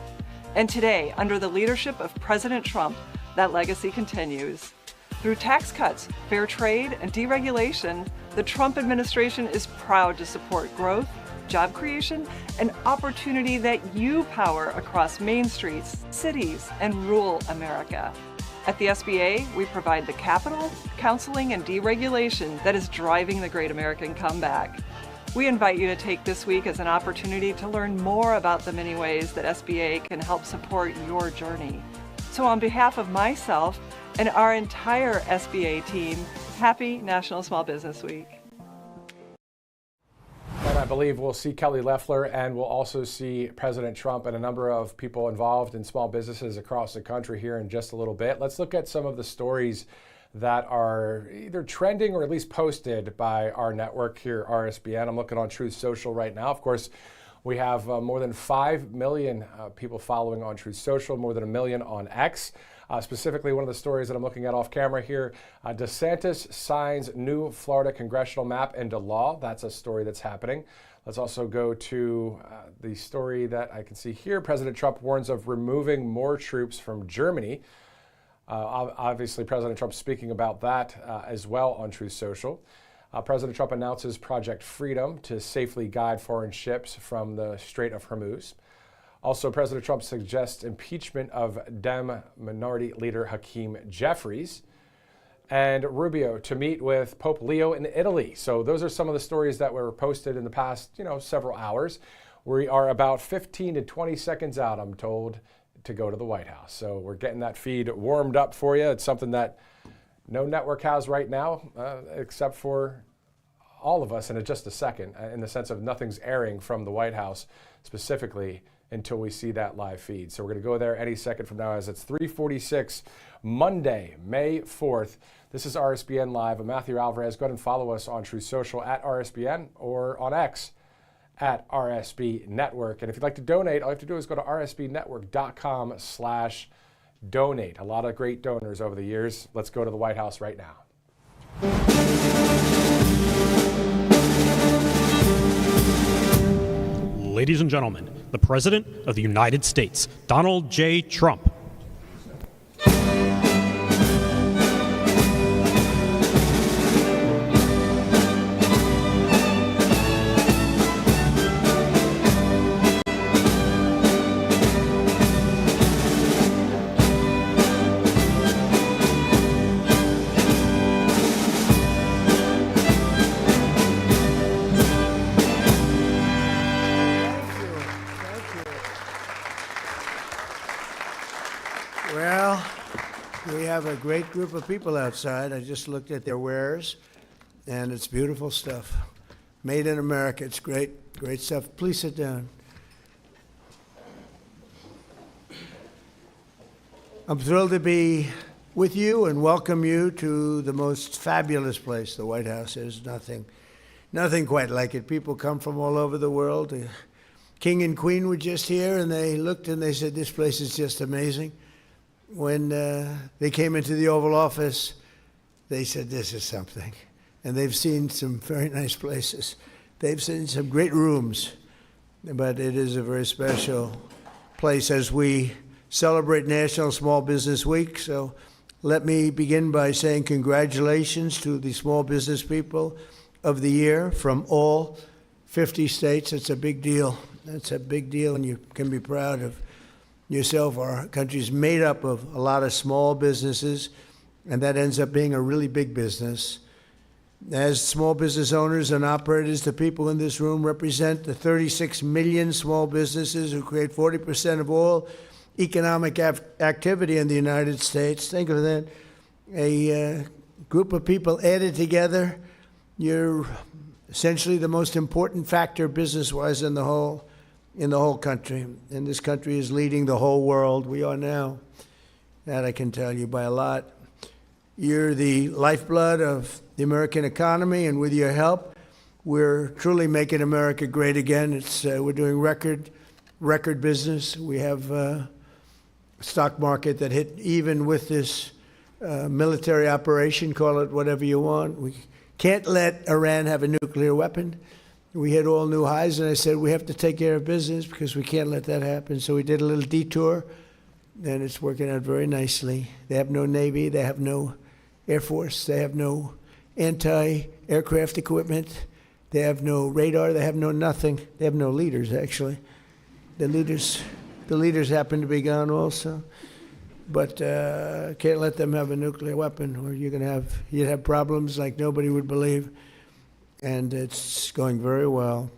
And today, under the leadership of President Trump, that legacy continues. Through tax cuts, fair trade, and deregulation, the Trump administration is proud to support growth, job creation, and opportunity that you power across main streets, cities, and rural America. At the SBA, we provide the capital, counseling, and deregulation that is driving the great American comeback. We invite you to take this week as an opportunity to learn more about the many ways that SBA can help support your journey. So on behalf of myself and our entire SBA team, happy National Small Business Week. And I believe we'll see Kelly Loeffler, and we'll also see President Trump and a number of people involved in small businesses across the country here in just a little bit. Let's look at some of the stories that are either trending or at least posted by our network here, RSBN. I'm looking on Truth Social right now. Of course, we have more than 5 million people following on Truth Social, more than 1 million on X. Specifically, one of the stories that I'm looking at off camera here, DeSantis signs new Florida congressional map into law. That's a story that's happening. Let's also go to the story that I can see here. President Trump warns of removing more troops from Germany. Obviously, President Trump speaking about that as well on Truth Social. President Trump announces Project Freedom to safely guide foreign ships from the Strait of Hormuz. Also, President Trump suggests impeachment of Dem minority leader Hakeem Jeffries. And Rubio to meet with Pope Leo in Italy. So those are some of the stories that were posted in the past, several hours. We are about 15 to 20 seconds out, I'm told, to go to the White House. So we're getting that feed warmed up for you. It's something that no network has right now, except for all of us in just a second, in the sense of nothing's airing from the White House specifically until we see that live feed. So we're going to go there any second from now, as it's 3:46 Monday, May 4th. This is RSBN Live. I'm Matthew Alvarez. Go ahead and follow us on Truth Social at RSBN or on X at RSB Network. And if you'd like to donate, all you have to do is go to rsbnetwork.com/donate. A lot of great donors over the years. Let's go to the White House right now. Ladies and gentlemen, the President of the United States, Donald J. Trump. Well, we have a great group of people outside. I just looked at their wares, and it's beautiful stuff. Made in America. It's great, great stuff. Please sit down. I'm thrilled to be with you and welcome you to the most fabulous place the White House is. Nothing quite like it. People come from all over the world. The King and Queen were just here, and they looked and they said, this place is just amazing. When they came into the Oval Office, they said, this is something. And they've seen some very nice places. They've seen some great rooms, but it is a very special place as we celebrate National Small Business Week. So let me begin by saying congratulations to the small business people of the year from all 50 states. It's a big deal. It's a big deal, and you can be proud of yourself. Our country is made up of a lot of small businesses, and that ends up being a really big business. As small business owners and operators, the people in this room represent the 36 million small businesses who create 40% of all economic activity in the United States. Think of that. A group of people added together. You're essentially the most important factor business-wise in the whole country. And this country is leading the whole world. We are now. That I can tell you by a lot. You're the lifeblood of the American economy, and with your help, we're truly making America great again. We're doing record business. We have a stock market that hit even with this military operation, call it whatever you want. We can't let Iran have a nuclear weapon. We hit all new highs, and I said we have to take care of business because we can't let that happen. So we did a little detour, and it's working out very nicely. They have no Navy. They have no Air Force. They have no anti-aircraft equipment. They have no radar. They have no nothing. They have no leaders, actually. The leaders happen to be gone also. But can't let them have a nuclear weapon, or you'd have problems like nobody would believe. and it's going very well.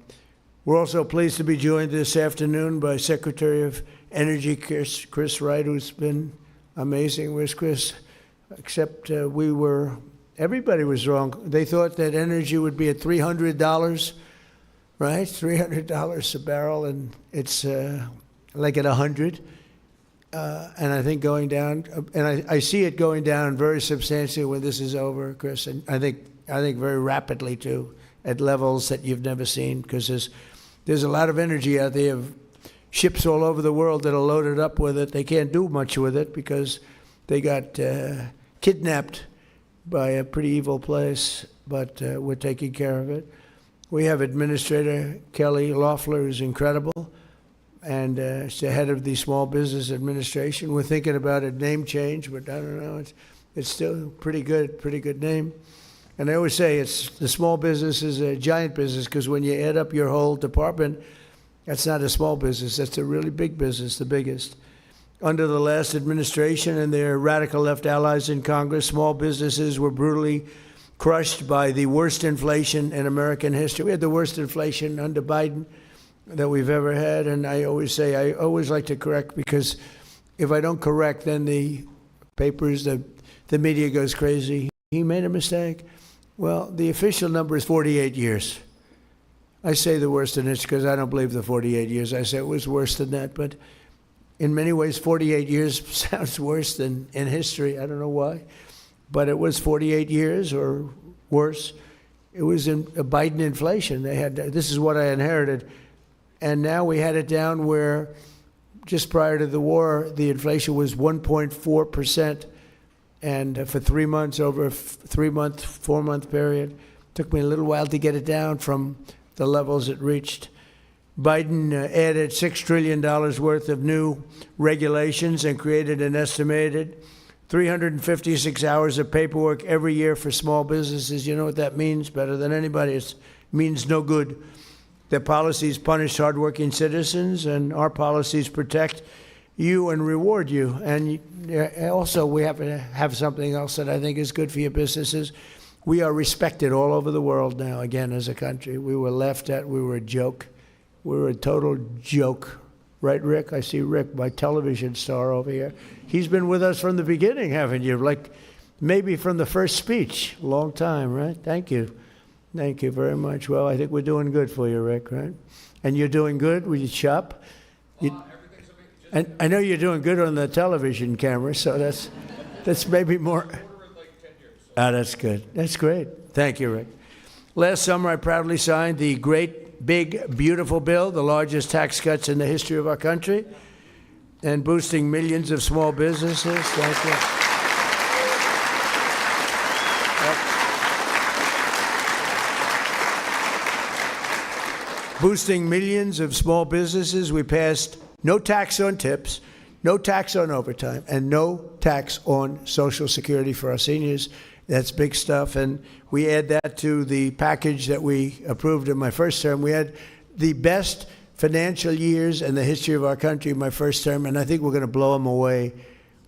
We're also pleased to be joined this afternoon by Secretary of Energy Chris Wright, who's been amazing. Where's Chris? Except everybody was wrong. They thought that energy would be at $300, right? $300 a barrel, and it's like at 100. And I think going down, and I see it going down very substantially when this is over, Chris. And I think very rapidly too, at levels that you've never seen, because there's a lot of energy out there of ships all over the world that are loaded up with it. They can't do much with it because they got kidnapped by a pretty evil place, but we're taking care of it. We have Administrator Kelly Loeffler, who's incredible, and she's the head of the Small Business Administration. We're thinking about a name change, but I don't know. It's still pretty good name. And I always say the small business is a giant business, because when you add up your whole department, that's not a small business. That's a really big business, the biggest. Under the last administration and their radical left allies in Congress, small businesses were brutally crushed by the worst inflation in American history. We had the worst inflation under Biden that we've ever had. And I always say, I always like to correct, because if I don't correct, then the papers, the media goes crazy. He made a mistake. Well, the official number is 48 years. I say the worst in it because I don't believe the 48 years. I say it was worse than that. But in many ways, 48 years sounds worse than in history. I don't know why. But it was 48 years or worse. It was in a Biden inflation. This is what I inherited. And now we had it down where just prior to the war, the inflation was 1.4%. And for 3 months, over a 4-month period, took me a little while to get it down from the levels it reached. Biden added $6 trillion worth of new regulations and created an estimated 356 hours of paperwork every year for small businesses. You know what that means better than anybody? It means no good. Their policies punish hardworking citizens, and our policies protect you and reward you. And also, we have to have something else that I think is good for your businesses. We are respected all over the world now, again, as a country. We were laughed at. We were a joke. We were a total joke. Right, Rick? I see Rick, my television star over here. He's been with us from the beginning, haven't you? Like maybe from the first speech. Long time, right? Thank you. Thank you very much. Well, I think we're doing good for you, Rick, right? And you're doing good with your shop? And I know you're doing good on the television camera, so that's maybe more. That's good. That's great. Thank you, Rick. Last summer, I proudly signed the great, big, beautiful bill, the largest tax cuts in the history of our country, and boosting millions of small businesses. Thank you. Boosting millions of small businesses. We passed no tax on tips, no tax on overtime, and no tax on Social Security for our seniors. That's big stuff. And we add that to the package that we approved in my first term. We had the best financial years in the history of our country in my first term, and I think we're going to blow them away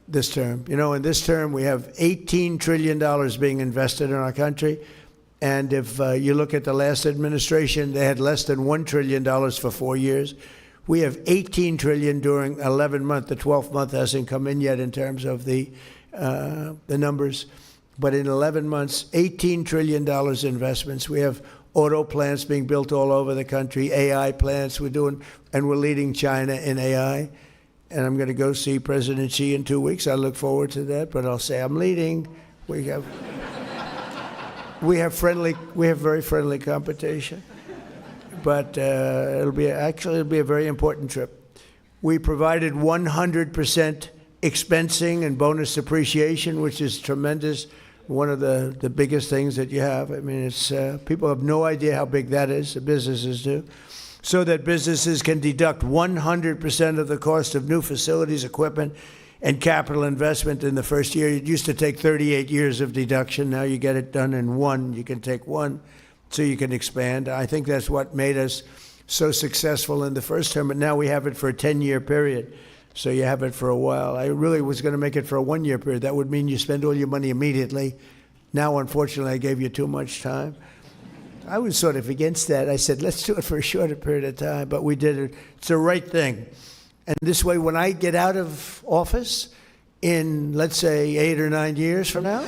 this term. You know, in this term, we have $18 trillion being invested in our country. And if you look at the last administration, they had less than $1 trillion for 4 years. We have $18 trillion during 11 months. The 12th month hasn't come in yet in terms of the numbers. But in 11 months, $18 trillion investments. We have auto plants being built all over the country, AI plants we're doing, and we're leading China in AI. And I'm going to go see President Xi in 2 weeks. I look forward to that, but I'll say I'm leading. We have very friendly competition. But it'll be a very important trip. We provided 100% expensing and bonus depreciation, which is tremendous. One of the biggest things that you have. I mean, it's people have no idea how big that is. The businesses do, so that businesses can deduct 100% of the cost of new facilities, equipment, and capital investment in the first year. It used to take 38 years of deduction. Now you get it done in one. You can take one, so you can expand. I think that's what made us so successful in the first term. But now we have it for a 10-year period. So you have it for a while. I really was going to make it for a 1-year period. That would mean you spend all your money immediately. Now, unfortunately, I gave you too much time. I was sort of against that. I said, let's do it for a shorter period of time, but we did it. It's the right thing. And this way, when I get out of office in, let's say, 8 or 9 years from now,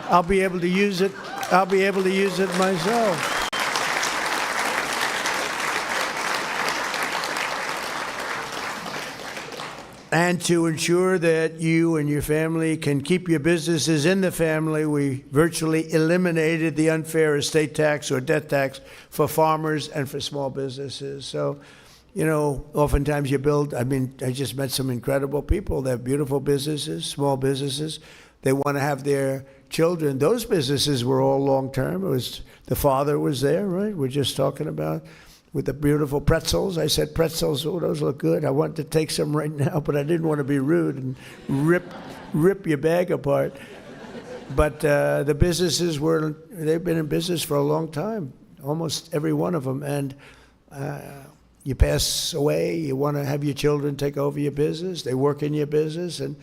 I'll be able to use it. I'll be able to use it myself. And to ensure that you and your family can keep your businesses in the family, we virtually eliminated the unfair estate tax or death tax for farmers and for small businesses. So, you know, oftentimes you build, I just met some incredible people. They have beautiful businesses, small businesses. They want to have their children. Those businesses were all long-term. It was, the father was there, right? We're just talking about with the beautiful pretzels. I said, pretzels, oh, those look good. I wanted to take some right now, but I didn't want to be rude and rip your bag apart. But the businesses they've been in business for a long time, almost every one of them. And you pass away, you want to have your children take over your business. They work in your business, and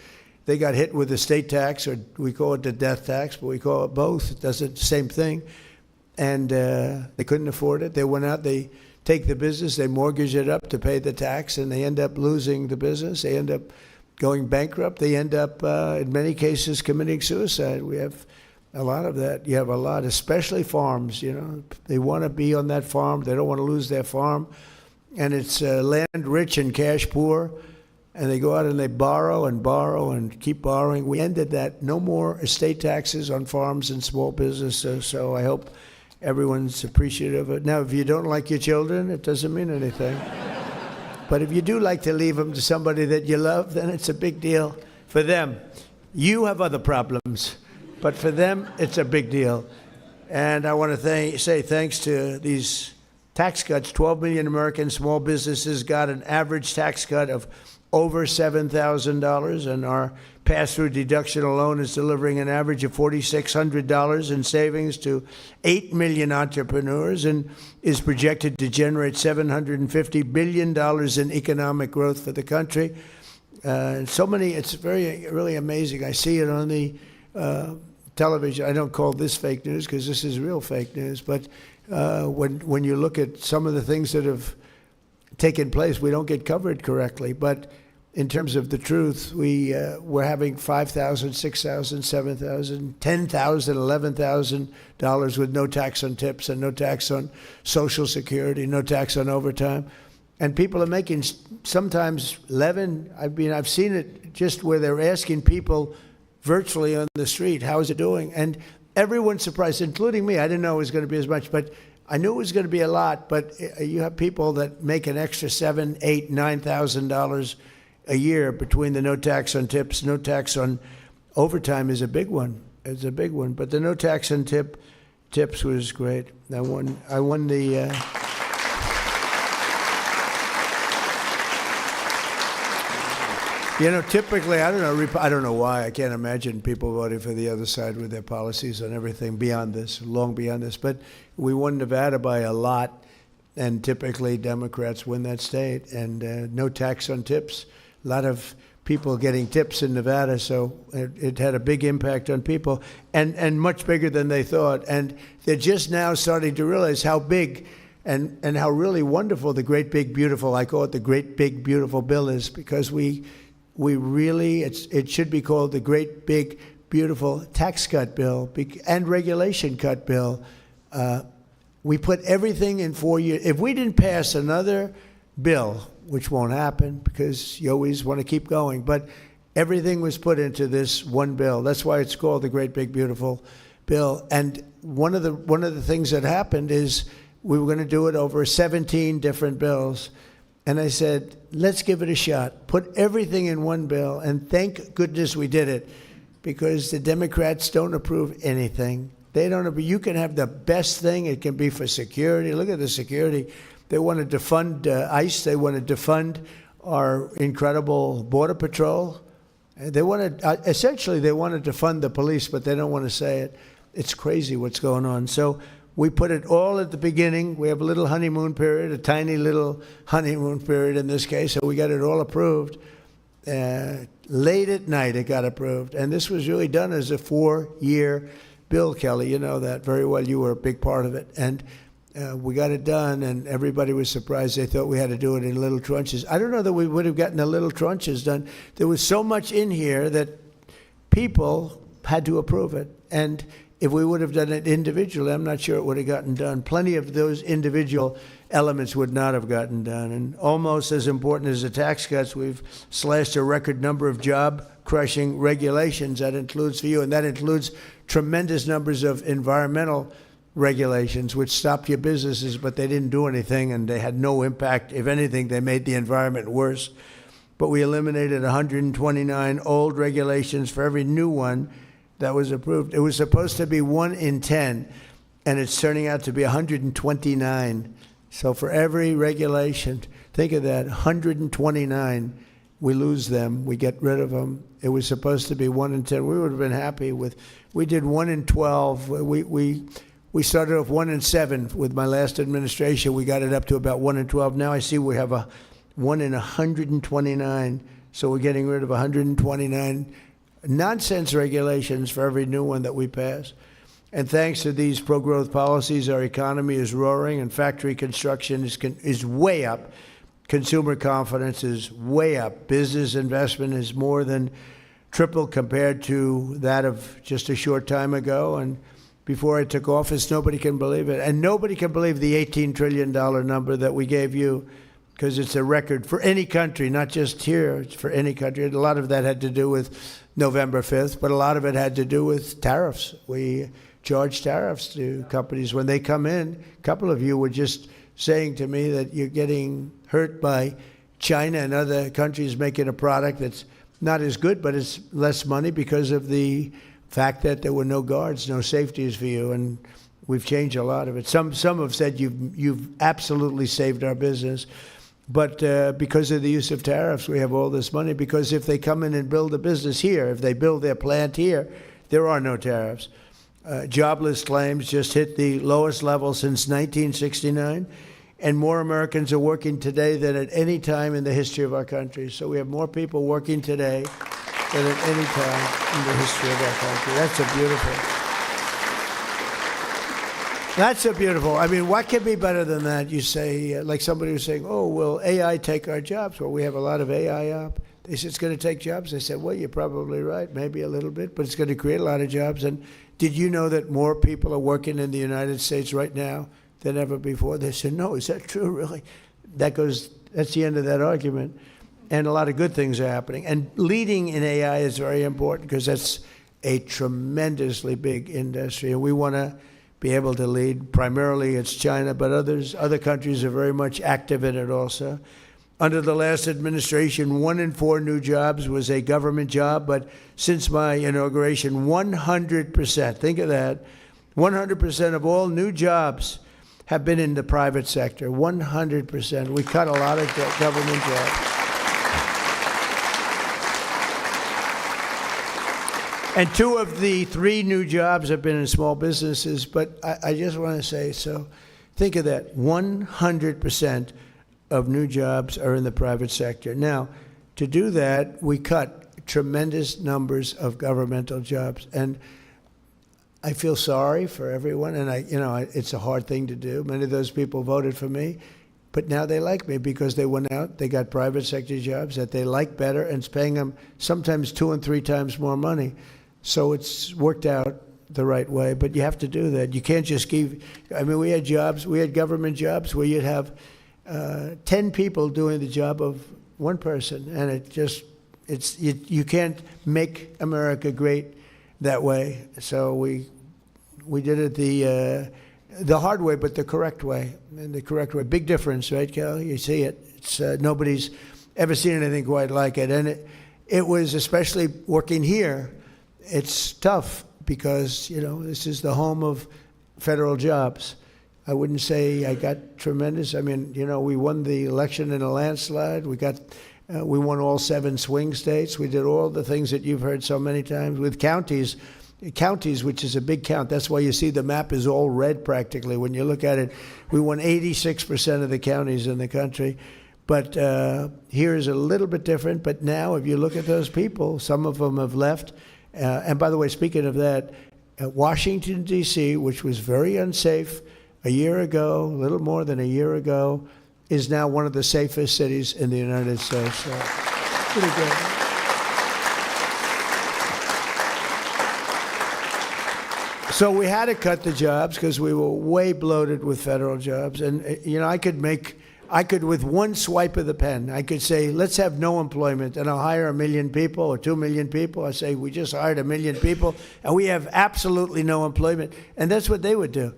they got hit with the state tax, or we call it the death tax, but we call it both. It does the same thing. And they couldn't afford it. They went out, they take the business, they mortgage it up to pay the tax, and they end up losing the business. They end up going bankrupt. They end up, in many cases, committing suicide. We have a lot of that. You have a lot, especially farms, you know. They want to be on that farm. They don't want to lose their farm. And it's land rich and cash poor. And they go out and they borrow and keep borrowing. We ended that. No more estate taxes on farms and small businesses. So I hope everyone's appreciative of it. Now, if you don't like your children, it doesn't mean anything. But if you do like to leave them to somebody that you love, then it's a big deal for them. You have other problems, but for them, it's a big deal. And I want to say thanks to these tax cuts. 12 million American small businesses got an average tax cut of over $7,000, and our pass-through deduction alone is delivering an average of $4,600 in savings to 8 million entrepreneurs, and is projected to generate $750 billion in economic growth for the country. So many, it's really amazing. I see it on the television. I don't call this fake news because this is real fake news, but when you look at some of the things that have taken place, we don't get covered correctly. But in terms of the truth, we're having $5,000, $6,000, $7,000, $10,000, $11,000 with no tax on tips and no tax on Social Security, no tax on overtime. And people are making sometimes 11. I've seen it just where they're asking people virtually on the street, how is it doing? And everyone's surprised, including me. I didn't know it was going to be as much, but I knew it was going to be a lot. But you have people that make an extra $7,000, $8,000, $9,000 a year between the no tax on tips, no tax on overtime is a big one. It's a big one. But the no tax on tips was great. I won the. You know, typically, I don't know why. I can't imagine people voting for the other side with their policies on everything beyond this, long beyond this. But we won Nevada by a lot, and typically Democrats win that state. And no tax on tips. A lot of people getting tips in Nevada, so it had a big impact on people, and much bigger than they thought. And they're just now starting to realize how big and how really wonderful the great big beautiful, I call it the great big beautiful bill is, because we really, it should be called the great big beautiful tax cut bill and regulation cut bill. We put everything in 4 years. If we didn't pass another bill, which won't happen because you always want to keep going, but everything was put into this one bill. That's why it's called the great big beautiful bill. And one of the things that happened is we were going to do it over 17 different bills. And I said, let's give it a shot. Put everything in one bill. And thank goodness we did it, because the Democrats don't approve anything. They don't approve. You can have the best thing. It can be for security. Look at the security. They want to defund ICE. They want to defund our incredible Border Patrol. They want to, essentially, they want to defund the police, but they don't want to say it. It's crazy what's going on. So we put it all at the beginning. We have a little honeymoon period, a tiny little honeymoon period in this case. So we got it all approved. Late at night, it got approved. And this was really done as a 4-year bill, Kelly. You know that very well. You were a big part of it. And we got it done, and everybody was surprised. They thought we had to do it in little tranches. I don't know that we would have gotten the little tranches done. There was so much in here that people had to approve it. And if we would have done it individually, I'm not sure it would have gotten done. Plenty of those individual elements would not have gotten done. And almost as important as the tax cuts, we've slashed a record number of job-crushing regulations. That includes for you, and that includes tremendous numbers of environmental regulations, which stopped your businesses, but they didn't do anything, and they had no impact. If anything, they made the environment worse. But we eliminated 129 old regulations for every new one that was approved. It was supposed to be 1 in 10, and it's turning out to be 129. So for every regulation, think of that, 129, we lose them, we get rid of them. It was supposed to be 1 in 10. We would have been happy with, we did 1 in 12. We started off 1 in 7 with my last administration. We got it up to about 1 in 12. Now I see we have a 1 in 129. So we're getting rid of 129 nonsense regulations for every new one that we pass. And thanks to these pro-growth policies, our economy is roaring, and factory construction is way up. Consumer confidence is way up. Business investment is more than triple compared to that of just a short time ago. And before I took office, nobody can believe it. And nobody can believe the $18 trillion number that we gave you, because it's a record for any country, not just here, it's for any country. A lot of that had to do with November 5th, but a lot of it had to do with tariffs. We charge tariffs to companies when they come in. A couple of you were just saying to me that you're getting hurt by China and other countries making a product that's not as good, but it's less money because of the fact that there were no guards, no safeties for you, and we've changed a lot of it. Some have said you've absolutely saved our business, but because of the use of tariffs, we have all this money, because if they come in and build a business here, if they build their plant here, there are no tariffs. Jobless claims just hit the lowest level since 1969, and more Americans are working today than at any time in the history of our country. So we have more people working today than at any time in the history of our country. That's a beautiful. I mean, what could be better than that? You say, like somebody was saying, oh, will AI take our jobs? Well, we have a lot of AI up. They said it's going to take jobs. I said, well, you're probably right, maybe a little bit, but it's going to create a lot of jobs. And did you know that more people are working in the United States right now than ever before? They said, no, is that true, really? That's the end of that argument. And a lot of good things are happening. And leading in AI is very important, because that's a tremendously big industry. And we want to be able to lead. Primarily it's China, but other countries are very much active in it also. Under the last administration, 1 in 4 new jobs was a government job, but since my inauguration, 100%, think of that, 100% of all new jobs have been in the private sector, 100%. We cut a lot of government jobs. And 2 of the 3 new jobs have been in small businesses, but I just want to say, so think of that, 100% of new jobs are in the private sector. Now, to do that, we cut tremendous numbers of governmental jobs, and I feel sorry for everyone, and it's a hard thing to do. Many of those people voted for me, but now they like me because they went out, they got private sector jobs that they like better, and it's paying them sometimes 2 and 3 times more money. So it's worked out the right way, but you have to do that. You can't just we had government jobs where you'd have 10 people doing the job of 1 person, and you can't make America great that way. So we did it the hard way, but the correct way, Big difference, right, Cal? You see it. It's nobody's ever seen anything quite like it, and it was, especially working here, it's tough because, this is the home of federal jobs. I wouldn't say I got tremendous. I mean, we won the election in a landslide. We won all 7 swing states. We did all the things that you've heard so many times with counties, which is a big count. That's why you see the map is all red practically. When you look at it, we won 86% of the counties in the country. But here is a little bit different. But now if you look at those people, some of them have left. And by the way, speaking of that, Washington, D.C., which was very unsafe a year ago, a little more than a year ago, is now one of the safest cities in the United States. So, pretty good. So we had to cut the jobs because we were way bloated with federal jobs. And, I could, with one swipe of the pen, I could say, let's have no employment, and I'll hire 1 million people or 2 million people. I say, we just hired 1 million people, and we have absolutely no employment. And that's what they would do.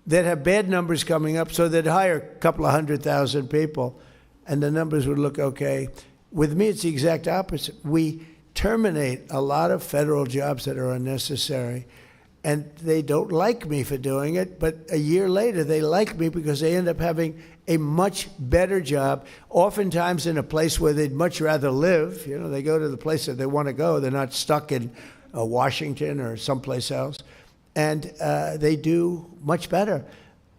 They'd have bad numbers coming up, so they'd hire a couple of 100,000 people, and the numbers would look okay. With me, it's the exact opposite. We terminate a lot of federal jobs that are unnecessary. And they don't like me for doing it, but a year later, they like me because they end up having a much better job, oftentimes in a place where they'd much rather live. They go to the place that they want to go. They're not stuck in Washington or someplace else. And they do much better.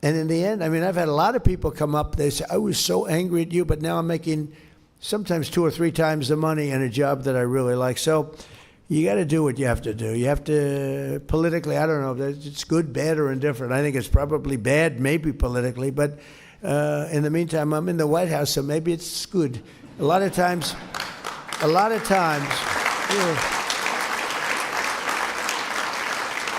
And in the end, I've had a lot of people come up. They say, I was so angry at you, but now I'm making sometimes 2 or 3 times the money in a job that I really like. So you got to do what you have to do. You have to, politically, I don't know if it's good, bad, or indifferent. I think it's probably bad, maybe politically, but in the meantime, I'm in the White House, so maybe it's good. A lot of times,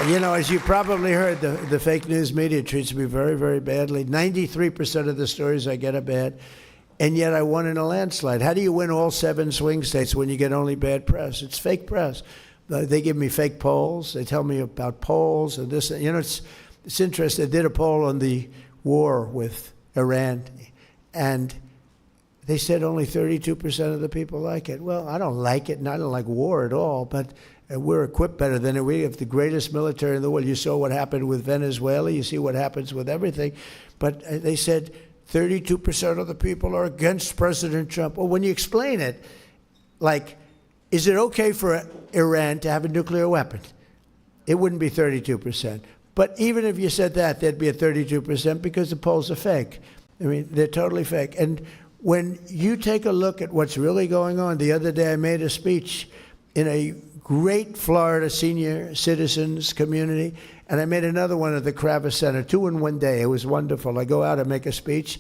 as you probably heard, the fake news media treats me very, very badly. 93% of the stories I get are bad. And yet I won in a landslide. How do you win all 7 swing states when you get only bad press? It's fake press. They give me fake polls. They tell me about polls and this. It's interesting. They did a poll on the war with Iran, and they said only 32% of the people like it. Well, I don't like it, and I don't like war at all, but we're equipped better than it. We have the greatest military in the world. You saw what happened with Venezuela. You see what happens with everything. But they said 32% of the people are against President Trump. Well, when you explain it, like, is it okay for Iran to have a nuclear weapon? It wouldn't be 32%. But even if you said that, there'd be a 32% because the polls are fake. They're totally fake. And when you take a look at what's really going on, the other day I made a speech in a great Florida senior citizens community, and I made another one at the Kravis Center, 2 in one day. It was wonderful. I go out and make a speech.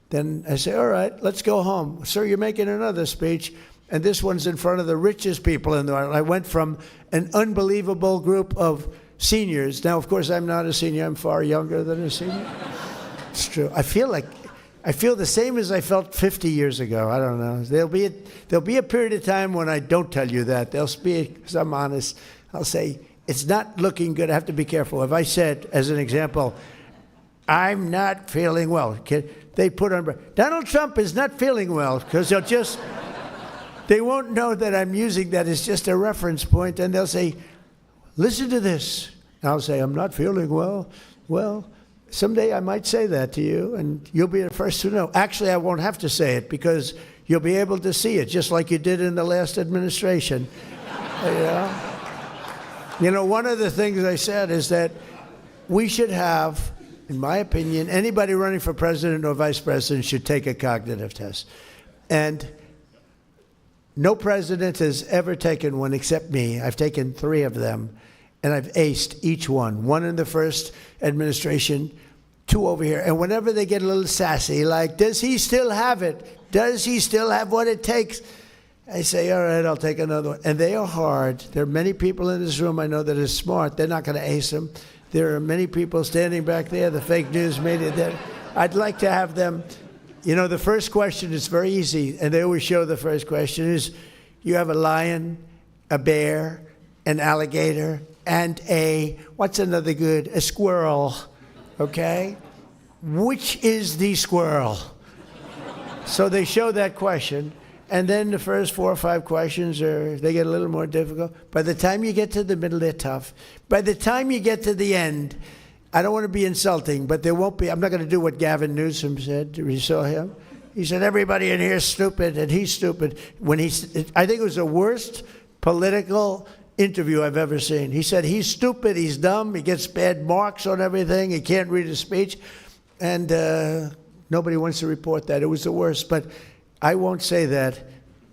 Then I say, all right, let's go home. Sir, you're making another speech, and this one's in front of the richest people in the world. I went from an unbelievable group of seniors. Now, of course, I'm not a senior. I'm far younger than a senior. It's true. I feel the same as I felt 50 years ago. I don't know. There'll be a period of time when I don't tell you that. There'll be, because I'm honest, I'll say, it's not looking good. I have to be careful. If I said, as an example, I'm not feeling well, they put on, Donald Trump is not feeling well, because they won't know that I'm using that as just a reference point, and they'll say, listen to this. And I'll say, I'm not feeling well. Well, someday I might say that to you, and you'll be the first to know. Actually, I won't have to say it, because you'll be able to see it, just like you did in the last administration. One of the things I said is that we should have, in my opinion, anybody running for president or vice president should take a cognitive test. And no president has ever taken one except me. I've taken 3 of them, and I've aced each one. 1 in the first administration, 2 over here. And whenever they get a little sassy, like, does he still have it? Does he still have what it takes? I say, all right, I'll take another one. And they are hard. There are many people in this room I know that are smart. They're not going to ace them. There are many people standing back there, the fake news media. I'd like to have them. The first question is very easy, and they always show the first question is, you have a lion, a bear, an alligator, and what's another good? A squirrel, okay? Which is the squirrel? So they show that question. And then the first 4 or 5 questions they get a little more difficult. By the time you get to the middle, they're tough. By the time you get to the end, I don't want to be insulting, but there won't be. I'm not going to do what Gavin Newsom said. You saw him? He said, everybody in here is stupid, and he's stupid. I think it was the worst political interview I've ever seen. He said, he's stupid, he's dumb, he gets bad marks on everything, he can't read a speech. And nobody wants to report that. It was the worst. But I won't say that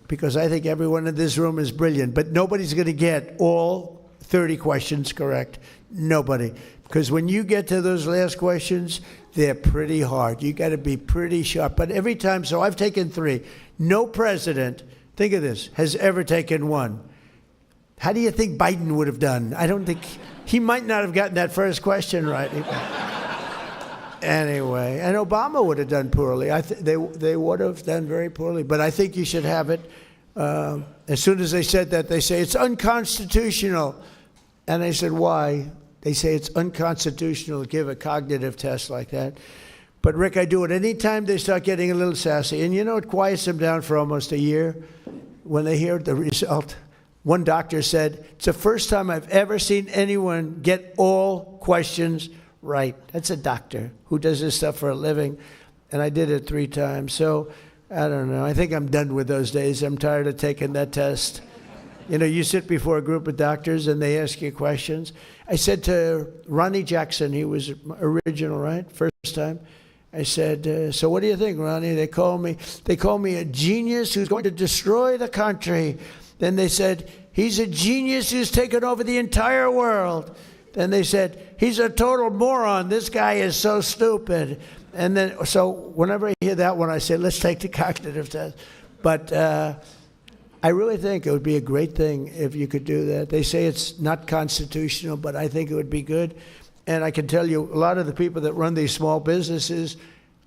because I think everyone in this room is brilliant, but nobody's going to get all 30 questions correct. Nobody. Because when you get to those last questions, they're pretty hard. You got to be pretty sharp. But every time, so I've taken 3. No president, think of this, has ever taken 1. How do you think Biden would have done? I don't think, he might not have gotten that first question right. Anyway, and Obama would have done poorly. They would have done very poorly. But I think you should have it. As soon as they said that, they say it's unconstitutional. And I said, why? They say it's unconstitutional to give a cognitive test like that. But Rick, I do it anytime they start getting a little sassy. And you know, it quiets them down for almost a year when they hear the result. One doctor said, it's the first time I've ever seen anyone get all questions right. That's a doctor who does this stuff for a living. And I did it 3 times. So I don't know. I think I'm done with those days. I'm tired of taking that test. You know, you sit before a group of doctors and they ask you questions. I said to Ronnie Jackson, he was original, right? First time. I said, so what do you think, Ronnie? They call me a genius who's going to destroy the country. Then they said, he's a genius who's taken over the entire world. Then they said, he's a total moron. This guy is so stupid. And then, so whenever I hear that one, I say, let's take the cognitive test. But I really think it would be a great thing if you could do that. They say it's not constitutional, but I think it would be good. And I can tell you, a lot of the people that run these small businesses,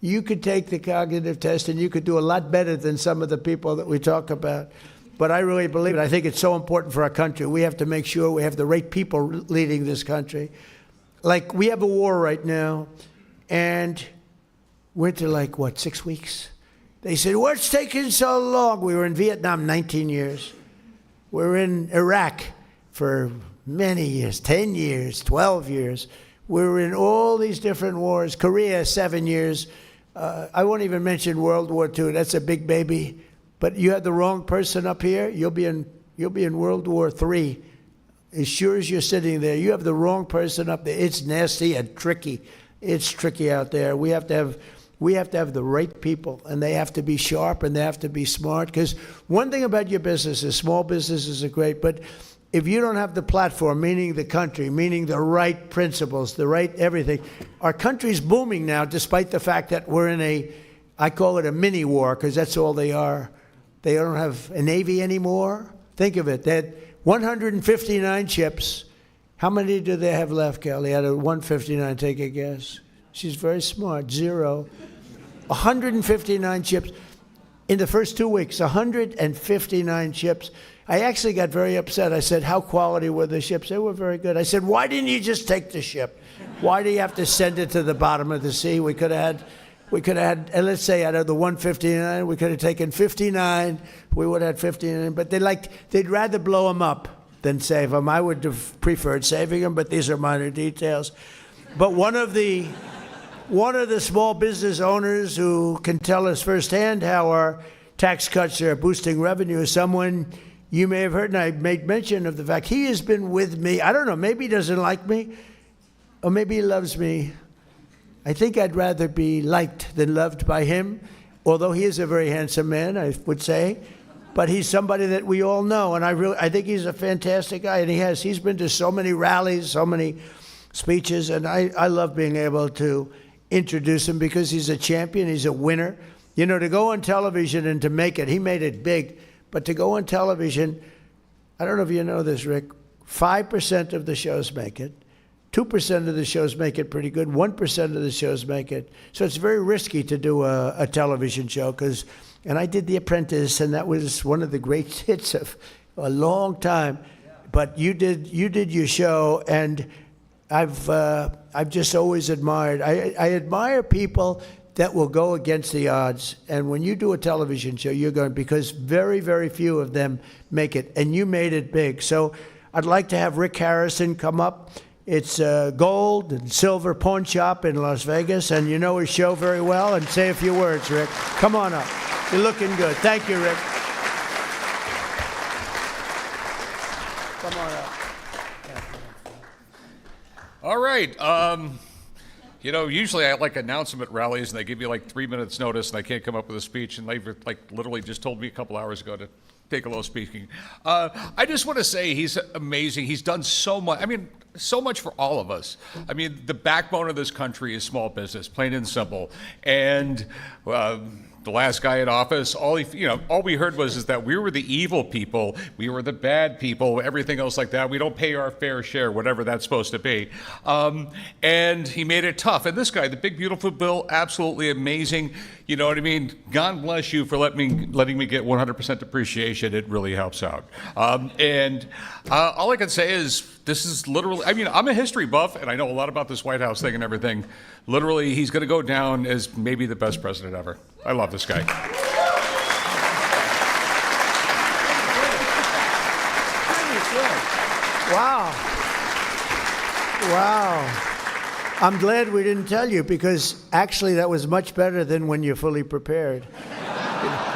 you could take the cognitive test and you could do a lot better than some of the people that we talk about. But I really believe it. I think it's so important for our country. We have to make sure we have the right people leading this country. Like, we have a war right now, and we're into, like, what, 6 weeks? They said, what's taking so long? We were in Vietnam 19 years. We're in Iraq for many years, 10 years, 12 years. We were in all these different wars. Korea, 7 years. I won't even mention World War II. That's a big baby. But you had the wrong person up here, you'll be in World War III. As sure as you're sitting there, you have the wrong person up there. It's nasty and tricky. It's tricky out there. We have to have the right people, and they have to be sharp and they have to be smart. Because one thing about your business is small businesses are great, but if you don't have the platform, meaning the country, meaning the right principles, the right everything, our country's booming now, despite the fact that we're in I call it a mini war, because that's all they are. They don't have a Navy anymore. Think of it. They had 159 ships. How many do they have left, Kelly? Out of 159, take a guess. She's very smart. 0. 159 ships. In the first 2 weeks, 159 ships. I actually got very upset. I said, how quality were the ships? They were very good. I said, why didn't you just take the ship? Why do you have to send it to the bottom of the sea? We could have had, let's say out of the 159, we could have taken 59. We would have had 59, but they'd rather blow them up than save them. I would have preferred saving them, but these are minor details. But one of the small business owners who can tell us firsthand how our tax cuts are boosting revenue is someone you may have heard, and I made mention of the fact he has been with me. I don't know, maybe he doesn't like me, or maybe he loves me. I think I'd rather be liked than loved by him, although he is a very handsome man, I would say. But he's somebody that we all know, and I think he's a fantastic guy, and he's been to so many rallies, so many speeches, and I love being able to introduce him because he's a champion, he's a winner. You know, to go on television and to make it, he made it big, but to go on television, I don't know if you know this, Rick, 5% of the shows make it. 2% of the shows make it pretty good. 1% of the shows make it. So it's very risky to do a television show and I did The Apprentice, and that was one of the great hits of a long time. But you did your show, and I've just always admired. I admire people that will go against the odds. And when you do a television show, you're going, because very, very few of them make it, and you made it big. So I'd like to have Rick Harrison come up. It's a gold and silver pawn shop in Las Vegas, and you know his show very well, and say a few words, Rick. Come on up. You're looking good. Thank you, Rick. Come on up. All right. You know, usually I announce them at rallies, and they give you 3 minutes notice, and I can't come up with a speech, and they've literally just told me a couple hours ago to take a little speaking. I just want to say he's amazing. He's done so much. I mean, so much for all of us. I mean, the backbone of this country is small business, plain and simple. And the last guy in office, all we heard was that we were the evil people, we were the bad people, everything else like that. We don't pay our fair share, whatever that's supposed to be. And he made it tough. And this guy, the big beautiful bill, absolutely amazing. You know what I mean? God bless you for letting me get 100% depreciation. It really helps out. And all I can say is this is literally, I mean, I'm a history buff and I know a lot about this White House thing and everything. Literally, he's going to go down as maybe the best president ever. I love this guy. Wow. I'm glad we didn't tell you, because actually that was much better than when you're fully prepared.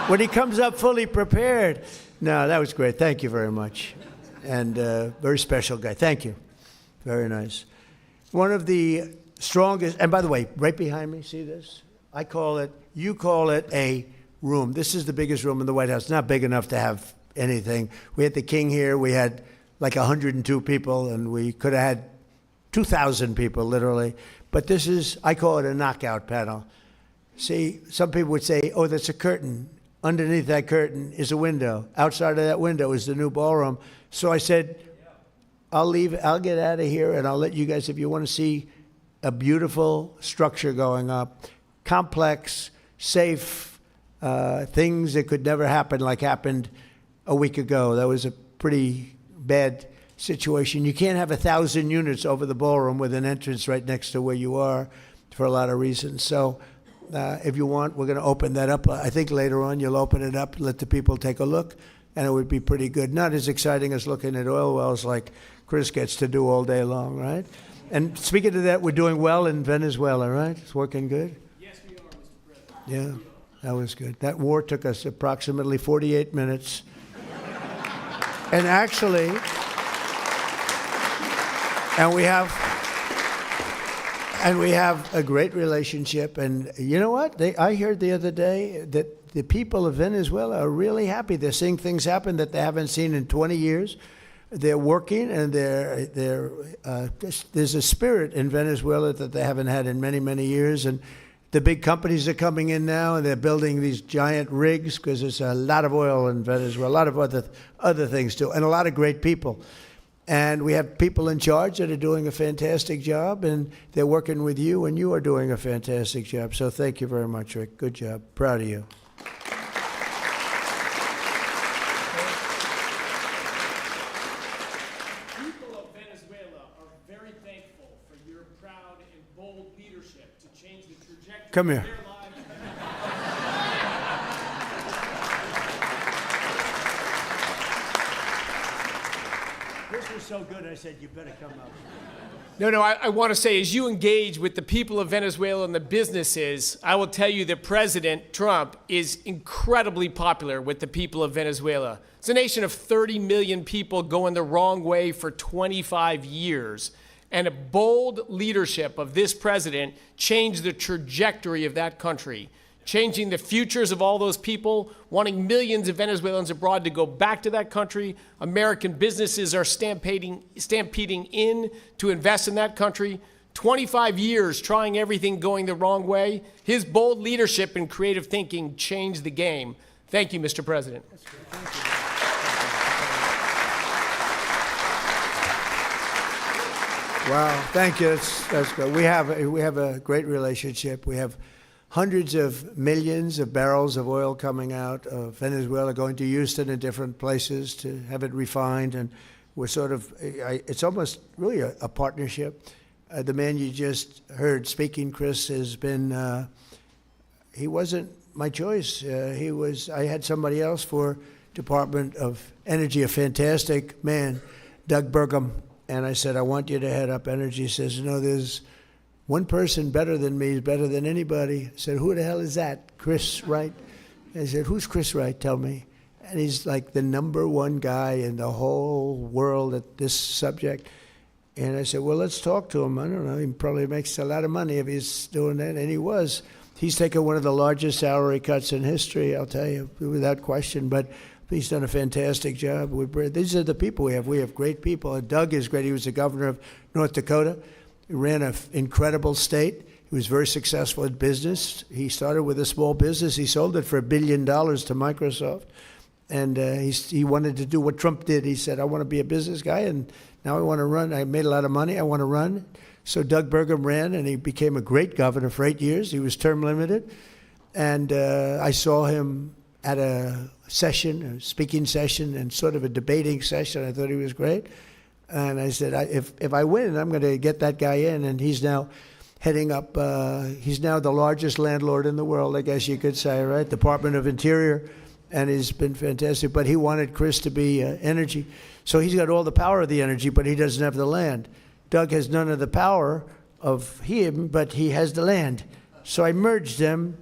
When he comes up fully prepared. No, that was great. Thank you very much. And very special guy. Thank you. Very nice. One of the strongest, and by the way, right behind me, see this? You call it a room. This is the biggest room in the White House. It's not big enough to have anything. We had the king here. We had like 102 people, and we could have had 2,000 people, literally. But this is, I call it a knockout panel. See, some people would say, oh, that's a curtain. Underneath that curtain is a window. Outside of that window is the new ballroom. So I said, I'll get out of here, and I'll let you guys, if you want to see a beautiful structure going up, complex, safe, things that could never happen like happened a week ago. That was a pretty bad situation. You can't have 1,000 units over the ballroom with an entrance right next to where you are for a lot of reasons. So if you want, we're going to open that up. I think later on you'll open it up, let the people take a look, and it would be pretty good. Not as exciting as looking at oil wells like Chris gets to do all day long, right? And speaking of that, we're doing well in Venezuela, right? It's working good? Yes, we are, Mr. President. Yeah, that was good. That war took us approximately 48 minutes. And actually, and we have a great relationship. And you know what? I heard the other day that the people of Venezuela are really happy. They're seeing things happen that they haven't seen in 20 years. They're working, and there's a spirit in Venezuela that they haven't had in many, many years. And the big companies are coming in now, and they're building these giant rigs because there's a lot of oil in Venezuela, a lot of other things too, and a lot of great people. And we have people in charge that are doing a fantastic job, and they're working with you, and you are doing a fantastic job. So thank you very much, Rick. Good job. Proud of you. People of Venezuela are very thankful for your proud and bold leadership to change the trajectory Come of here. their lives. This was so good, I said, you better come up. No, I want to say, as you engage with the people of Venezuela and the businesses, I will tell you that President Trump is incredibly popular with the people of Venezuela. It's a nation of 30 million people going the wrong way for 25 years. And a bold leadership of this president changed the trajectory of that country, changing the futures of all those people, wanting millions of Venezuelans abroad to go back to that country. American businesses are stampeding in to invest in that country. 25 years trying everything going the wrong way. His bold leadership and creative thinking changed the game. Thank you, Mr. President. Wow, thank you. That's good. We have a great relationship. We have hundreds of millions of barrels of oil coming out of Venezuela, going to Houston and different places to have it refined. And we're sort of, it's almost really a partnership. The man you just heard speaking, Chris, has been, he wasn't my choice. I had somebody else for Department of Energy, a fantastic man, Doug Burkehead. And I said, I want you to head up energy. He says, no, there's one person better than me, is better than anybody. I said, who the hell is that? Chris Wright? I said, who's Chris Wright? Tell me. And he's like the #1 guy in the whole world at this subject. And I said, well, let's talk to him. I don't know, he probably makes a lot of money if he's doing that. And he was. He's taken one of the largest salary cuts in history, I'll tell you, without question. But He's done a fantastic job. These are the people we have. We have great people. And Doug is great. He was the governor of North Dakota. He ran an incredible state. He was very successful in business. He started with a small business. He sold it for $1 billion to Microsoft. And he wanted to do what Trump did. He said, I want to be a business guy, and now I want to run. I made a lot of money. I want to run. So Doug Burgum ran, and he became a great governor for 8 years. He was term limited. And I saw him at a session, a speaking session, and sort of a debating session. I thought he was great. And I said, if I win, I'm going to get that guy in. And he's now heading up, he's now the largest landlord in the world, I guess you could say, right? Department of Interior. And he's been fantastic. But he wanted Chris to be energy. So he's got all the power of the energy, but he doesn't have the land. Doug has none of the power of him, but he has the land. So I merged them.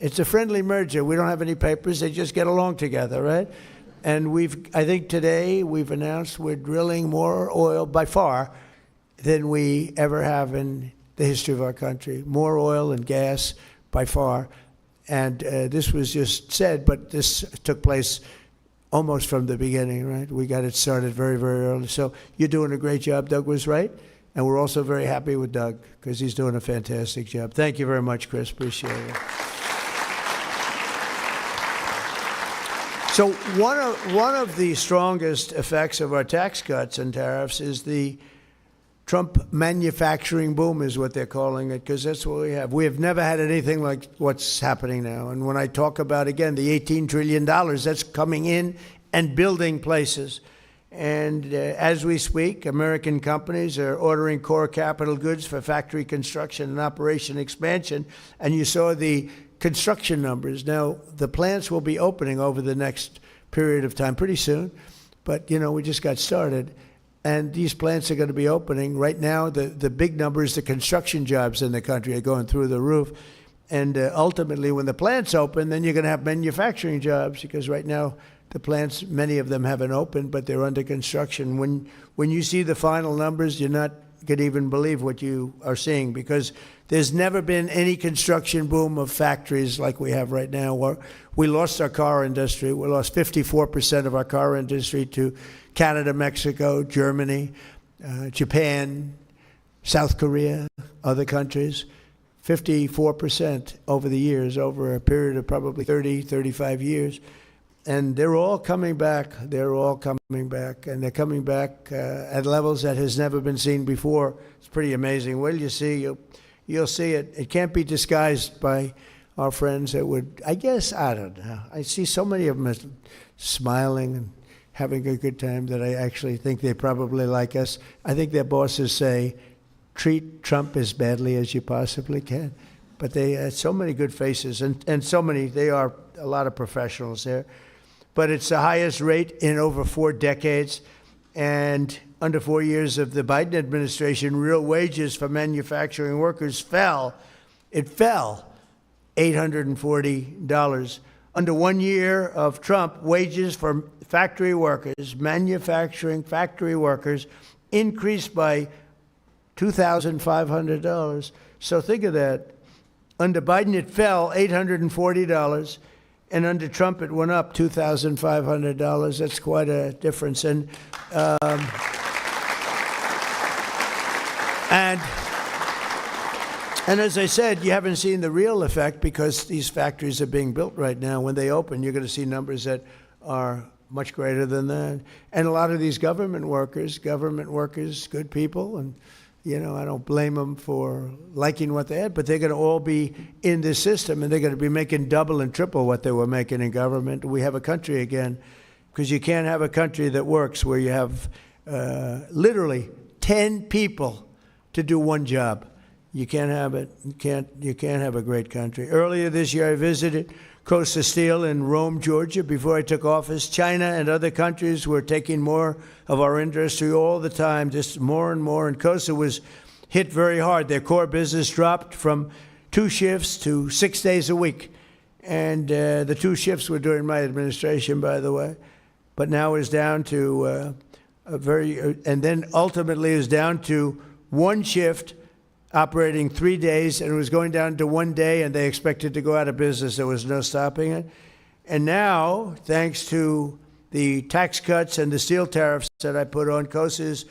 It's a friendly merger. We don't have any papers. They just get along together, right? And I think today we've announced we're drilling more oil by far than we ever have in the history of our country. More oil and gas by far. And this was just said, but this took place almost from the beginning, right? We got it started very, very early. So you're doing a great job. Doug was right. And we're also very happy with Doug because he's doing a fantastic job. Thank you very much, Chris. Appreciate it. So one of the strongest effects of our tax cuts and tariffs is the Trump manufacturing boom, is what they're calling it, because that's what we have. We have never had anything like what's happening now. And when I talk about, again, the $18 trillion, that's coming in and building places. And as we speak, American companies are ordering core capital goods for factory construction and operation expansion. And you saw the construction numbers. Now, the plants will be opening over the next period of time, pretty soon. But, we just got started. And these plants are going to be opening. Right now, the big numbers, the construction jobs in the country are going through the roof. And ultimately, when the plants open, then you're going to have manufacturing jobs, because right now, the plants, many of them haven't opened, but they're under construction. When you see the final numbers, you're not going to even believe what you are seeing, because there's never been any construction boom of factories like we have right now. We lost our car industry. We lost 54% of our car industry to Canada, Mexico, Germany, Japan, South Korea, other countries. 54% over the years, over a period of probably 30, 35 years. And they're all coming back. They're all coming back. And they're coming back at levels that has never been seen before. It's pretty amazing. Well, you see, you'll see it. It can't be disguised by our friends that would, I guess, I don't know. I see so many of them smiling and having a good time that I actually think they probably like us. I think their bosses say, treat Trump as badly as you possibly can. But they had so many good faces, and so many, they are a lot of professionals there. But it's the highest rate in over 4 decades. And under 4 years of the Biden administration, real wages for manufacturing workers fell. It fell $840. Under 1 year of Trump, wages for factory workers, manufacturing factory workers, increased by $2,500. So think of that. Under Biden, it fell $840. And under Trump, it went up $2,500. That's quite a difference. And as I said, you haven't seen the real effect, because these factories are being built right now. When they open, you're going to see numbers that are much greater than that. And a lot of these government workers, good people, and I don't blame them for liking what they had, but they're going to all be in this system, and they're going to be making double and triple what they were making in government. We have a country again, because you can't have a country that works where you have literally 10 people to do one job. You can't have it. You can't have a great country. Earlier this year, I visited Costa Steel in Rome, Georgia. Before I took office, China and other countries were taking more of our industry all the time, just more and more. And Costa was hit very hard. Their core business dropped from 2 shifts to 6 days a week. And the 2 shifts were during my administration, by the way. But now it's down to and then ultimately is down to 1 shift operating 3 days, and it was going down to 1 day, and they expected to go out of business. There was no stopping it. And now, thanks to the tax cuts and the steel tariffs that I put on. COSA is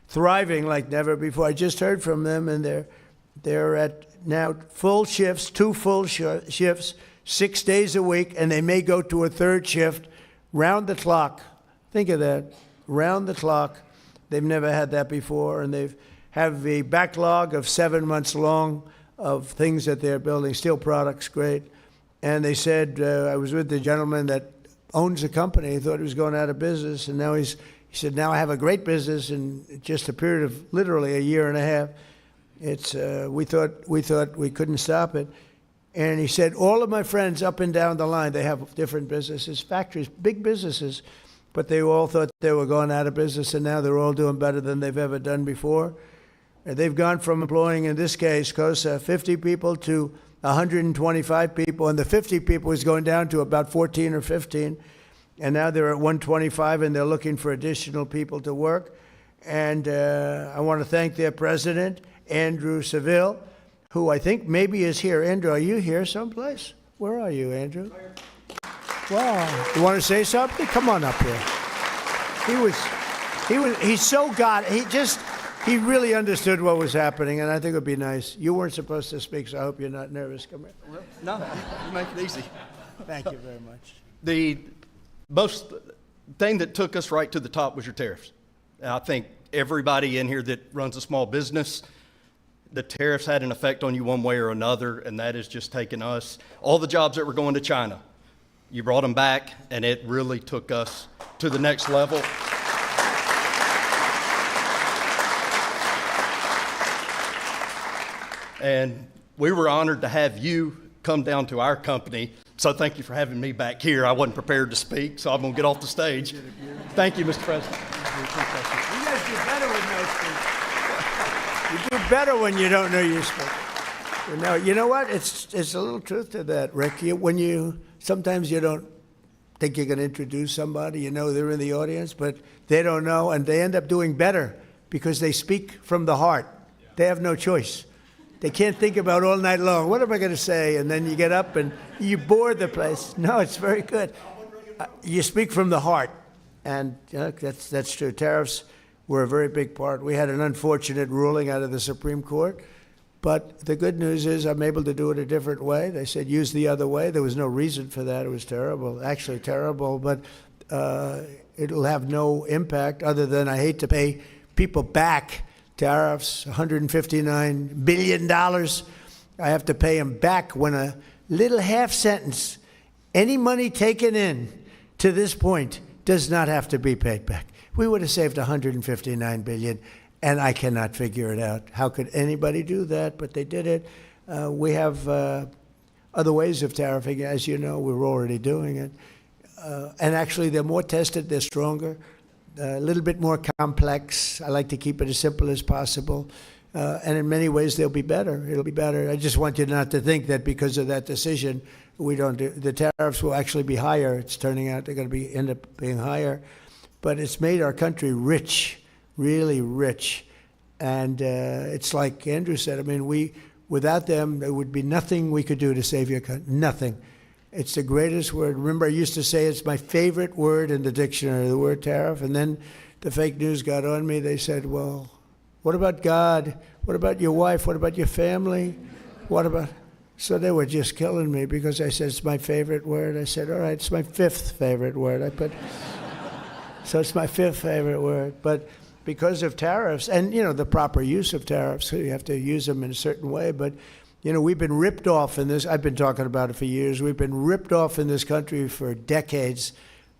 thriving like never before. I just heard from them, and they're at now full shifts, 2 full shifts, 6 days a week, and they may go to a 3rd shift round the clock. Think of that, round the clock. They've never had that before, and they've have a backlog of 7 months long of things that they're building, steel products, great. And they said, I was with the gentleman that owns the company. He thought he was going out of business, and now he said, now I have a great business in just a period of literally a year and a half. We thought we couldn't stop it. And he said, all of my friends up and down the line, they have different businesses, factories, big businesses, but they all thought they were going out of business, and now they're all doing better than they've ever done before. And they've gone from employing, in this case, COSA, 50 people to 125 people, and the 50 people is going down to about 14 or 15, and now they're at 125, and they're looking for additional people to work. And I want to thank their president, Andrew Seville, who I think maybe is here. Andrew, are you here someplace? Where are you, Andrew? Wow. You want to say something? Come on up here. He's so he really understood what was happening, and I think it would be nice. You weren't supposed to speak, so I hope you're not nervous. Come here. Well, no, you make it easy. Thank you very much. The most thing that took us right to the top was your tariffs. And I think everybody in here that runs a small business, the tariffs had an effect on you one way or another, and that has just taken us, all the jobs that were going to China, you brought them back, and it really took us to the next level. And we were honored to have you come down to our company. So thank you for having me back here. I wasn't prepared to speak, so I'm going to get off the stage. Thank you, Mr. President. You guys do better with no speech. You do better when you don't know you speak. You know what? It's a little truth to that, Rick. Sometimes you don't think you're going to introduce somebody. You know they're in the audience, but they don't know, and they end up doing better because they speak from the heart. They have no choice. They can't think about all night long, what am I going to say? And then you get up and you bore the place. No, it's very good. You speak from the heart, and that's true. Tariffs were a very big part. We had an unfortunate ruling out of the Supreme Court, but the good news is I'm able to do it a different way. They said use the other way. There was no reason for that. It was terrible, actually terrible, but it'll have no impact other than I hate to pay people back. Tariffs, $159 billion. I have to pay them back when a little half sentence, any money taken in to this point does not have to be paid back. We would have saved $159 billion, and I cannot figure it out. How could anybody do that? But they did it. We have other ways of tariffing. As you know, we're already doing it. And actually, they're more tested, they're stronger. A little bit more complex. I like to keep it as simple as possible. And in many ways, they'll be better. It'll be better. I just want you not to think that because of that decision, the tariffs will actually be higher. It's turning out they're going to end up being higher. But it's made our country rich, really rich. And it's like Andrew said, I mean, without them, there would be nothing we could do to save your country. Nothing. It's the greatest word. Remember, I used to say it's my favorite word in the dictionary, the word tariff. And then the fake news got on me. They said, well, what about God? What about your wife? What about your family? What about... So they were just killing me because I said it's my favorite word. I said, all right, it's my 5th favorite word. So it's my 5th favorite word. But because of tariffs and, the proper use of tariffs, so you have to use them in a certain way. But we've been ripped off in this. I've been talking about it for years. We've been ripped off in this country for decades.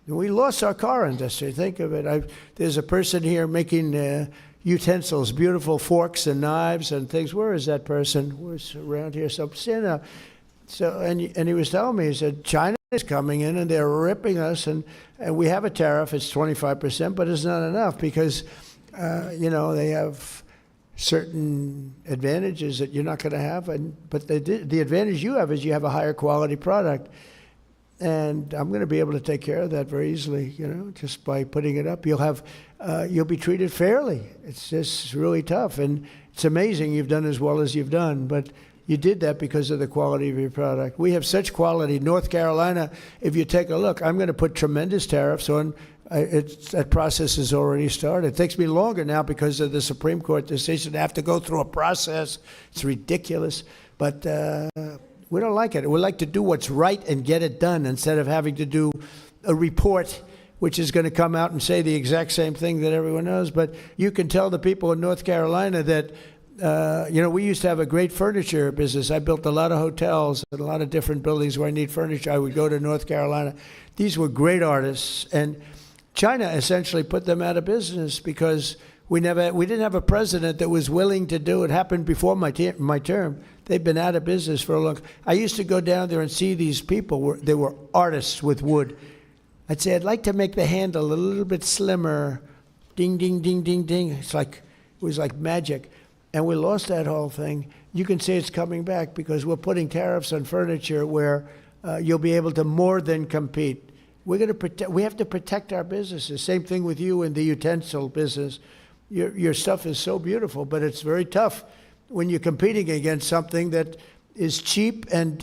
We lost our car industry. Think of it. There's a person here making utensils, beautiful forks and knives and things. Where is that person? Who's around here? So and he was telling me, he said, China is coming in and they're ripping us. And we have a tariff. It's 25%, but it's not enough because, they have certain advantages that you're not going to have, but the advantage you have is you have a higher quality product, and I'm going to be able to take care of that very easily. Just by putting it up, you'll be treated fairly. It's just really tough, and it's amazing you've done as well as you've done. But You did that because of the quality of your product. We have such quality. North Carolina, if you take a look, I'm going to put tremendous tariffs on. That process has already started. It takes me longer now because of the Supreme Court decision. I have to go through a process. It's ridiculous. But we don't like it. We like to do what's right and get it done instead of having to do a report which is going to come out and say the exact same thing that everyone knows. But you can tell the people in North Carolina that, we used to have a great furniture business. I built a lot of hotels and a lot of different buildings where I need furniture. I would go to North Carolina. These were great artists. And China essentially put them out of business because we didn't have a president that was willing to do it. It happened before my term. They've been out of business for a long time. I used to go down there and see these people. They were artists with wood. I'd say, I'd like to make the handle a little bit slimmer. Ding, ding, ding, ding, ding. It was like magic. And we lost that whole thing. You can say it's coming back because we're putting tariffs on furniture where you'll be able to more than compete. We have to protect our businesses. Same thing with you in the utensil business. Your stuff is so beautiful, but it's very tough when you're competing against something that is cheap and,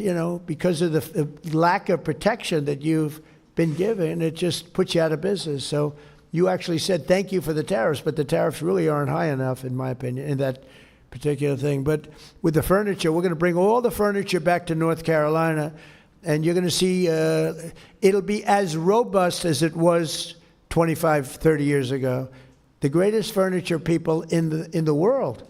because of the lack of protection that you've been given, it just puts you out of business. So you actually said thank you for the tariffs, but the tariffs really aren't high enough, in my opinion, in that particular thing. But with the furniture, we're going to bring all the furniture back to North Carolina, and you're going to see it'll be as robust as it was 25, 30 years ago. The greatest furniture people in the world,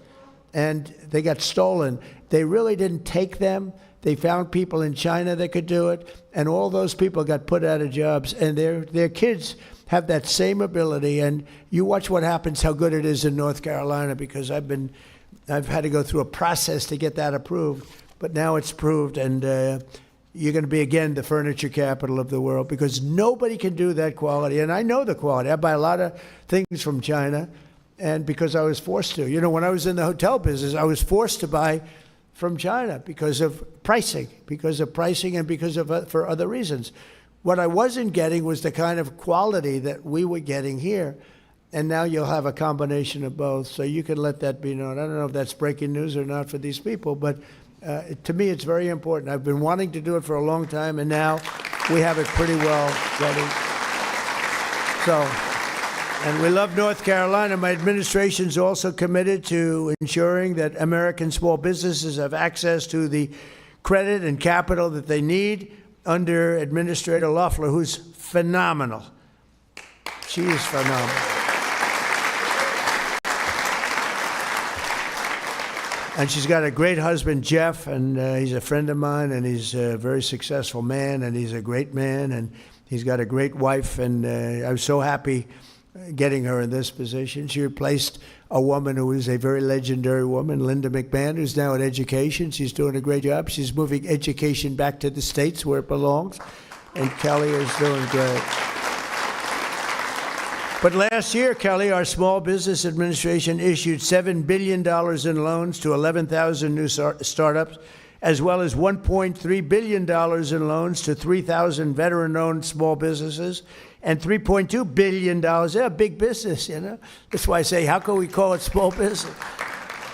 and they got stolen. They really didn't take them. They found people in China that could do it, and all those people got put out of jobs, and their kids have that same ability. And you watch what happens, how good it is in North Carolina, because I've had to go through a process to get that approved, but now it's approved, and you're going to be, again, the furniture capital of the world because nobody can do that quality. And I know the quality. I buy a lot of things from China, and because I was forced to. When I was in the hotel business, I was forced to buy from China because of pricing and because of for other reasons. What I wasn't getting was the kind of quality that we were getting here. And now you'll have a combination of both. So you can let that be known. I don't know if that's breaking news or not for these people, but to me, it's very important. I've been wanting to do it for a long time, and now we have it pretty well ready. And we love North Carolina. My administration's also committed to ensuring that American small businesses have access to the credit and capital that they need under Administrator Loeffler, who's phenomenal. She is phenomenal. And she's got a great husband, Jeff, and he's a friend of mine, and he's a very successful man, and he's a great man, and he's got a great wife, and I was so happy getting her in this position. She replaced a woman who was a very legendary woman, Linda McMahon, who's now in education. She's doing a great job. She's moving education back to the States where it belongs, and Kelly is doing great. But last year, Kelly, our Small Business Administration issued $7 billion in loans to 11,000 new startups, as well as $1.3 billion in loans to 3,000 veteran-owned small businesses, and $3.2 billion. They're a big business, That's why I say, how can we call it small business?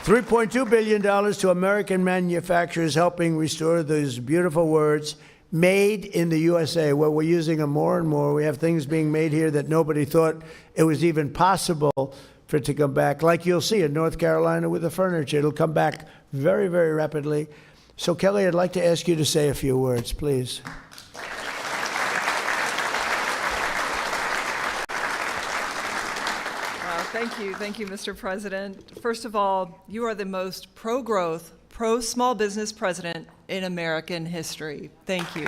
$3.2 billion to American manufacturers, helping restore those beautiful words, made in the USA. Well, we're using them more and more. We have things being made here that nobody thought it was even possible for it to come back. Like you'll see in North Carolina with the furniture. It'll come back very, very rapidly. So, Kelly, I'd like to ask you to say a few words, please. Thank you, Mr. President. First of all, you are the most pro-growth, pro-small business president in American history. Thank you.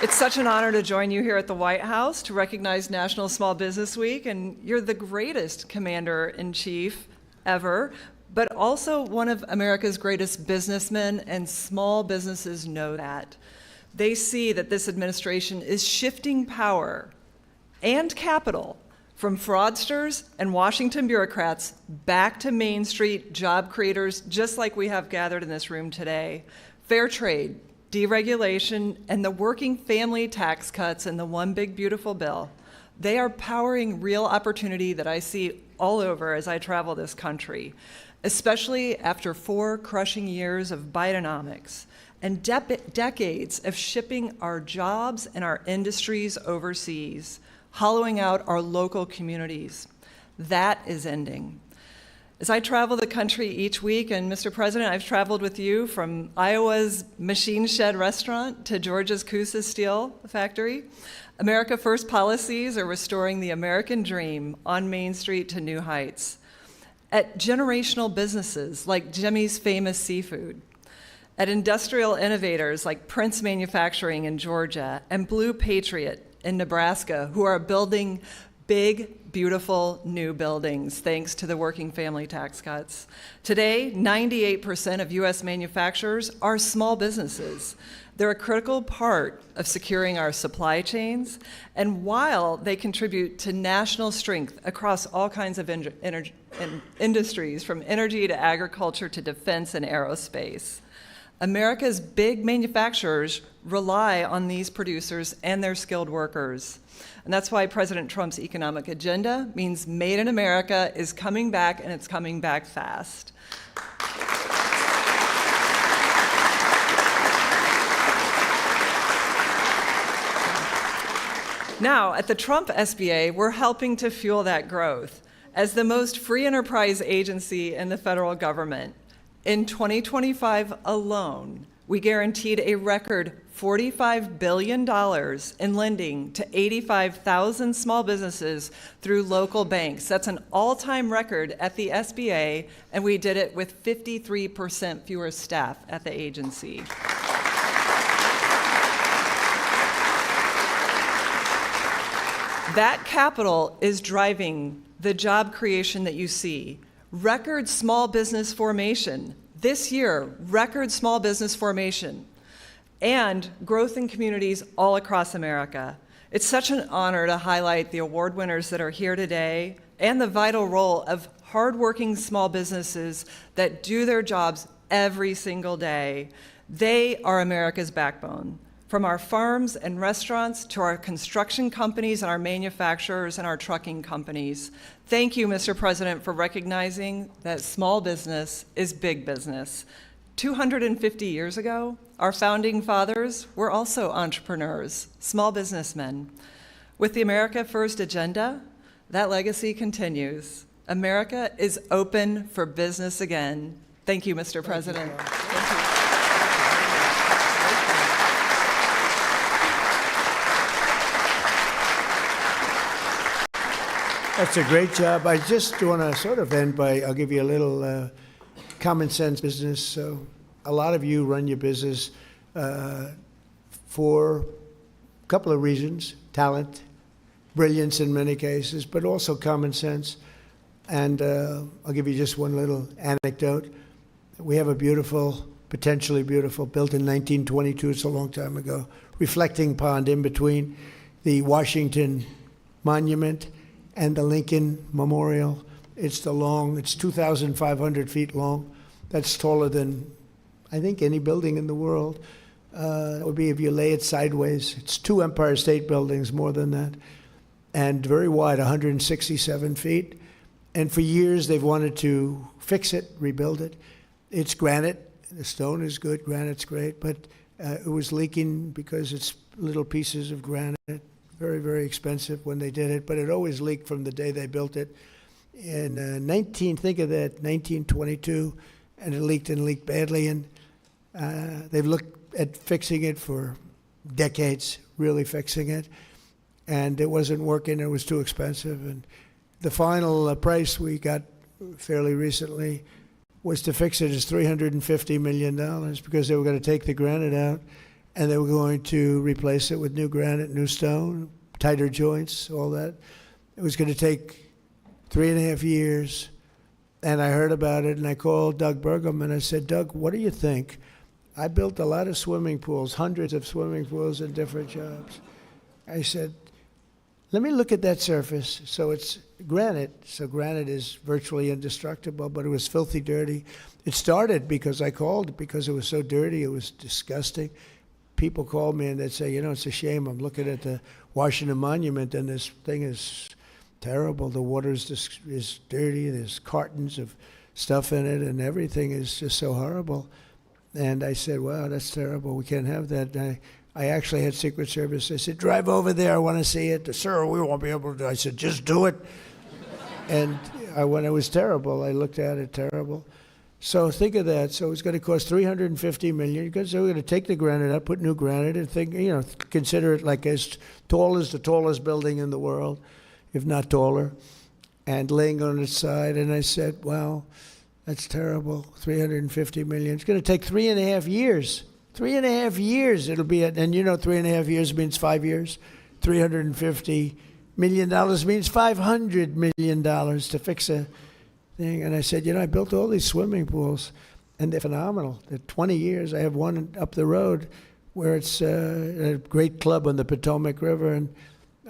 It's such an honor to join you here at the White House to recognize National Small Business Week, and you're the greatest commander-in-chief ever, but also one of America's greatest businessmen, and small businesses know that. They see that this administration is shifting power and capital from fraudsters and Washington bureaucrats back to Main Street job creators, just like we have gathered in this room today. Fair trade, deregulation, and the working family tax cuts in the One Big Beautiful Bill, they are powering real opportunity that I see all over as I travel this country, especially after 4 crushing years of Bidenomics and decades of shipping our jobs and our industries overseas, hollowing out our local communities. That is ending. As I travel the country each week, and Mr. President, I've traveled with you from Iowa's Machine Shed restaurant to Georgia's Coosa Steel factory, America First policies are restoring the American dream on Main Street to new heights. At generational businesses like Jimmy's Famous Seafood, at industrial innovators like Prince Manufacturing in Georgia and Blue Patriot in Nebraska, who are building big, beautiful new buildings thanks to the working family tax cuts. Today, 98% of U.S. manufacturers are small businesses. They're a critical part of securing our supply chains, and while they contribute to national strength across all kinds of industries, from energy to agriculture to defense and aerospace, America's big manufacturers rely on these producers and their skilled workers. And that's why President Trump's economic agenda means Made in America is coming back, and it's coming back fast. Now, at the Trump SBA, we're helping to fuel that growth. As the most free enterprise agency in the federal government, in 2025 alone, we guaranteed a record $45 billion in lending to 85,000 small businesses through local banks. That's an all-time record at the SBA, and we did it with 53% fewer staff at the agency. That capital is driving the job creation that you see. Record small business formation. This year, record small business formation and growth in communities all across America. It's such an honor to highlight the award winners that are here today and the vital role of hardworking small businesses that do their jobs every single day. They are America's backbone. From our farms and restaurants to our construction companies and our manufacturers and our trucking companies. Thank you, Mr. President, for recognizing that small business is big business. 250 years ago, our founding fathers were also entrepreneurs, small businessmen. With the America First agenda, that legacy continues. America is open for business again. Thank you, Mr. President. Thank you. That's a great job. I just want to sort of end by, I'll give you a little common sense business. So a lot of you run your business for a couple of reasons: talent, brilliance in many cases, but also common sense. And I'll give you just one little anecdote. We have a beautiful, potentially beautiful, built in 1922, it's a long time ago, reflecting pond in between the Washington Monument and the Lincoln Memorial. It's 2,500 feet long. That's taller than, I think, any building in the world. That would be if you lay it sideways. It's 2 Empire State Buildings, more than that, and very wide, 167 feet. And for years, they've wanted to fix it, rebuild it. It's granite. The stone is good. Granite's great. But it was leaking because it's little pieces of granite. Very, very expensive when they did it. But it always leaked from the day they built it. In 1922, and it leaked badly. And they've looked at fixing it for decades, really fixing it. And it wasn't working. It was too expensive. And the final price we got fairly recently was to fix it as $350 million, because they were going to take the granite out and they were going to replace it with new granite, new stone, tighter joints, all that. It was going to take 3.5 years. And I heard about it and I called Doug Burgum and I said, Doug, what do you think? I built a lot of swimming pools, hundreds of swimming pools in different jobs. I said, let me look at that surface. So it's granite. So granite is virtually indestructible, but it was filthy dirty. It started because I called, because it was so dirty. It was disgusting. People called me and they'd say, you know, it's a shame. I'm looking at the Washington Monument and this thing is terrible. The water is dirty. There's cartons of stuff in it, and everything is just so horrible. And I said, wow, that's terrible. We can't have that. And I actually had Secret Service. I said, drive over there. I want to see it. Sir, we won't be able to. I said, just do it. And when it was terrible, I looked at it, terrible. So think of that. So it's going to cost $350 million. Because we're going to take the granite up, put new granite, and consider it like as tall as the tallest building in the world, if not taller, and laying on its side. And I said, wow, that's terrible. $350 million. It's going to take 3.5 years. 3.5 years it'll be at, and 3.5 years means 5 years. $350 million means $500 million to fix a thing. And I said, I built all these swimming pools, and they're phenomenal. They're 20 years. I have one up the road where it's a great club on the Potomac River, and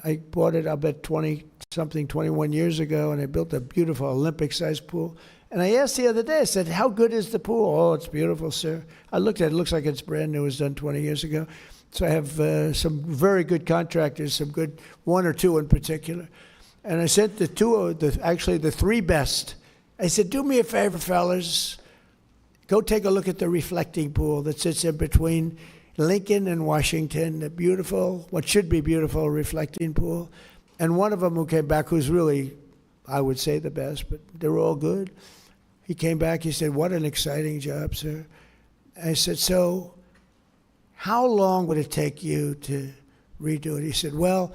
I bought it, I'll bet 21 years ago, and I built a beautiful Olympic-sized pool. And I asked the other day, I said, how good is the pool? Oh, it's beautiful, sir. I looked at it, it looks like it's brand new, it was done 20 years ago. So I have some very good contractors, some good, one or two in particular. And I sent the three best. I said, do me a favor, fellas. Go take a look at the reflecting pool that sits in between Lincoln and Washington, the beautiful, what should be beautiful reflecting pool. And one of them who came back, who's really, I would say, the best, but they're all good. He came back, he said, what an exciting job, sir. I said, so how long would it take you to redo it? He said, well,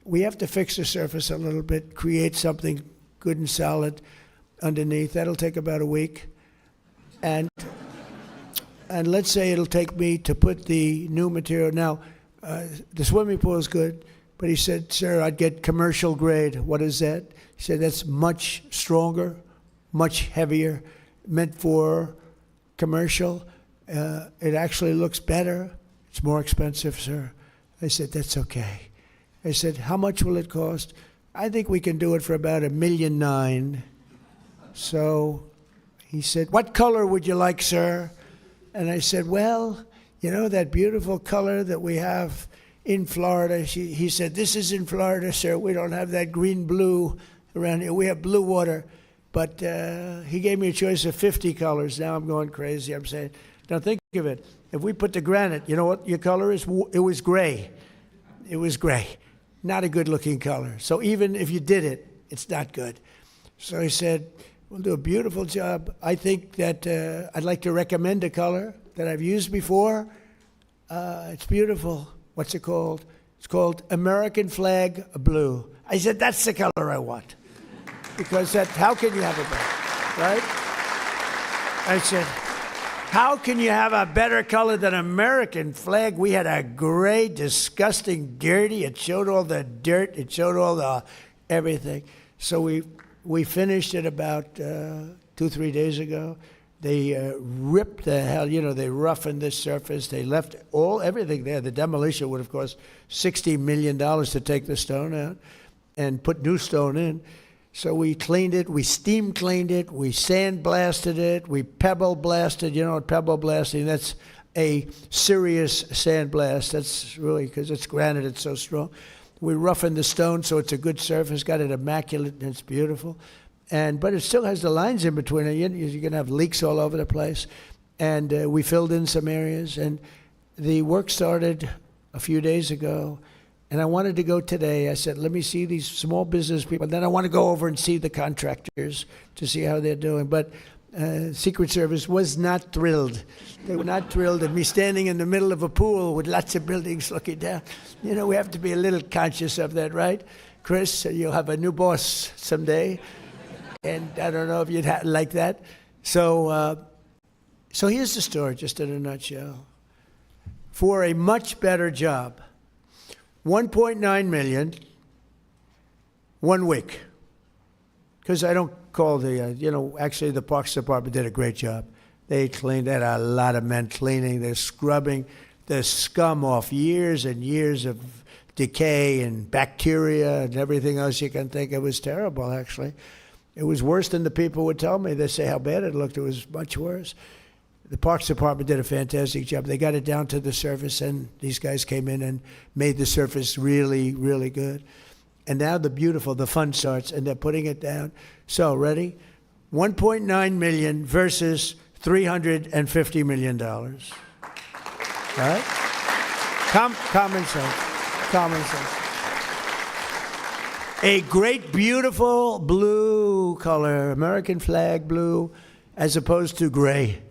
we have to fix the surface a little bit, create something good and solid underneath. That'll take about a week. And let's say it'll take me to put the new material. Now, the swimming pool is good, but he said, sir, I'd get commercial grade. What is that? He said, that's much stronger, much heavier, meant for commercial. It actually looks better. It's more expensive, sir. I said, that's okay. I said, how much will it cost? I think we can do it for about $1.9 million. So he said, what color would you like, sir? And I said, well, that beautiful color that we have in Florida. He said, this is in Florida, sir. We don't have that green-blue around here. We have blue water. But he gave me a choice of 50 colors. Now I'm going crazy. I'm saying, now think of it. If we put the granite, you know what your color is? It was gray. It was gray. Not a good-looking color. So even if you did it, it's not good. So he said, we'll do a beautiful job. I think that I'd like to recommend a color that I've used before. It's beautiful. What's it called? It's called American Flag Blue. I said, that's the color I want. Because how can you have it better, right? I said, how can you have a better color than American flag? We had a gray, disgusting, dirty. It showed all the dirt. It showed all the everything. So we finished it about 2-3 days ago. They ripped the hell, they roughened the surface. They left everything there. The demolition would have cost $60 million to take the stone out and put new stone in. So we cleaned it, we steam cleaned it, we sand blasted it, we pebble blasted. You know what pebble blasting, that's a serious sand blast. That's really, because it's granite, it's so strong. We roughened the stone so it's a good surface, got it immaculate, and it's beautiful. But it still has the lines in between it. You're going to have leaks all over the place. And we filled in some areas, and the work started a few days ago. And I wanted to go today. I said, let me see these small business people. Then I want to go over and see the contractors to see how they're doing. But Secret Service was not thrilled. They were not thrilled at me standing in the middle of a pool with lots of buildings looking down. We have to be a little conscious of that, right? Chris, you'll have a new boss someday. And I don't know if you'd like that. So here's the story, just in a nutshell. For a much better job, $1.9 million, 1 week. Because I don't call actually the Parks Department did a great job. They cleaned, they had a lot of men cleaning, they're scrubbing the scum off years and years of decay and bacteria and everything else you can think. It was terrible, actually. It was worse than the people would tell me. They say how bad it looked. It was much worse. The Parks Department did a fantastic job. They got it down to the surface, and these guys came in and made the surface really, really good. And now the fun starts, and they're putting it down. So, ready? 1.9 million versus $350 million. Right? Common sense. Common sense. A great, beautiful blue color, American flag blue, as opposed to gray.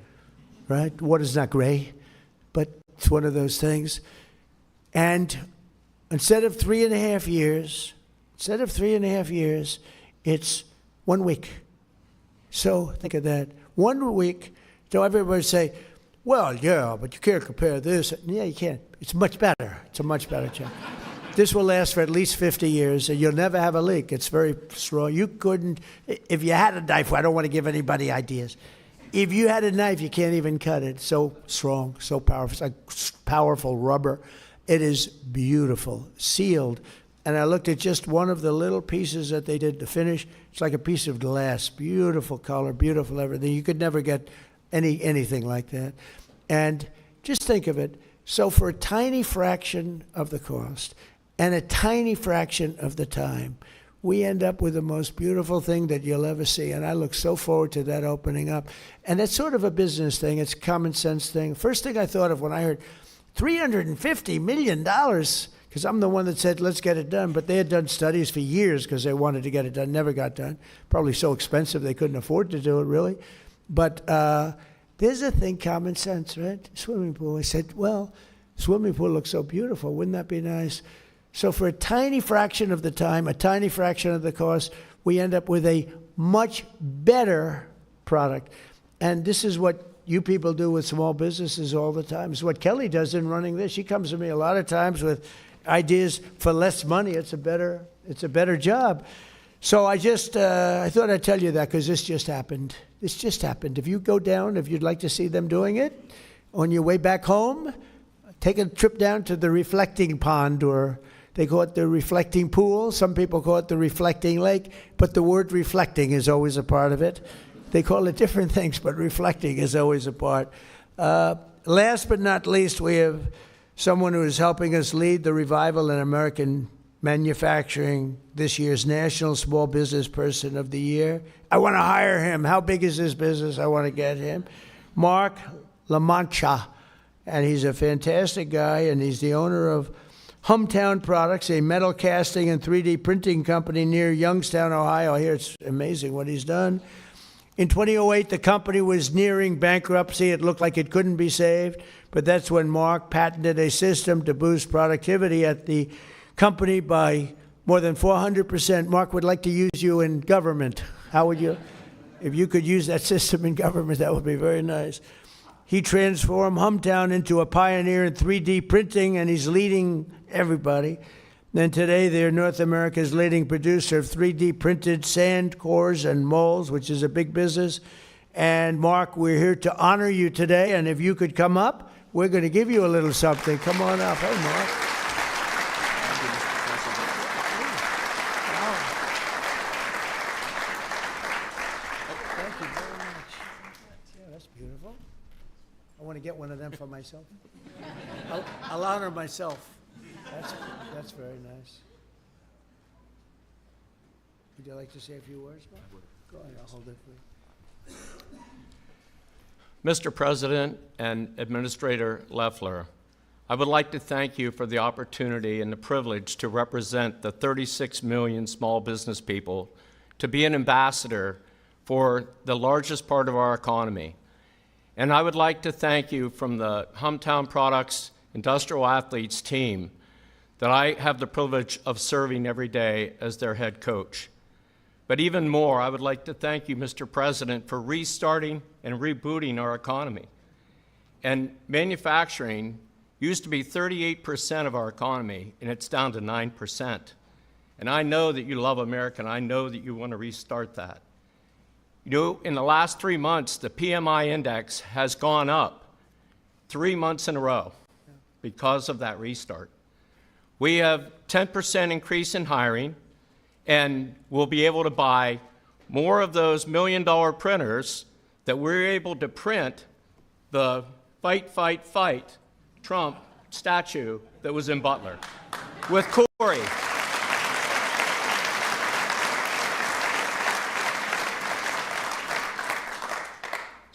Right? Water's not gray, but it's one of those things. And instead of 3.5 years, it's 1 week. So think of that. 1 week. So everybody say, well, yeah, but you can't compare this. Yeah, you can. It's much better. It's a much better job. This will last for at least 50 years, and you'll never have a leak. It's very strong. You couldn't, if you had a knife, I don't want to give anybody ideas. If you had a knife, you can't even cut it. So strong, so powerful. It's like powerful rubber. It is beautiful, sealed. And I looked at just one of the little pieces that they did to finish. It's like a piece of glass. Beautiful color, beautiful everything. You could never get anything like that. And just think of it. So for a tiny fraction of the cost and a tiny fraction of the time, we end up with the most beautiful thing that you'll ever see. And I look so forward to that opening up. And it's sort of a business thing. It's a common sense thing. First thing I thought of when I heard $350 million, because I'm the one that said, let's get it done. But they had done studies for years because they wanted to get it done. Never got done. Probably so expensive they couldn't afford to do it, really. But there's a thing, common sense, right? Swimming pool. I said, well, swimming pool looks so beautiful. Wouldn't that be nice? So for a tiny fraction of the time, a tiny fraction of the cost, we end up with a much better product. And this is what you people do with small businesses all the time. It's what Kelly does in running this. She comes to me a lot of times with ideas for less money. It's a better job. So I thought I'd tell you that because this just happened. This just happened. If you go down, if you'd like to see them doing it, on your way back home, take a trip down to the reflecting pond, or they call it the reflecting pool. Some people call it the reflecting lake, but the word reflecting is always a part of it. They call it different things, but reflecting is always a part. Last but not least, we have someone who is helping us lead the revival in American manufacturing, this year's National Small Business Person of the Year. I want to hire him. How big is this business? I want to get him. Mark LaMancha, and he's a fantastic guy, and he's the owner of Hometown Products, a metal casting and 3D printing company near Youngstown, Ohio. I hear it's amazing what he's done. In 2008, the company was nearing bankruptcy. It looked like it couldn't be saved, but that's when Mark patented a system to boost productivity at the company by more than 400%. Mark would like to use you in government. How would you? If you could use that system in government, that would be very nice. He transformed Hometown into a pioneer in 3D printing, and he's leading everybody. And today, they're North America's leading producer of 3D printed sand cores and molds, which is a big business. And Mark, we're here to honor you today, and if you could come up, we're going to give you a little something. Come on up. Hey, Mark. Thank you very much. Yeah, that's beautiful. I want to get one of them for myself. I'll honor myself. That's very nice. Would you like to say a few words, Mark? Go ahead, I'll hold it for you. Mr. President and Administrator Loeffler, I would like to thank you for the opportunity and the privilege to represent the 36 million small business people, to be an ambassador for the largest part of our economy. And I would like to thank you from the Hometown Products Industrial Athletes team that I have the privilege of serving every day as their head coach. But even more, I would like to thank you, Mr. President, for restarting and rebooting our economy. And manufacturing used to be 38% of our economy, and it's down to 9%. And I know that you love America, and I know that you want to restart that. You know, in the last 3 months, the PMI index has gone up 3 months in a row because of that restart. We have 10% increase in hiring, and we'll be able to buy more of those $1 million printers that we're able to print the fight, fight, fight Trump statue that was in Butler with Corey.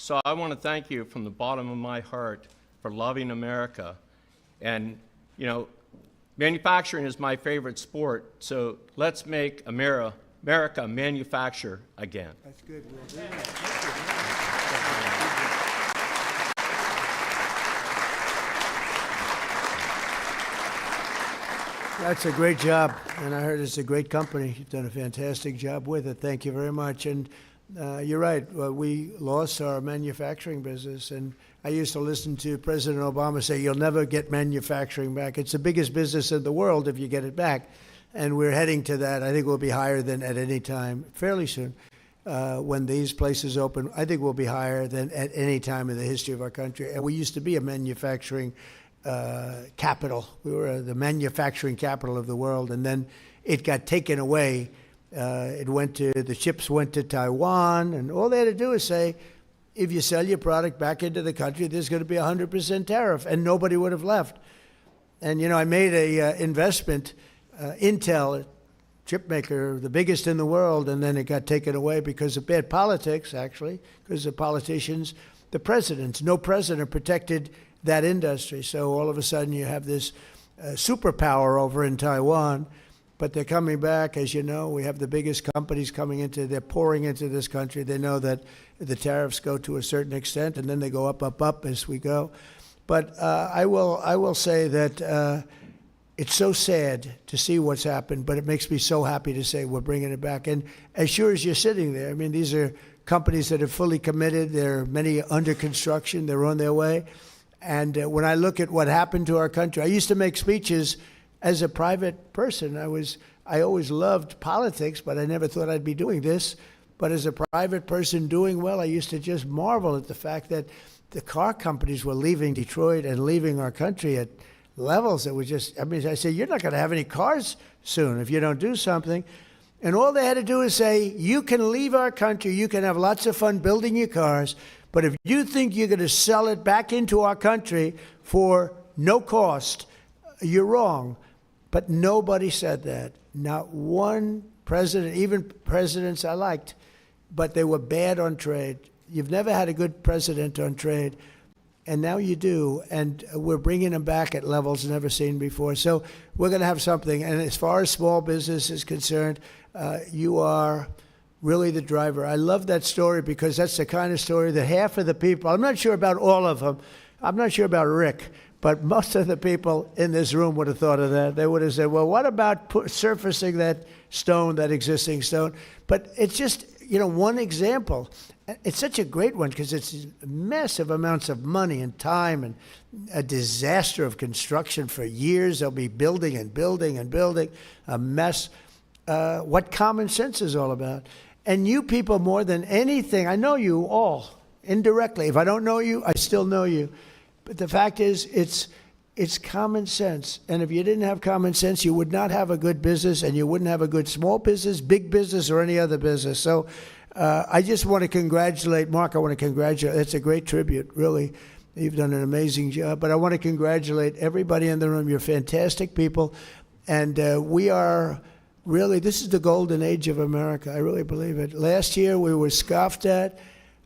So I want to thank you from the bottom of my heart for loving America. And, you know, manufacturing is my favorite sport, so let's make America manufacture again. That's good. That's a great job, and I heard it's a great company. You've done a fantastic job with it. Thank you very much. And you're right. We lost our manufacturing business, and I used to listen to President Obama say, "You'll never get manufacturing back. It's the biggest business in the world if you get it back." And we're heading to that. I think we'll be higher than at any time fairly soon. When these places open, I think we'll be higher than at any time in the history of our country. And we used to be a manufacturing capital. We were the manufacturing capital of the world, and then it got taken away. The chips went to Taiwan, and all they had to do is say, if you sell your product back into the country, there's going to be 100% tariff, and nobody would have left. And, you know, I made a investment, Intel, chip maker, the biggest in the world, and then it got taken away because of bad politics, actually, because of politicians, the presidents. No president protected that industry. So all of a sudden you have this superpower over in Taiwan, but they're coming back. As you know, we have the biggest companies they're pouring into this country. They know that the tariffs go to a certain extent, and then they go up as we go. But I will say that it's so sad to see what's happened, but it makes me so happy to say we're bringing it back. And as sure as you're sitting there, I mean, these are companies that are fully committed. There are many under construction. They're on their way. And when I look at what happened to our country, I used to make speeches as a private person. I always loved politics, but I never thought I'd be doing this. But as a private person doing well, I used to just marvel at the fact that the car companies were leaving Detroit and leaving our country at levels that were just, I mean, I say, you're not going to have any cars soon if you don't do something. And all they had to do is say, you can leave our country, you can have lots of fun building your cars, but if you think you're going to sell it back into our country for no cost, you're wrong. But nobody said that. Not one president, even presidents I liked, but they were bad on trade. You've never had a good president on trade, and now you do. And we're bringing them back at levels never seen before. So we're going to have something. And as far as small business is concerned, you are really the driver. I love that story because that's the kind of story that half of the people, I'm not sure about all of them, I'm not sure about Rick, but most of the people in this room would have thought of that. They would have said, well, what about surfacing that stone, that existing stone? But it's just, you know, one example. It's such a great one because it's massive amounts of money and time and a disaster of construction for years. They'll be building and building and building, a mess. What common sense is all about. And you people more than anything, I know you all indirectly. If I don't know you, I still know you. But the fact is, it's common sense. And if you didn't have common sense, you would not have a good business, and you wouldn't have a good small business, big business, or any other business. So I just want to congratulate Mark. I want to congratulate. It's a great tribute, really. You've done an amazing job. But I want to congratulate everybody in the room. You're fantastic people. And we are really, this is the golden age of America. I really believe it. Last year, we were scoffed at.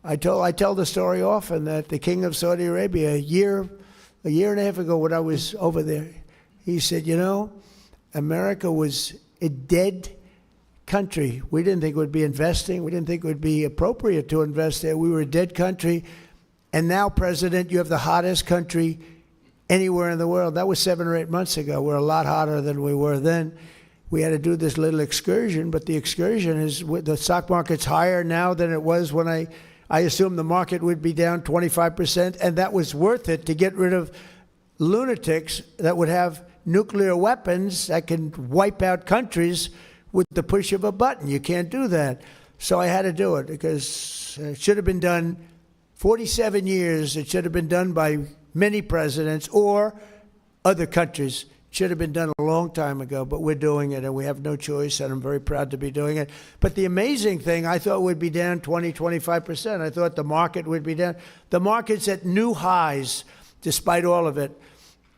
I tell the story often that the king of Saudi Arabia, a year and a half ago when I was over there, he said, you know, America was a dead country. We didn't think it would be investing. We didn't think it would be appropriate to invest there. We were a dead country. And now, President, you have the hottest country anywhere in the world. That was 7 or 8 months ago. We're a lot hotter than we were then. We had to do this little excursion, but the excursion is, the stock market's higher now than it was when I assumed the market would be down 25%, and that was worth it to get rid of lunatics that would have nuclear weapons that can wipe out countries with the push of a button. You can't do that. So I had to do it because it should have been done 47 years. It should have been done by many presidents or other countries. Should have been done a long time ago, but we're doing it, and we have no choice, and I'm very proud to be doing it. But the amazing thing, I thought would be down 20, 25%. I thought the market would be down. The market's at new highs, despite all of it.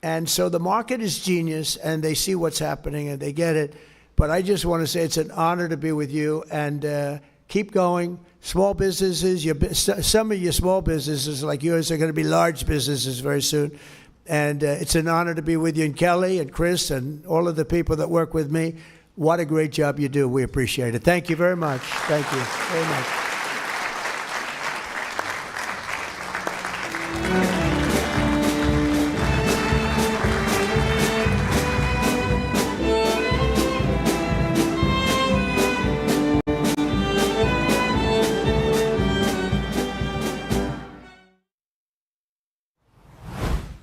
And so the market is genius, and they see what's happening, and they get it. But I just want to say it's an honor to be with you, and keep going. Small businesses, some of your small businesses like yours are going to be large businesses very soon. And it's an honor to be with you, and Kelly and Chris and all of the people that work with me. What a great job you do. We appreciate it. Thank you very much. Thank you very much.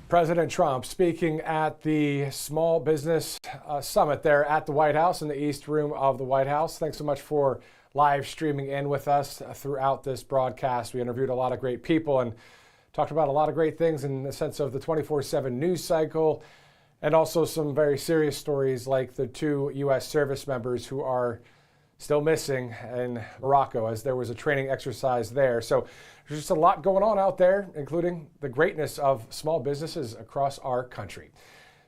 President Trump speaking at the Small Business Summit there at the White House in the East Room of the White House. Thanks so much for live streaming in with us throughout this broadcast. We interviewed a lot of great people and talked about a lot of great things in the sense of the 24/7 news cycle, and also some very serious stories like the 2 U.S. service members who are still missing in Morocco, as there was a training exercise there. So there's just a lot going on out there, including the greatness of small businesses across our country.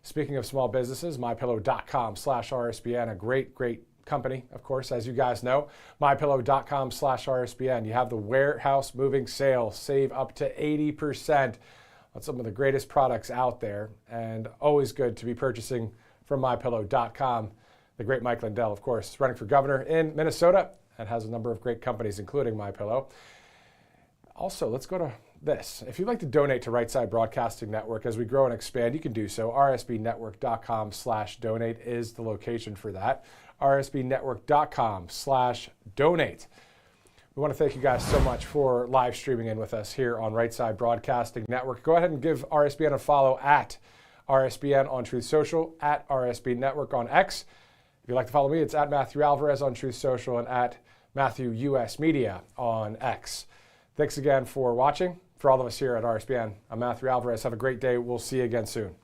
Speaking of small businesses, mypillow.com/RSBN, a great company, of course, as you guys know. mypillow.com/RSBN. You have the warehouse moving sale. Save up to 80% on some of the greatest products out there, and always good to be purchasing from mypillow.com. The great Mike Lindell, of course, running for governor in Minnesota and has a number of great companies, including MyPillow. Also, let's go to this. If you'd like to donate to Right Side Broadcasting Network as we grow and expand, you can do so. rsbnetwork.com/donate is the location for that. rsbnetwork.com/donate. We want to thank you guys so much for live streaming in with us here on Right Side Broadcasting Network. Go ahead and give RSBN a follow at RSBN on Truth Social, at RSB Network on X. If you'd like to follow me, it's at Matthew Alvarez on Truth Social and at Matthew US Media on X. Thanks again for watching. For all of us here at RSBN, I'm Matthew Alvarez. Have a great day. We'll see you again soon.